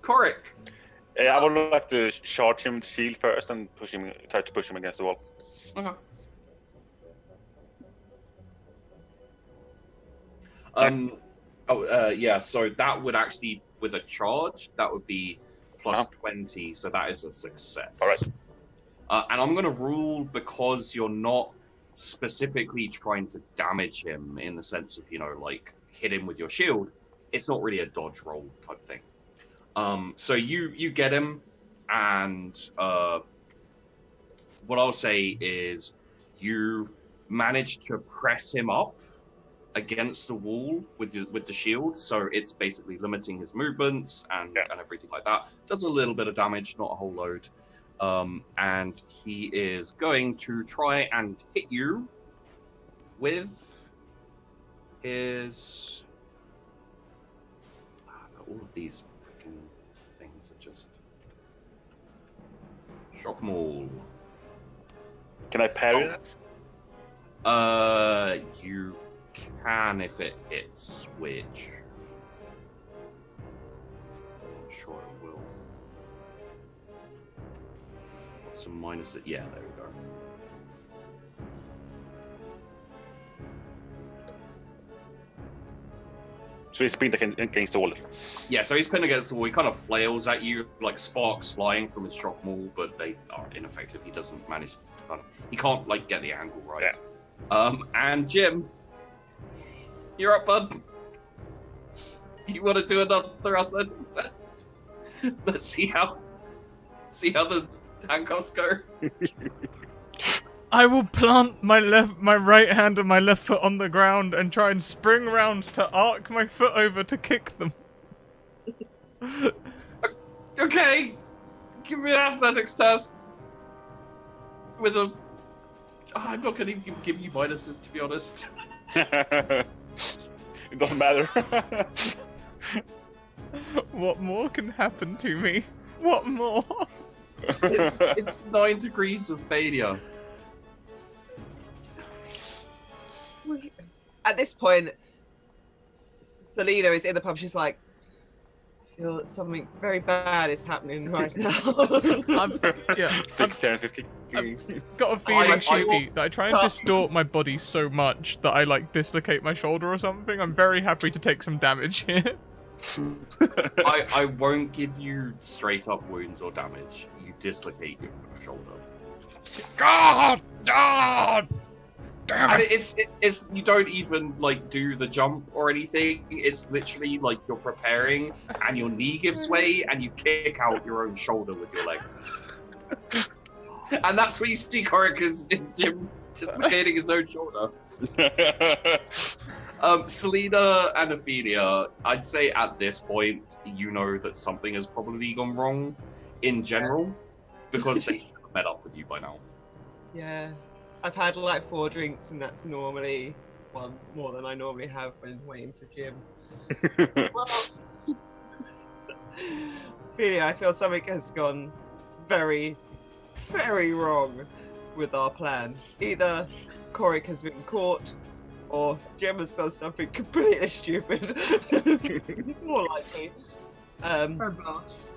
Korik. Yeah, I would like to charge him with shield first and try to push him against the wall. Okay. Yeah, so that would actually, with a charge, that would be plus 20, so that is a success. All right. And I'm going to rule, because you're not specifically trying to damage him in the sense of, like, hit him with your shield, it's not really a dodge roll type thing. So you get him, and what I'll say is you manage to press him up against the wall with the shield, so it's basically limiting his movements and everything like that. Does a little bit of damage, not a whole load. And he is going to try and hit you with his... all of these freaking things are just... Shock maul. Can I parry that? You can if it hits, which... I'm sure it will. Some minus it. Yeah, there we go. So he's pinned against the wall. Yeah, so he's pinned against the wall. He kind of flails at you, like sparks flying from his shock maul, but they are ineffective. He doesn't manage to he can't like get the angle right. Yeah. And Jim, you're up, bud. You want to do another athletics test? Let's see how the handcuffs go. I will plant my right hand and my left foot on the ground and try and spring round to arc my foot over to kick them. Okay, give me an athletics test. With a... I'm not going to give you minuses, to be honest. It doesn't matter. What more can happen to me? What more? It's 9 degrees of failure. At this point, Selena is in the pub. She's like, I feel that something very bad is happening right now. I've got a feeling, Sheepy, that I try and distort my body so much that I like dislocate my shoulder or something. I'm very happy to take some damage here. I won't give you straight up wounds or damage. You dislocate your shoulder. God! God! Damn And it! it's you don't even like do the jump or anything. It's literally like you're preparing and your knee gives way and you kick out your own shoulder with your leg. And that's what you see Korik is Jim dislocating his own shoulder. Selena and Ophelia, I'd say at this point, you know that something has probably gone wrong in general, because they should have met up with you by now. Yeah. I've had like 4 drinks, and that's normally one more than I normally have when waiting for Jim. Well, Ophelia, I feel something has gone very, very wrong with our plan. Either Korik has been caught, or Jim has done something completely stupid. More likely. Or both.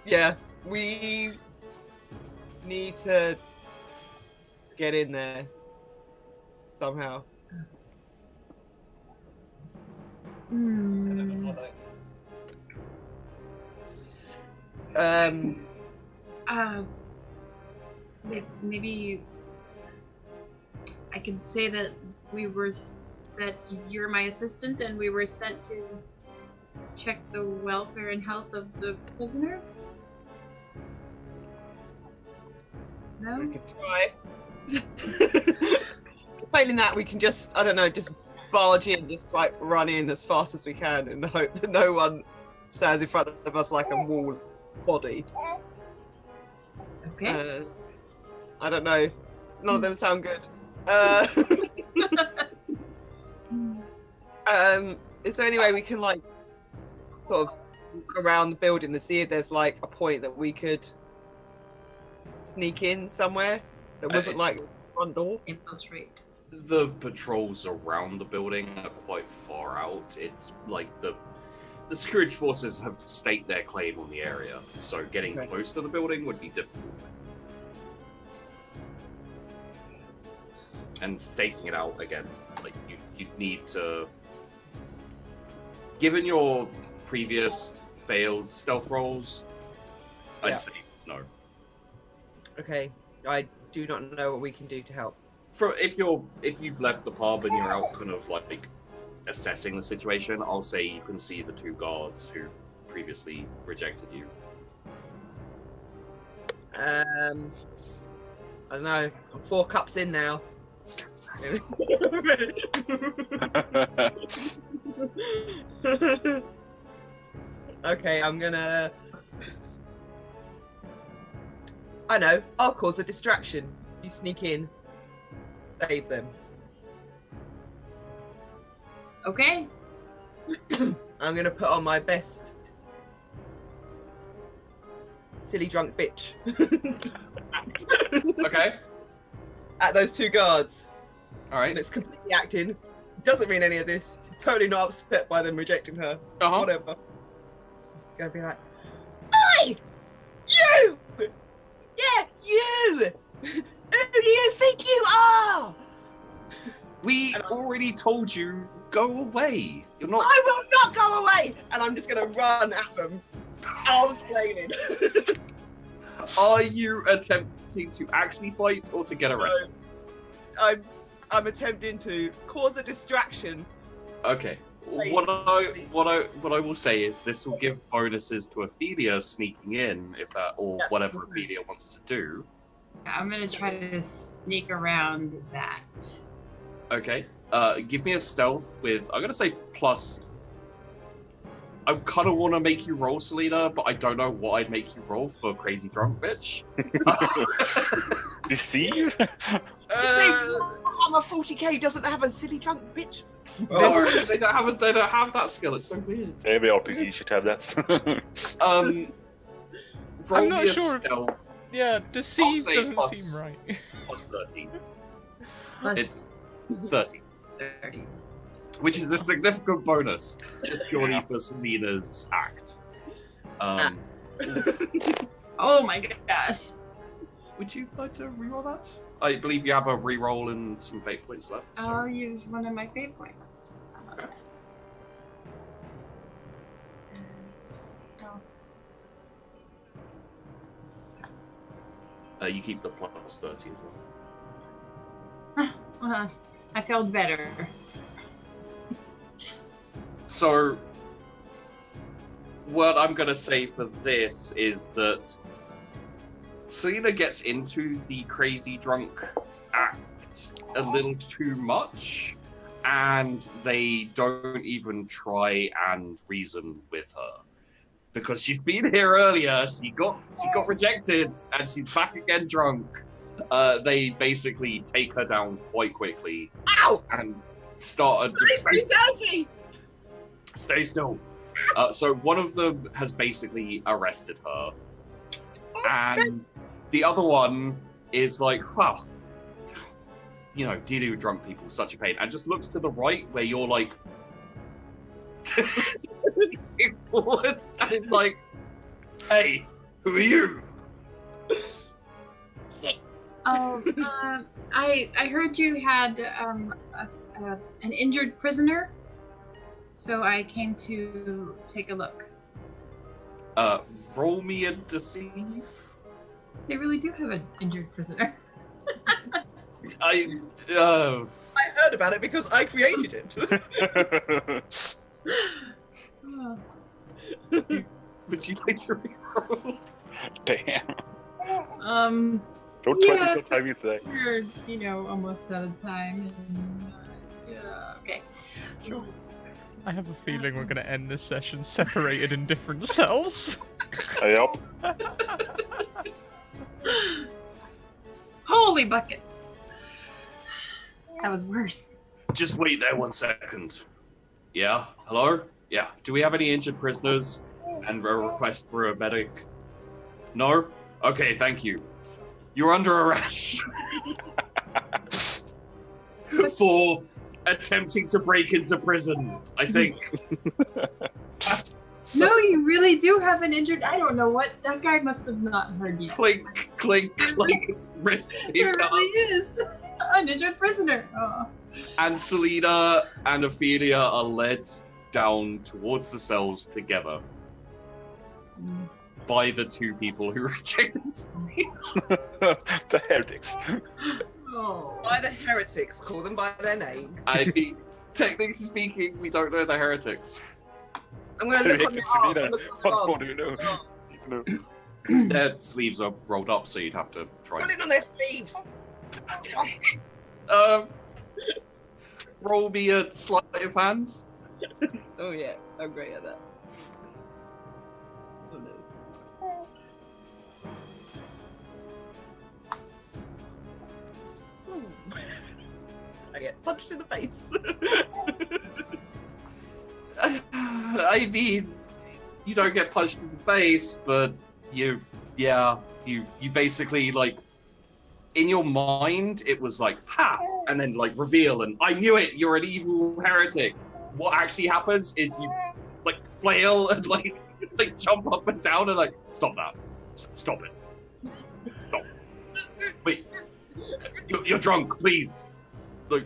Yeah, we need to get in there somehow. Maybe I can say that that you're my assistant and we were sent to check the welfare and health of the prisoners. No? We could try. Failing that, we can just, I don't know, just barge in, just like run in as fast as we can in the hope that no one stands in front of us like a wall body. Okay. I don't know. None of them sound good. Is there any way we can like sort of walk around the building to see if there's like a point that we could sneak in somewhere that wasn't like the front door? Infiltrate. The patrols around the building are quite far out. It's like the security forces have staked their claim on the area, so getting close to the building would be difficult. And staking it out again, like you'd need to. Given your previous failed stealth rolls, I'd say no. Okay, I do not know what we can do to help. If you've left the pub and you're out kind of like assessing the situation, I'll say you can see the two guards who previously rejected you. I don't know. I'm 4 cups in now. Okay, I'm gonna. I know. I'll cause a distraction. You sneak in, save them. Okay. I'm gonna put on my best silly drunk bitch. Okay. At those two guards. All right. And it's completely acting. Doesn't mean any of this. She's totally not upset by them rejecting her. Whatever. She's gonna be like, "Oi! You! Yeah, you! Who do you think you are?" We already told you, go away. You're not. I will not go away! And I'm just gonna run at them. Arms flailing. Are you attempting to actually fight or to get arrested? No. I'm attempting to cause a distraction. Okay. What I will say is this will give bonuses to Ophelia sneaking in, if that, or whatever Ophelia wants to do. I'm gonna try to sneak around that. Okay. Give me a stealth with, I'm gonna say plus. I kind of want to make you roll, Selena, but I don't know what I'd make you roll for crazy drunk bitch. Deceive? Warhammer 40K doesn't have a silly drunk bitch. No, they don't have that skill. It's so weird. Every RPG should have that. Roll I'm not me a sure. stealth Yeah, deceive say doesn't plus- seem right. plus 13. Plus It's 13. 30. Which is a significant bonus, just purely for Selena's act. Oh my gosh. Would you like to reroll that? I believe you have a reroll and some fate points left. So. I'll use one of my fate points. Okay. You keep the plus 30 as well. I felt better. So, what I'm going to say for this is that Selena gets into the crazy drunk act a little too much, and they don't even try and reason with her. Because she's been here earlier, she got rejected, and she's back again drunk. They basically take her down quite quickly. Ow! And started... Stay still. So one of them has basically arrested her. And the other one is like, wow, you know, dealing with drunk people, such a pain. And just looks to the right where you're like... forwards, and it's like, hey, who are you? I heard you had an injured prisoner, so I came to take a look. Roll me a deceive. They really do have an injured prisoner. I heard about it because I created it. Oh. Would you like to reroll? Damn. Yeah, Don't try to stop timing today. We're, almost out of time. And, yeah, okay. Sure. I have a feeling we're going to end this session separated in different cells. Yup. Holy buckets! That was worse. Just wait there 1 second. Yeah? Hello? Yeah. Do we have any injured prisoners? And a request for a medic? No? Okay, thank you. You're under arrest. For attempting to break into prison, I think. No, you really do have an injured. I don't know what that guy must have not heard you. Clink, clink, clink. Wrist There picked up. really is an injured prisoner. Oh. And Selena and Ophelia are led down towards the cells together by the 2 people who rejected Selena. The heretics. Oh. By the heretics, call them by their name. I mean, technically speaking, we don't know the heretics. I'm gonna look on Selena, the what more arm. do you know? No. Their sleeves are rolled up, so you'd have to try. Put it on their sleeves. Roll me a sleight of hand. Oh yeah, I'm great at that. Oh no. I get punched in the face. I mean, you don't get punched in the face, but you basically, like, in your mind, it was like, ha, and then, like, reveal, and I knew it, you're an evil heretic. What actually happens is you, like, flail and, like jump up and down and, like, stop that. Stop it. Stop. Wait. You're drunk, please. Look,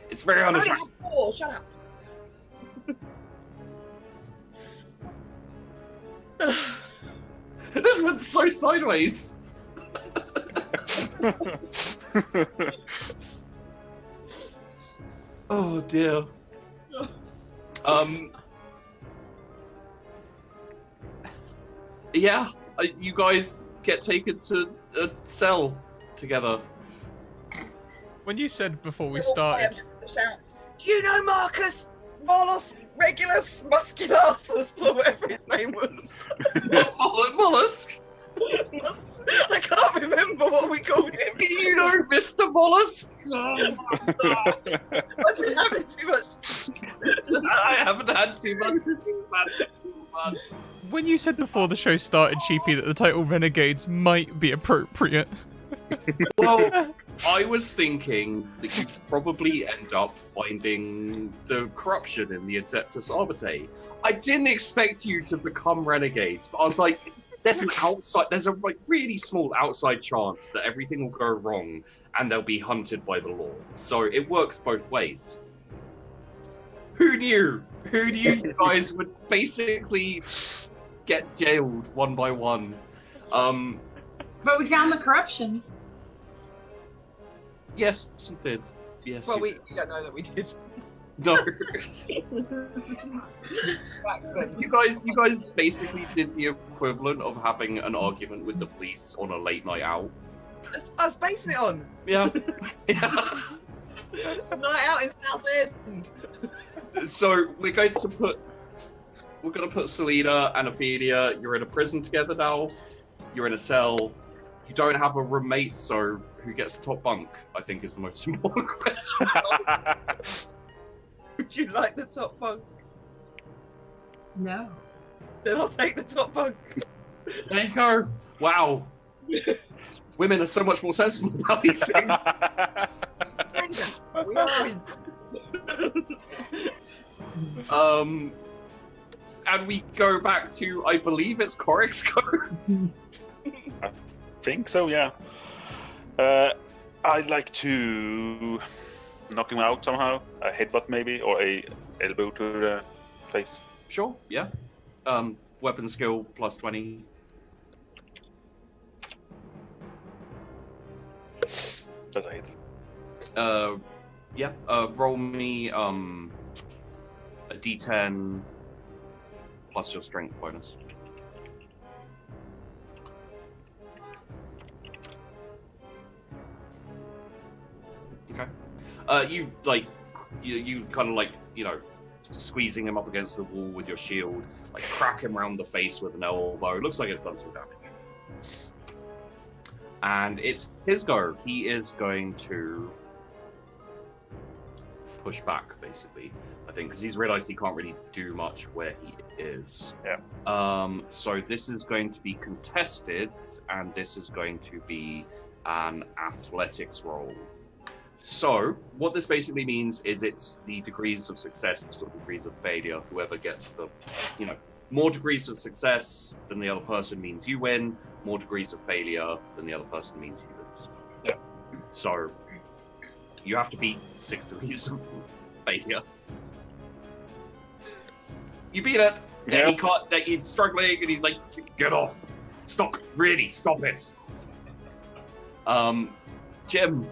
it's very unattractive. Oh, shut up. This went so sideways. Oh dear. Yeah, you guys get taken to a cell together. When you said before we started, Do you know Marcus Molus Regulus Musculatus or whatever his name was? Mollusk? I can't remember what we called him. You know Mr. Mollusk? I've been having too much. I haven't had too much. when you said before the show started, Cheapy, that the title Renegades might be appropriate. Well, I was thinking that you'd probably end up finding the corruption in the Adeptus Arbiter. I didn't expect you to become renegades, but I was like, there's a like really small outside chance that everything will go wrong and they'll be hunted by the law. So it works both ways. Who knew? Who knew you guys would basically get jailed one by one? But we found the corruption. Yes, you did. Yes. Well, you we did. don't know that we did. No. Back then. You guys basically did the equivalent of having an argument with the police on a late night out. I was basing it on. Yeah. Yeah. A night out in South End. So we're going to put Selena and Ophelia. You're in a prison together now. You're in a cell. You don't have a roommate, so who gets the top bunk? I think is the most important question. Would you like the top bunk? No. Then I'll take the top bunk. There you go. Wow. Women are so much more sensible about these things. We are. And we go back to, I believe it's Corex's go. I think so, yeah. I'd like to knock him out somehow. A headbutt maybe, or a elbow to the face. Sure, yeah. weapon skill plus 20. That's a hit. Yeah. Roll me a d10 plus your strength bonus. Okay. You kind of like, squeezing him up against the wall with your shield, like crack him round the face with an elbow. Looks like it's done some damage. And it's his go. He is going to push back, basically, I think, because he's realized he can't really do much where he is. Yeah. So this is going to be contested, and this is going to be an athletics roll. So what this basically means is it's the degrees of success or degrees of failure. Whoever gets the, more degrees of success than the other person means you win. More degrees of failure than the other person means you lose. Yeah. So you have to beat 6 degrees of failure. You beat it. Yeah. He can't. He's struggling, and he's like, "Get off! Stop! Really, stop it!" Jim,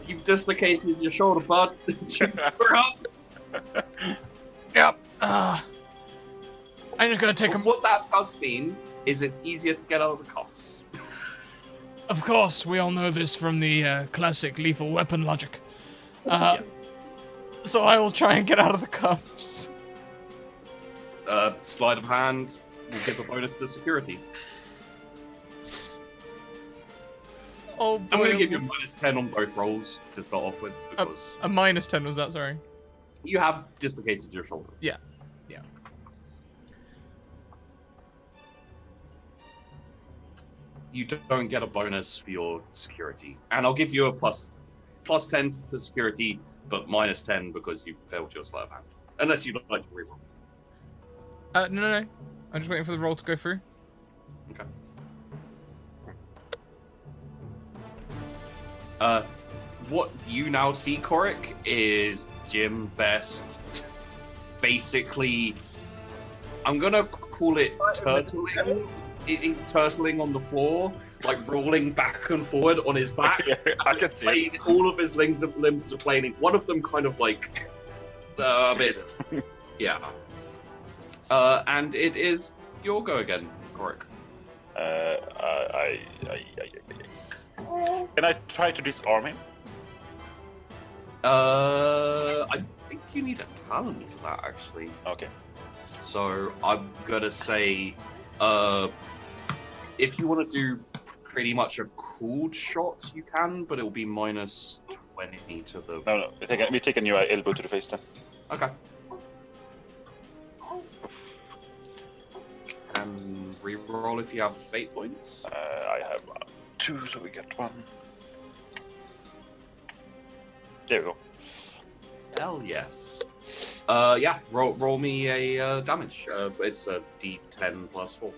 you've dislocated your shoulder, bud. You're up. Yep. I'm just gonna take him. What that does mean is it's easier to get out of the cuffs. Of course, we all know this from the classic lethal weapon logic. So I will try and get out of the cuffs. Sleight of hand will give a bonus to security. Oh boy. I'm going to give you a -10 on both rolls to start off with, because A -10 was that, sorry? you have dislocated your shoulder. Yeah. You don't get a bonus for your security. And I'll give you a plus 10 for security, but -10 because you failed your sleight of hand. Unless you'd like to reroll. No. I'm just waiting for the roll to go through. Okay. What you now see, Korik, is Jim Best basically, I'm gonna call it turtling. He's turtling on the floor, like rolling back and forward on his back. I can see it. All of his limbs are planing. One of them kind of like a bit, yeah. And it is your go again, Korik. Can I try to disarm him? I think you need a talent for that, actually. Okay. So I'm gonna say, if you want to do pretty much a cooled shot, you can, but it will be -20 to the. No. We take a new elbow to the face then. Okay. And reroll if you have fate points. I have 2, so we get 1. There we go. Hell yes. Yeah. Roll me a damage. It's a D10 plus 4.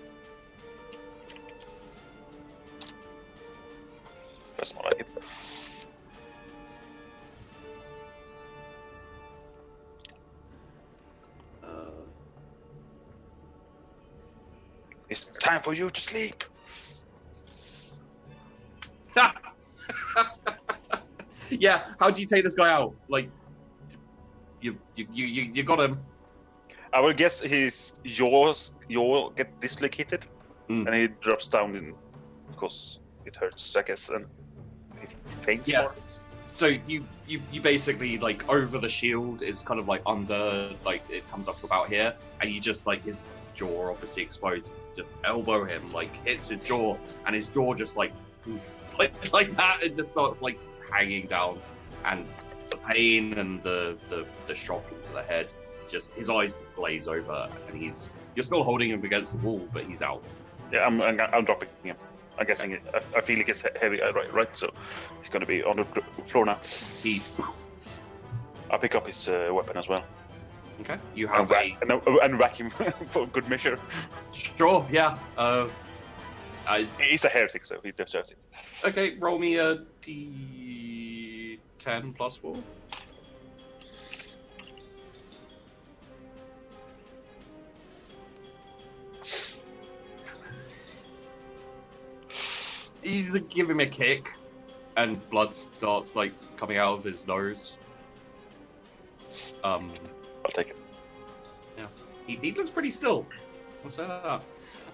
That's not like it. It's time for you to sleep. Yeah. How do you take this guy out? Like, you got him. I will guess his jaw get dislocated, and he drops down in because it hurts, I guess, and he faints more. So you basically, like, over the shield is kind of like under, like, it comes up to about here, and you just, like, his jaw obviously explodes. Just elbow him, like, hits his jaw, and his jaw just like that. It just starts like hanging down, and the pain and the shock into the head, just his eyes just glaze over, and you're still holding him against the wall, but he's out. Yeah, I'm dropping him. I'm guessing I feel it gets heavy, right? So he's going to be on the floor now. I'll pick up his weapon as well. Okay. You have and whack him for good measure. Sure. Yeah. He's a heretic, so he deserves it. Okay. Roll me a D10 plus 4. You give him a kick, and blood starts like coming out of his nose. I'll take it. Yeah, he looks pretty still. I'll say that.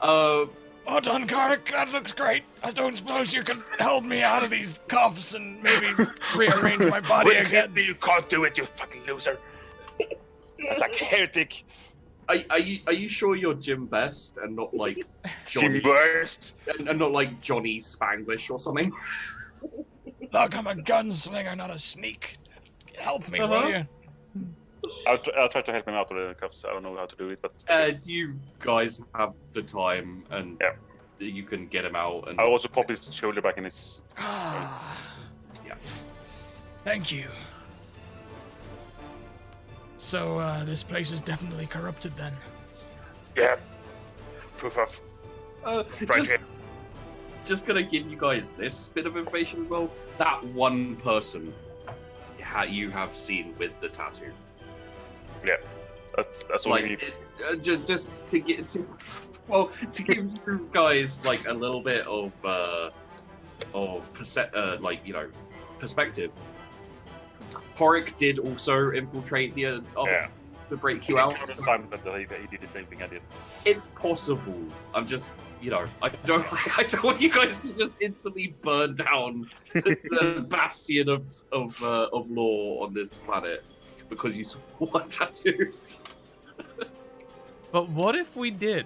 Well done, Kark. That looks great. I don't suppose you can help me out of these cuffs and maybe rearrange my body again. You can't do it, you fucking loser. That's like heretic. Are you sure you're Jim Best and not like Johnny Jim Best? and not like Johnny Spanglish or something? Look, I'm a gunslinger, not a sneak. Help me, will you? I'll try to help him out of the cuffs. I don't know how to do it, but You guys have the time, and you can get him out. And I'll also pop his shoulder back in his. Yeah. Thank you. So, this place is definitely corrupted then. Yeah. Proof of. Just gonna give you guys this bit of information as well. That one person you have seen with the tattoo. Yeah, that's all we need. Just to give you guys like a little bit of perspective. Horik did also infiltrate the to break you out. Time that he did the same thing I did. It's possible. I'm just, I don't want you guys to just instantly burn down the bastion of law on this planet because you saw one tattoo. But what if we did?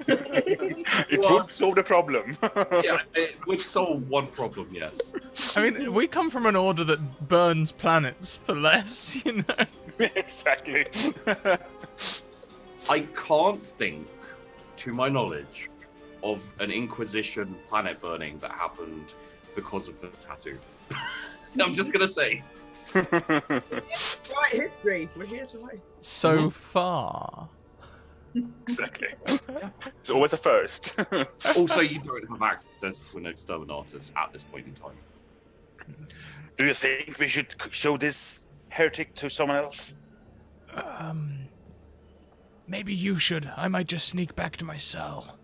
It would solve the problem. Yeah, it would solve one problem, yes. I mean, we come from an order that burns planets for less, you know? Exactly. I can't think, to my knowledge, of an Inquisition planet burning that happened because of the tattoo. I'm just gonna say. Right history. We're here to wait. So far. Exactly. It's always a first. Also, you don't have access to an exterminatus at this point in time. Do you think we should show this heretic to someone else? Maybe you should. I might just sneak back to my cell.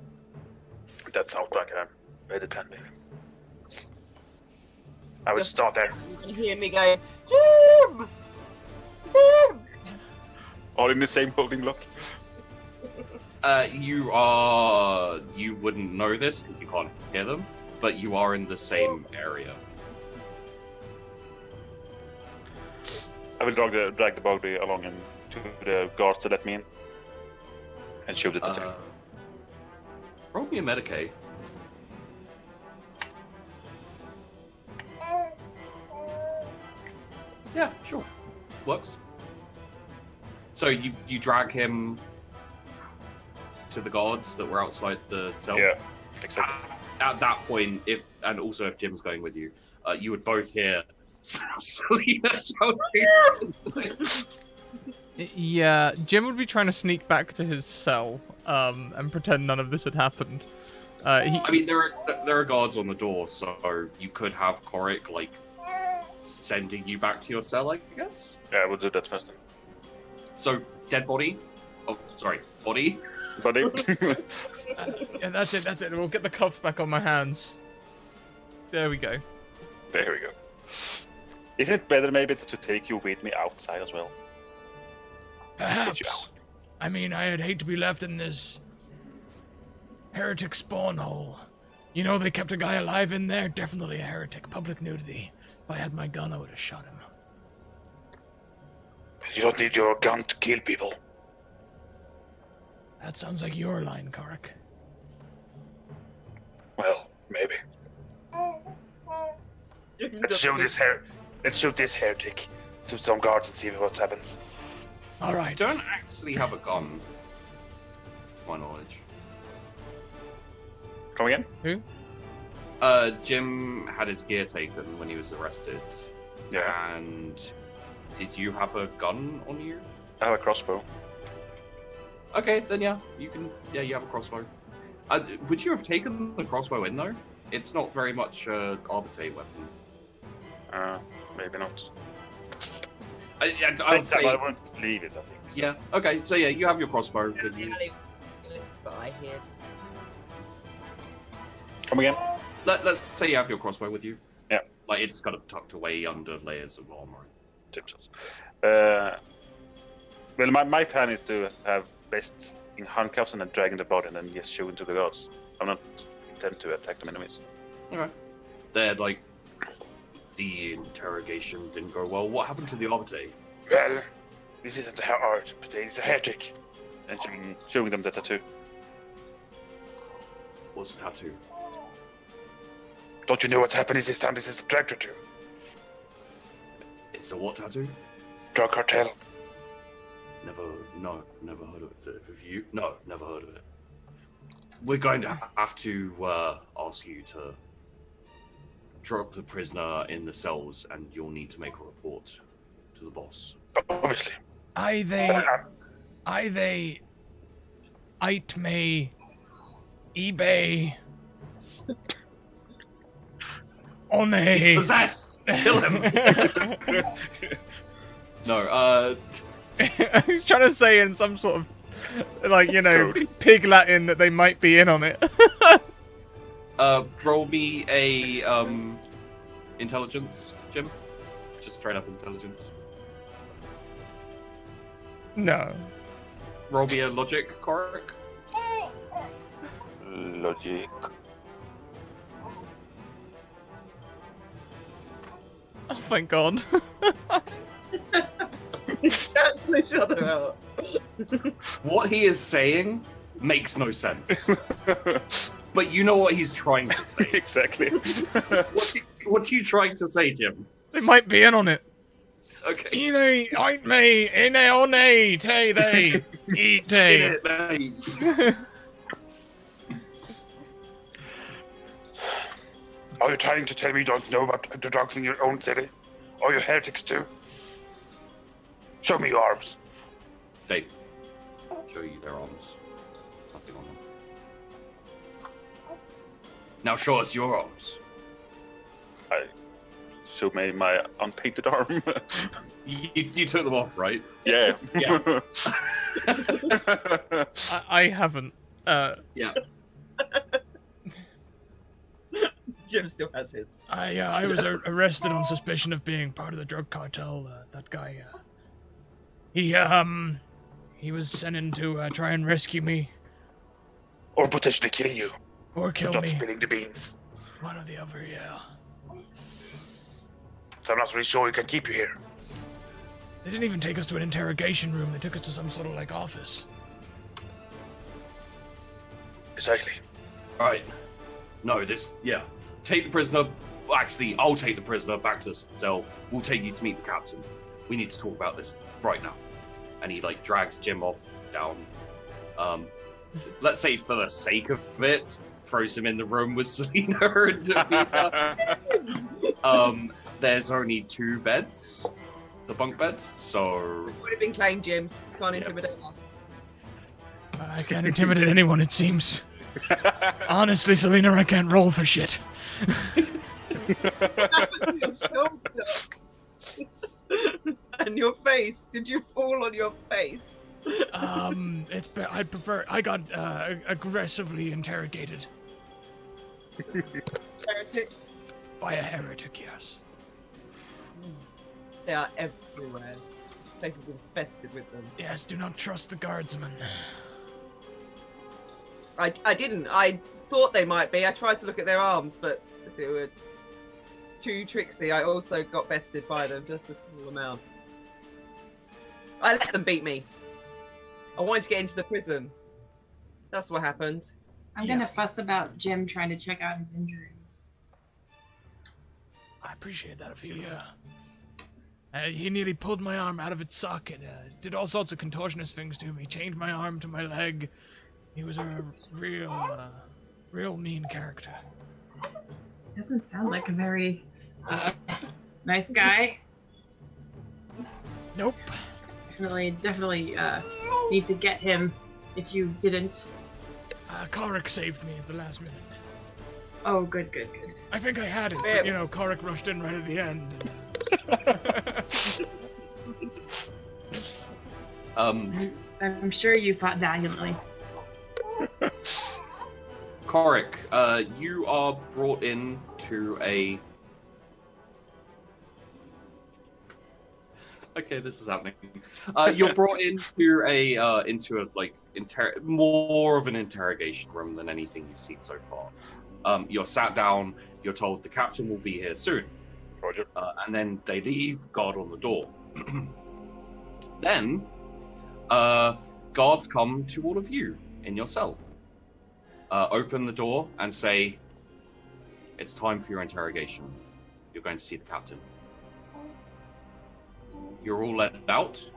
That sounds like a better plan, maybe. I would start there. You can hear me going, Jim! Jim! All in the same holding lock. You wouldn't know this because you can't hear them, but you are in the same area. I will drag the bugbear along and to the guards to let me in and shoot it. Roll me a Medicaid. Yeah, sure. Works. So you drag him to the guards that were outside the cell? Yeah, exactly. At that point, if Jim's going with you, you would both hear Selena shouting. Yeah, Jim would be trying to sneak back to his cell and pretend none of this had happened. I mean, there are guards on the door, so you could have Korik, like, sending you back to your cell, I guess? Yeah, we'll do that first then. So, dead body? Oh, sorry, body? Buddy? Yeah, that's it. We'll get the cuffs back on my hands. There we go. There we go. Isn't it better maybe to take you with me outside as well? Perhaps. I mean, I'd hate to be left in this heretic spawn hole. You know, they kept a guy alive in there. Definitely a heretic. Public nudity. If I had my gun, I would have shot him. You don't need your gun to kill people. That sounds like your line, Korik. Well, maybe. Let's shoot this heretic to some guards and see what happens. All right. I don't actually have a gun, to my knowledge. Come again? Who? Jim had his gear taken when he was arrested. Yeah. And did you have a gun on you? I have a crossbow. Okay, then yeah, you have a crossbow. Would you have taken the crossbow in though? It's not very much arbitrary weapon. Maybe not. I would say. I won't leave it, I think. Yeah. Okay. So yeah, you have your crossbow with you. But I hear. Come again? let's say you have your crossbow with you. Yeah. Like it's kind of tucked away under layers of armor. Well, my plan is to have Best in handcuffs and then dragging the body and then just shoot into the guards. I'm not intend to attack them enemies. Okay. They're like, the interrogation didn't go well. What happened to the Arbite? Well, this isn't a art, but it's a heretic. And showing them the tattoo. What's the tattoo? Don't you know what happened this time? This is a drug tattoo. It's a what tattoo? Drug cartel. Never heard of it. Have you? No, never heard of it. We're going to have to ask you to drop the prisoner in the cells, and you'll need to make a report to the boss. Obviously. I they ite me eBay on He's possessed! Kill him! No, He's trying to say in some sort of, like, you know, pig Latin that they might be in on it. roll me a, intelligence, Jim. Just straight up intelligence. No. Roll me a logic, Korik. Logic. Oh, thank God. Cancel each other out. What he is saying makes no sense. But you know what he's trying to say. Exactly. What's he trying to say, Jim? They might be in on it. Okay. Ine ite me ine on te they eat te. Are you trying to tell me you don't know about the drugs in your own city? Are you heretics too? Show me your arms. They show you their arms. Nothing on them. Now show us your arms. I show me my unpainted arm. You took them off, right? Yeah. Yeah. I haven't. Yeah. Jim still has his. I was arrested on suspicion of being part of the drug cartel. That guy, he was sent in to try and rescue me. Or potentially kill you. Or kill Stop me. spilling the beans. One or the other, yeah. So I'm not really sure we can keep you here. They didn't even take us to an interrogation room. They took us to some sort of, like, office. Exactly. Alright. No, yeah. Take the prisoner. Well, actually, I'll take the prisoner back to the cell. We'll take you to meet the captain. We need to talk about this right now. And he, like, drags Jim off down. Let's say for the sake of it, throws him in the room with Selena and Davina. There's only 2 beds. The bunk bed, so... Would have been claimed, Jim. Can't intimidate us. I can't intimidate anyone, it seems. Honestly, Selena, I can't roll for shit. And your face. Did you fall on your face? I'd prefer... I got, aggressively interrogated. Heretic. By a heretic, yes. They are everywhere. Place is infested with them. Yes, do not trust the guardsmen. I didn't. I thought they might be. I tried to look at their arms, but they were too tricksy. I also got bested by them, just a small amount. I let them beat me. I wanted to get into the prison. That's what happened. I'm gonna fuss about Jim trying to check out his injuries. I appreciate that, Ophelia. He nearly pulled my arm out of its socket, did all sorts of contortionist things to me, chained my arm to my leg. He was a real mean character. Doesn't sound like a very nice guy. Nope. Definitely need to get him if you didn't. Korik saved me at the last minute. Oh, good. I think I had it, but, you know, Korik rushed in right at the end. I'm sure you fought valiantly. Korik, you are brought in to a... Okay, this is happening. You're brought into more of an interrogation room than anything you've seen so far. You're sat down. You're told the captain will be here soon. Roger. And then they leave, guard on the door. Then, guards come to all of you in your cell. Open the door and say, "It's time for your interrogation. You're going to see the captain." You're all let out,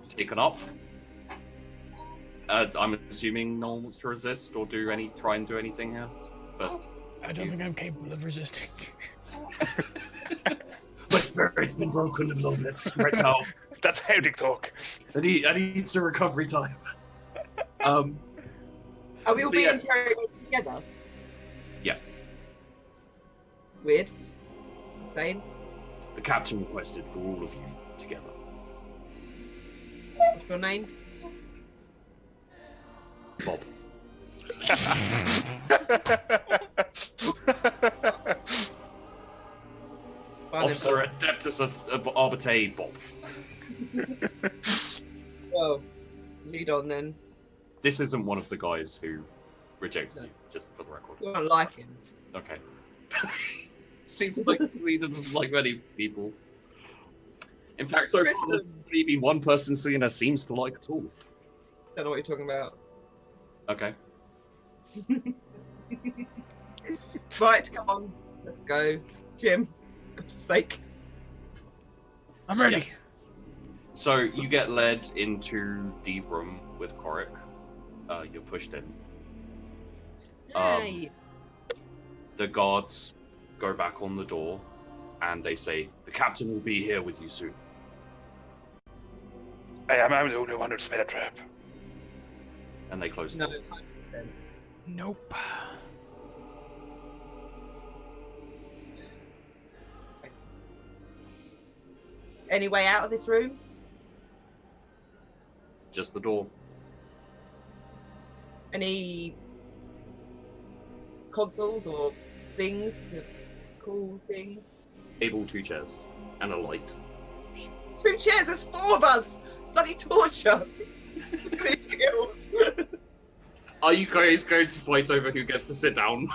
taken up. I'm assuming no one wants to resist or try and do anything here. But I don't think I'm capable of resisting. my spirit's been broken a little bit right now. That's heretic talk. I need some recovery time. Are we all So, being yeah. interrogated together? Yes, Weird. Insane. the captain requested for all of you together. What's your name? Bob. Officer Adeptus Arbiter Bob. Well, lead on then. This isn't one of the guys who rejected you, just for the record. You don't like him. Okay. Seems like Selena doesn't like many people. In fact, so far there's only been one person Selena seems to like at all. Don't know what you're talking about. Okay. Right, come on. Let's go. Jim, for goodness sake. I'm ready. Yes. So you get led into the room with Korik. You're pushed in. Hey. The guards go back on the door and they say, "The captain will be here with you soon." I'm the only one who's made a trap. And they close the No, door. Nope. any way out of this room? Just the door. Any consoles or things to cool things? Table, 2 chairs, and a light. 2 chairs, there's 4 of us! It's bloody torture! These hills. Are you guys going to fight over who gets to sit down?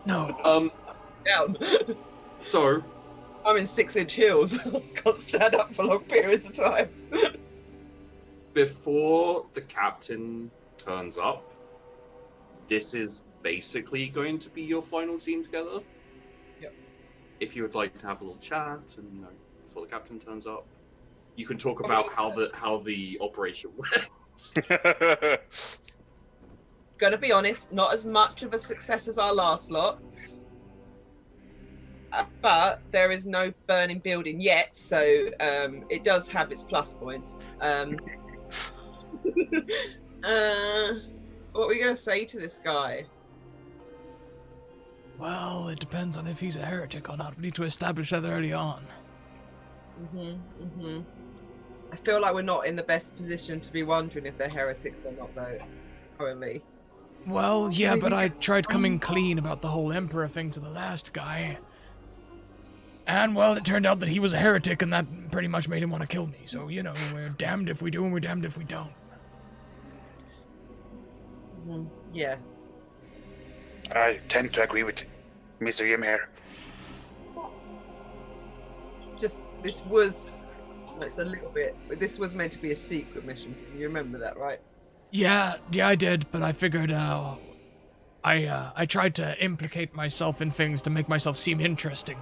No. Down. So, I'm in 6-inch heels. Can't stand up for long periods of time. before the captain turns up, this is basically going to be your final scene together. Yep. If you would like to have a little chat, and before the captain turns up, you can talk about how the operation went. Gonna be honest, not as much of a success as our last lot. But there is no burning building yet, so it does have its plus points. What were we going to say to this guy? Well, it depends on if he's a heretic or not. We need to establish that early on. I feel like we're not in the best position to be wondering if they're heretics or not, though, currently. Well, yeah, but I tried coming clean about the whole Emperor thing to the last guy. And, well, it turned out that he was a heretic, and that pretty much made him want to kill me. So, you know, we're damned if we do, and we're damned if we don't. Yeah. I tend to agree with Mr. Yim here. Just, this was... It's a little bit... This was meant to be a secret mission. You remember that, right? Yeah, I did, but I figured, I tried to implicate myself in things to make myself seem interesting.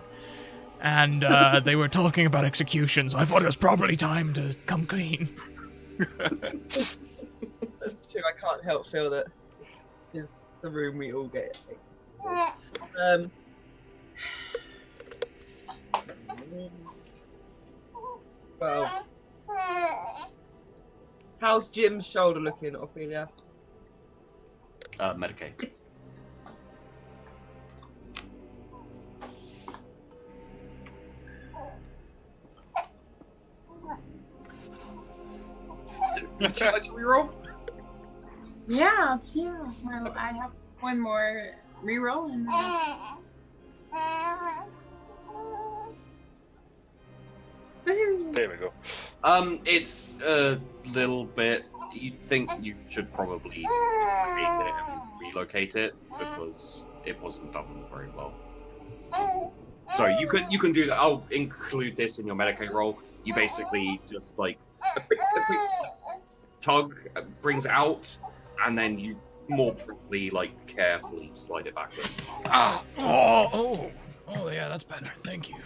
And, they were talking about execution, so I thought it was probably time to come clean. That's true, I can't help feel that this is the room we all get executed. Well... How's Jim's shoulder looking, Ophelia? Medicaid. Would you like to reroll? Yeah, well, I have one more reroll and woohoo. There we go. It's a little bit. You think you should probably relocate it because it wasn't done very well. So you can do that. I'll include this in your Medicaid roll. You basically just like a quick tug brings it out, and then you more properly, like carefully slide it back in. Oh, yeah, that's better. Thank you.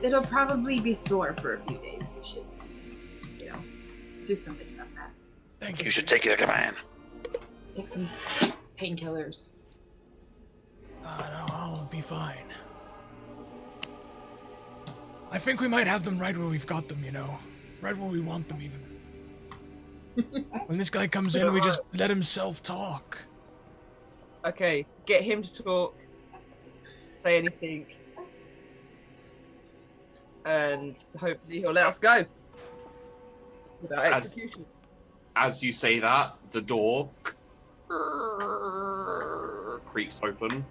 It'll probably be sore for a few days. You should, do something about that. Thank you. You should take it like a man. Take some painkillers. No, I'll be fine. I think we might have them right where we've got them, right where we want them even. When this guy comes in, we just let him self-talk. Okay, get him to talk. Say anything. And hopefully he'll let us go. Without execution. As you say that, the door creaks open.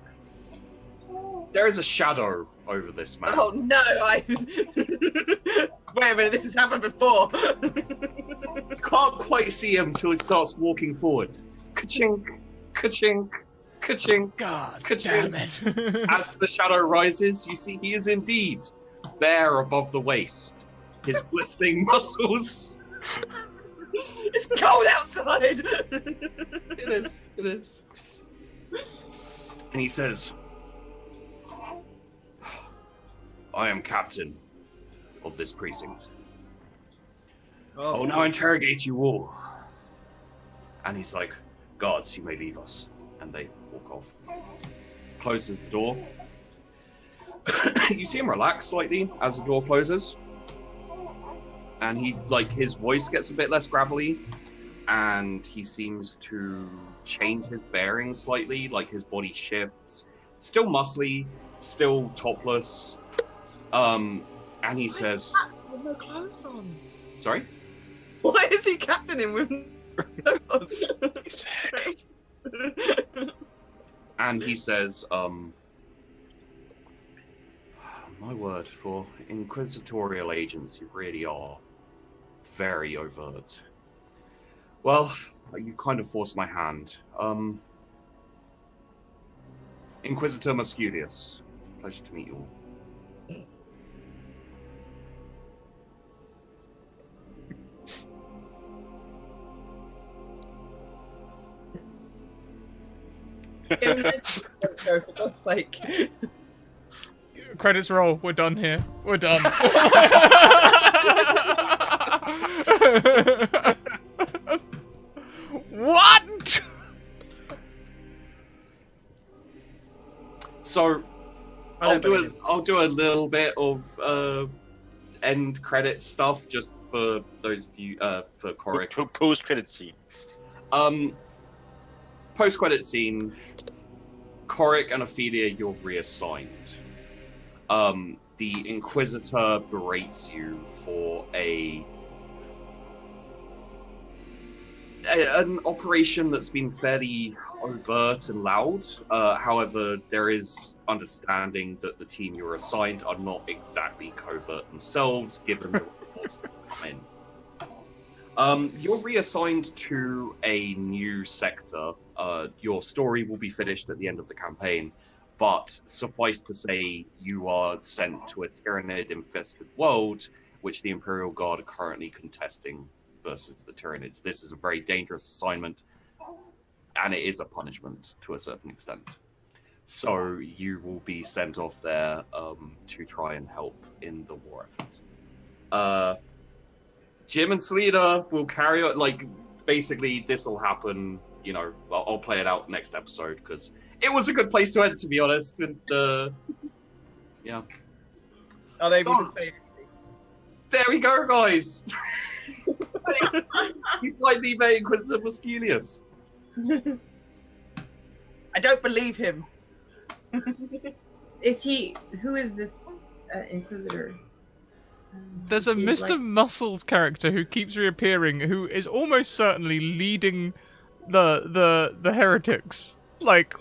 There is a shadow over this man. Oh no, Wait a minute, this has happened before. You can't quite see him till he starts walking forward. Ka-chink, ka-chink, ka-chink, God ka-chink. damn it. As the shadow rises, you see he is indeed bare above the waist. His glistening muscles. It's cold outside. It is. And he says, I am captain of this precinct. I will now interrogate you all. And he's like, guards, you may leave us. And they walk off. Closes the door. You see him relax slightly as the door closes. And his voice gets a bit less gravelly. And he seems to change his bearing slightly, like his body shifts. Still muscly, still topless. And he says... With no clothes on. Sorry? Why is he captaining with no clothes on? And he says, my word, for inquisitorial agents, you really are very overt. Well, you've kind of forced my hand. Inquisitor Musculius, pleasure to meet you all. For God's sake. Credits roll. We're done here. We're done. What? So, I'll do a little bit of end credit stuff just for those of you for Coric. Post credit scene. Post credit scene. Coric and Ophelia, you're reassigned. The Inquisitor berates you for an operation that's been fairly overt and loud. However, there is understanding that the team you're assigned are not exactly covert themselves, given the reports that come in. You're reassigned to a new sector. Your story will be finished at the end of the campaign, but suffice to say, you are sent to a Tyranid-infested world, which the Imperial Guard are currently contesting versus the Tyranids. This is a very dangerous assignment, and it is a punishment to a certain extent. So you will be sent off there to try and help in the war effort. Jim and Selena will carry on, basically this will happen, I'll play it out next episode, because it was a good place to end, to be honest, and, yeah. Unable to say anything. There we go, guys! You finally met Inquisitor Musculius. I don't believe him. Who is this Inquisitor? There's a Did, Mr. like- Muscles character who keeps reappearing, who is almost certainly leading the heretics. Like,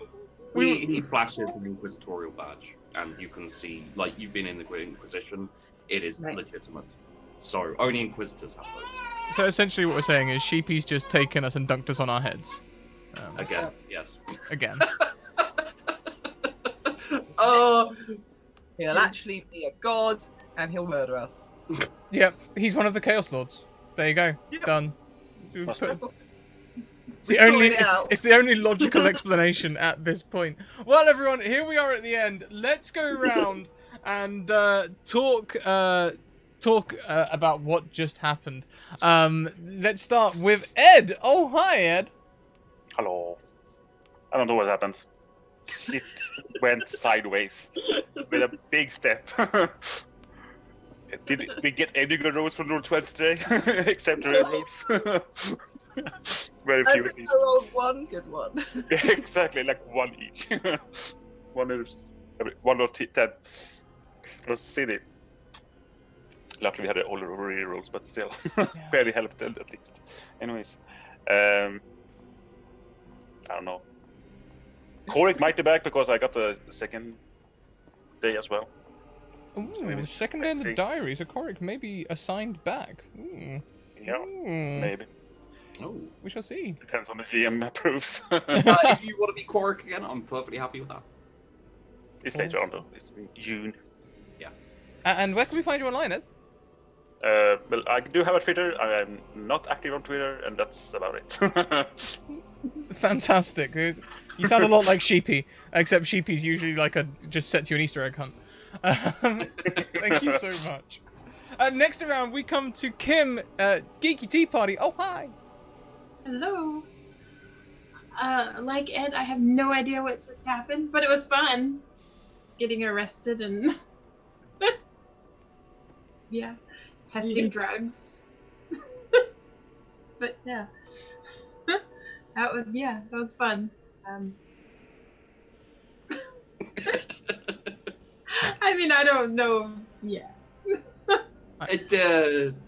He flashes an inquisitorial badge, and you can see, like, you've been in the Inquisition. It is Right. legitimate. So only Inquisitors have those. so essentially what we're saying is Sheepy's just taken us and dunked us on our heads. Again, yes. Again. Oh, He'll actually be a god, and he'll murder us. Yep, he's one of the Chaos Lords. There you go. Yeah. Done. Must That's what- It's the We only sorted it out. it's the only logical explanation at this point. Well, everyone, here we are at the end. Let's go around and talk about what just happened. Let's start with Ed. Oh, hi, Ed. Hello. I don't know what happened. It went sideways with a big step. Did we get any good rolls from Roll 20 today? Except the red rolls. Very I few at least. rolled one good one. Yeah, exactly, like one each. one or 10. It was silly. Luckily, we had all the re-rolls, but still, barely helped at least. Anyways, I don't know. Korik might be back because I got the second day as well. Ooh, second day in the diary, so Korik may be assigned back. Ooh. Yeah, Ooh. maybe. oh. We shall see. Depends on the GM approves. If you want to be Korik again, I'm perfectly happy with that. It's later on though. It's in June. And where can we find you online, Ed? Well, I do have a Twitter. I'm not active on Twitter, and that's about it. Fantastic. You sound a lot like Sheepy, except Sheepy's usually like just sets you an Easter egg hunt. Thank you so much. Next around, we come to Kim, Geeky Tea Party. Oh, hi. Hello. Like Ed, I have no idea what just happened, but it was fun. Getting arrested and yeah, testing drugs. But yeah, that was fun. I mean, I don't know. Yeah.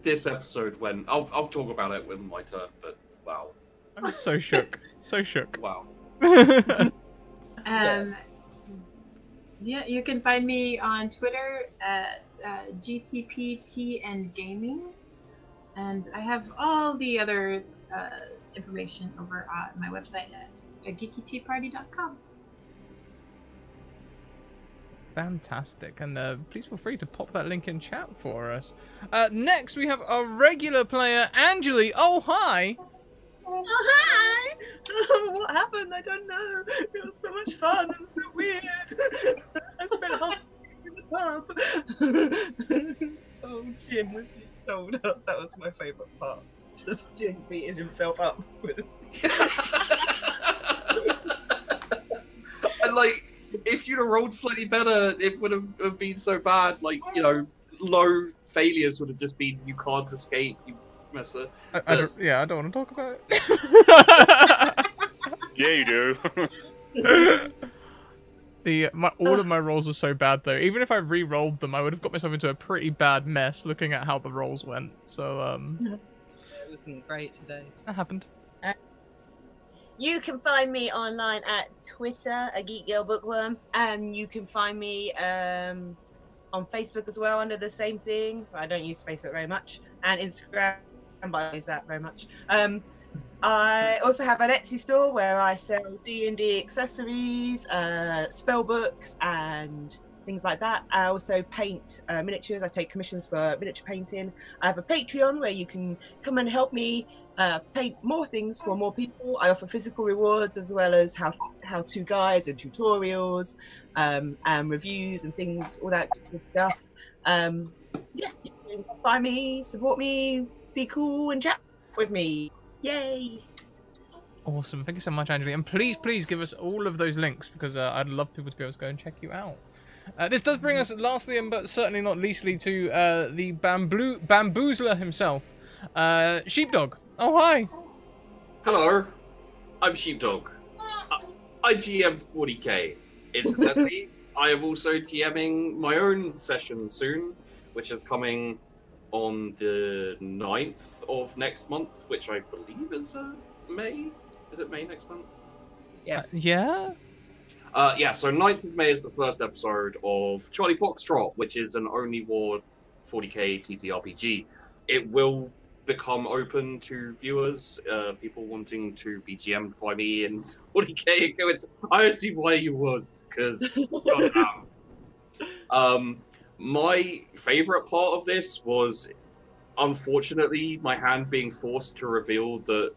This episode when I'll talk about it when my turn, but wow. I'm so shook. So shook. Wow. Yeah, you can find me on Twitter at GTPT and Gaming, and I have all the other information over on my website at geekyteaparty.com. Fantastic, and please feel free to pop that link in chat for us. Next, we have a regular player, Angeli. Oh, hi! Oh, hi! What happened? I don't know. It was so much fun and so weird. I spent half in the pub. Oh, Jim was told up. That was my favourite part. Just Jim beating himself up with. And like, if you'd have rolled slightly better, it would have been so bad. Like, you know, low failures would have just been you can't escape, you messer. I don't want to talk about it. Yeah, you do. All of my rolls were so bad though. Even if I re-rolled them, I would have got myself into a pretty bad mess looking at how the rolls went. So It wasn't great today. that happened. You can find me online at Twitter, a Geek Girl Bookworm, and you can find me on Facebook as well under the same thing. I don't use Facebook very much, and Instagram, but I use that very much. I also have an Etsy store where I sell D&D accessories, spell books, and things like that. I also paint miniatures. I take commissions for miniature painting. I have a Patreon where you can come and help me paint more things for more people. I offer physical rewards as well as how-to guides and tutorials and reviews and things, all that good stuff. Yeah, you can find me, support me, be cool and chat with me. Yay! Awesome. Thank you so much, Angeli. And please give us all of those links because I'd love people to be able to go and check you out. This does bring us, lastly and but certainly not leastly, to the bamboozler himself, Sheepdog. Oh, hi. Hello, I'm Sheepdog. I GM 40K. Incidentally, I am also GMing my own session soon, which is coming on the 9th of next month, which I believe is May. Is it May next month? Yeah. Yeah? Yeah, so 9th of May is the first episode of Charlie Foxtrot, which is an Only War 40K TTRPG. It will become open to viewers, people wanting to be GM'd by me in 40K. I don't see why you would, because my favorite part of this was, unfortunately, my hand being forced to reveal that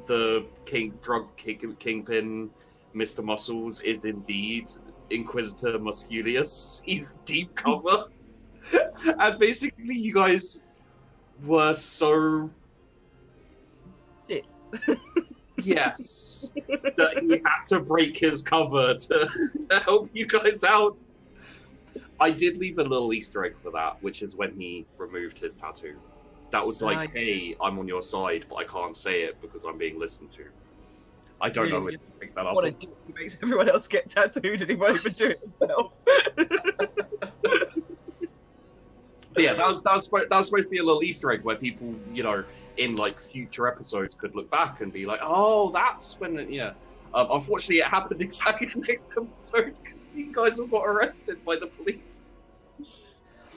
the kingpin, Mr. Muscles, is indeed Inquisitor Musculius. He's deep cover. And basically, you guys were so... Shit. Yes. That he had to break his cover to help you guys out. I did leave a little Easter egg for that, which is when he removed his tattoo. That was like, hey, I'm on your side, but I can't say it because I'm being listened to. I don't know when to pick that up. What a dick, he makes everyone else get tattooed and he won't even do it himself. But yeah, that was supposed to be a little Easter egg where people, you know, in like future episodes could look back and be like, oh, that's when, yeah. Unfortunately, it happened exactly the next episode because you guys all got arrested by the police.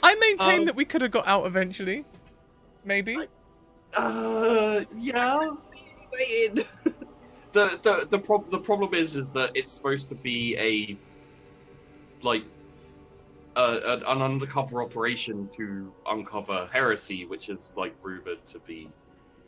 I maintain that we could have got out eventually. Maybe. Yeah. Wait in. The problem is that it's supposed to be an undercover operation to uncover Heresy, which is like rumored to be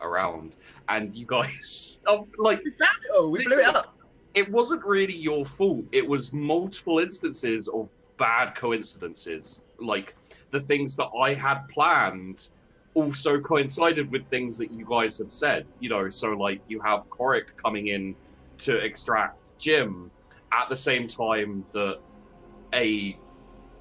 around, and you guys like, oh, we blew it up. It wasn't really your fault. It was multiple instances of bad coincidences. Like the things that I had planned also coincided with things that you guys have said. You know, so like you have Korik coming in to extract Jim at the same time that a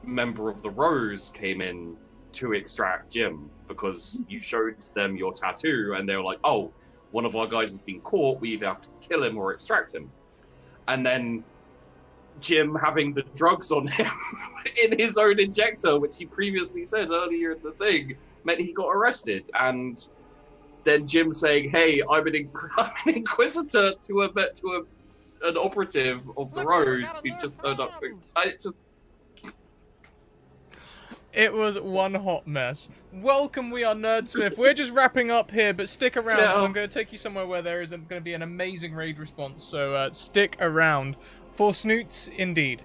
member of the Rose came in to extract Jim because you showed them your tattoo and they were like, oh, one of our guys has been caught, we either have to kill him or extract him. And then Jim having the drugs on him in his own injector, which he previously said earlier in the thing, meant he got arrested. And then Jim saying, hey, I'm an inquisitor to an operative of the Rose who just turned up to... It was one hot mess. Welcome, we are Nerdsmith. We're just wrapping up here, but stick around. Yeah. I'm going to take you somewhere where there is going to be an amazing raid response, so stick around. For snoots, indeed.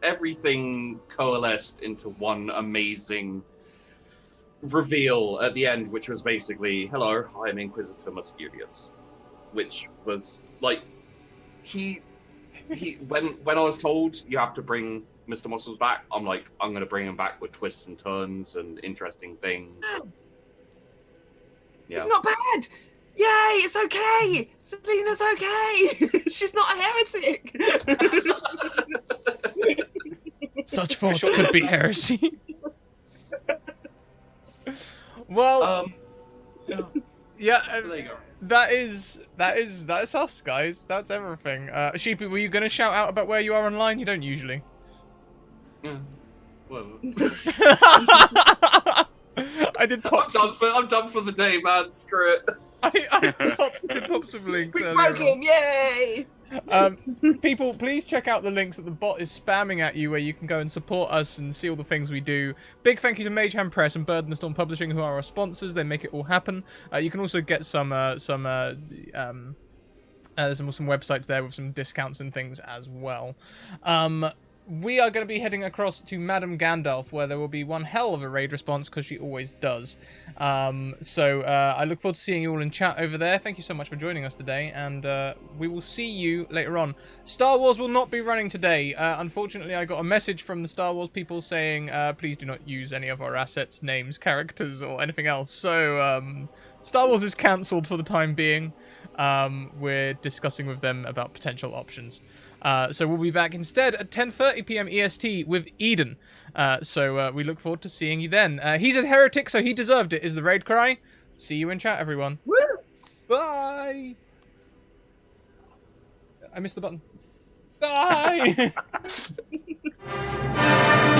Everything coalesced into one amazing reveal at the end, which was basically, hello, I'm Inquisitor Musculius. Which was, like, when I was told you have to bring Mr. Muscles back, I'm like, I'm going to bring him back with twists and turns and interesting things. Yeah. It's not bad! Yay, it's okay! Selina's okay! She's not a heretic! Such thoughts could be heresy. Well, yeah, there you go. That is us, guys. That's everything. Sheepy, were you going to shout out about where you are online? You don't usually. Yeah. Well. I did pop. I'm done for the day, man. Screw it. I did pop some links. We broke him! Yay! People, please check out the links that the bot is spamming at you, where you can go and support us and see all the things we do. Big thank you to Mage Hand Press and Bird and the Storm Publishing, who are our sponsors. They make it all happen. You can also get some websites there with some discounts and things as well. We are going to be heading across to Madame Gandalf, where there will be one hell of a raid response, because she always does. So I look forward to seeing you all in chat over there. Thank you so much for joining us today, and we will see you later on. Star Wars will not be running today. Unfortunately, I got a message from the Star Wars people saying, please do not use any of our assets, names, characters, or anything else. So Star Wars is cancelled for the time being. We're discussing with them about potential options. So we'll be back instead at 10:30 PM EST with Eden. So we look forward to seeing you then. He's a heretic, so he deserved it, is the raid cry. See you in chat, everyone. Woo! Bye! I missed the button. Bye! Bye.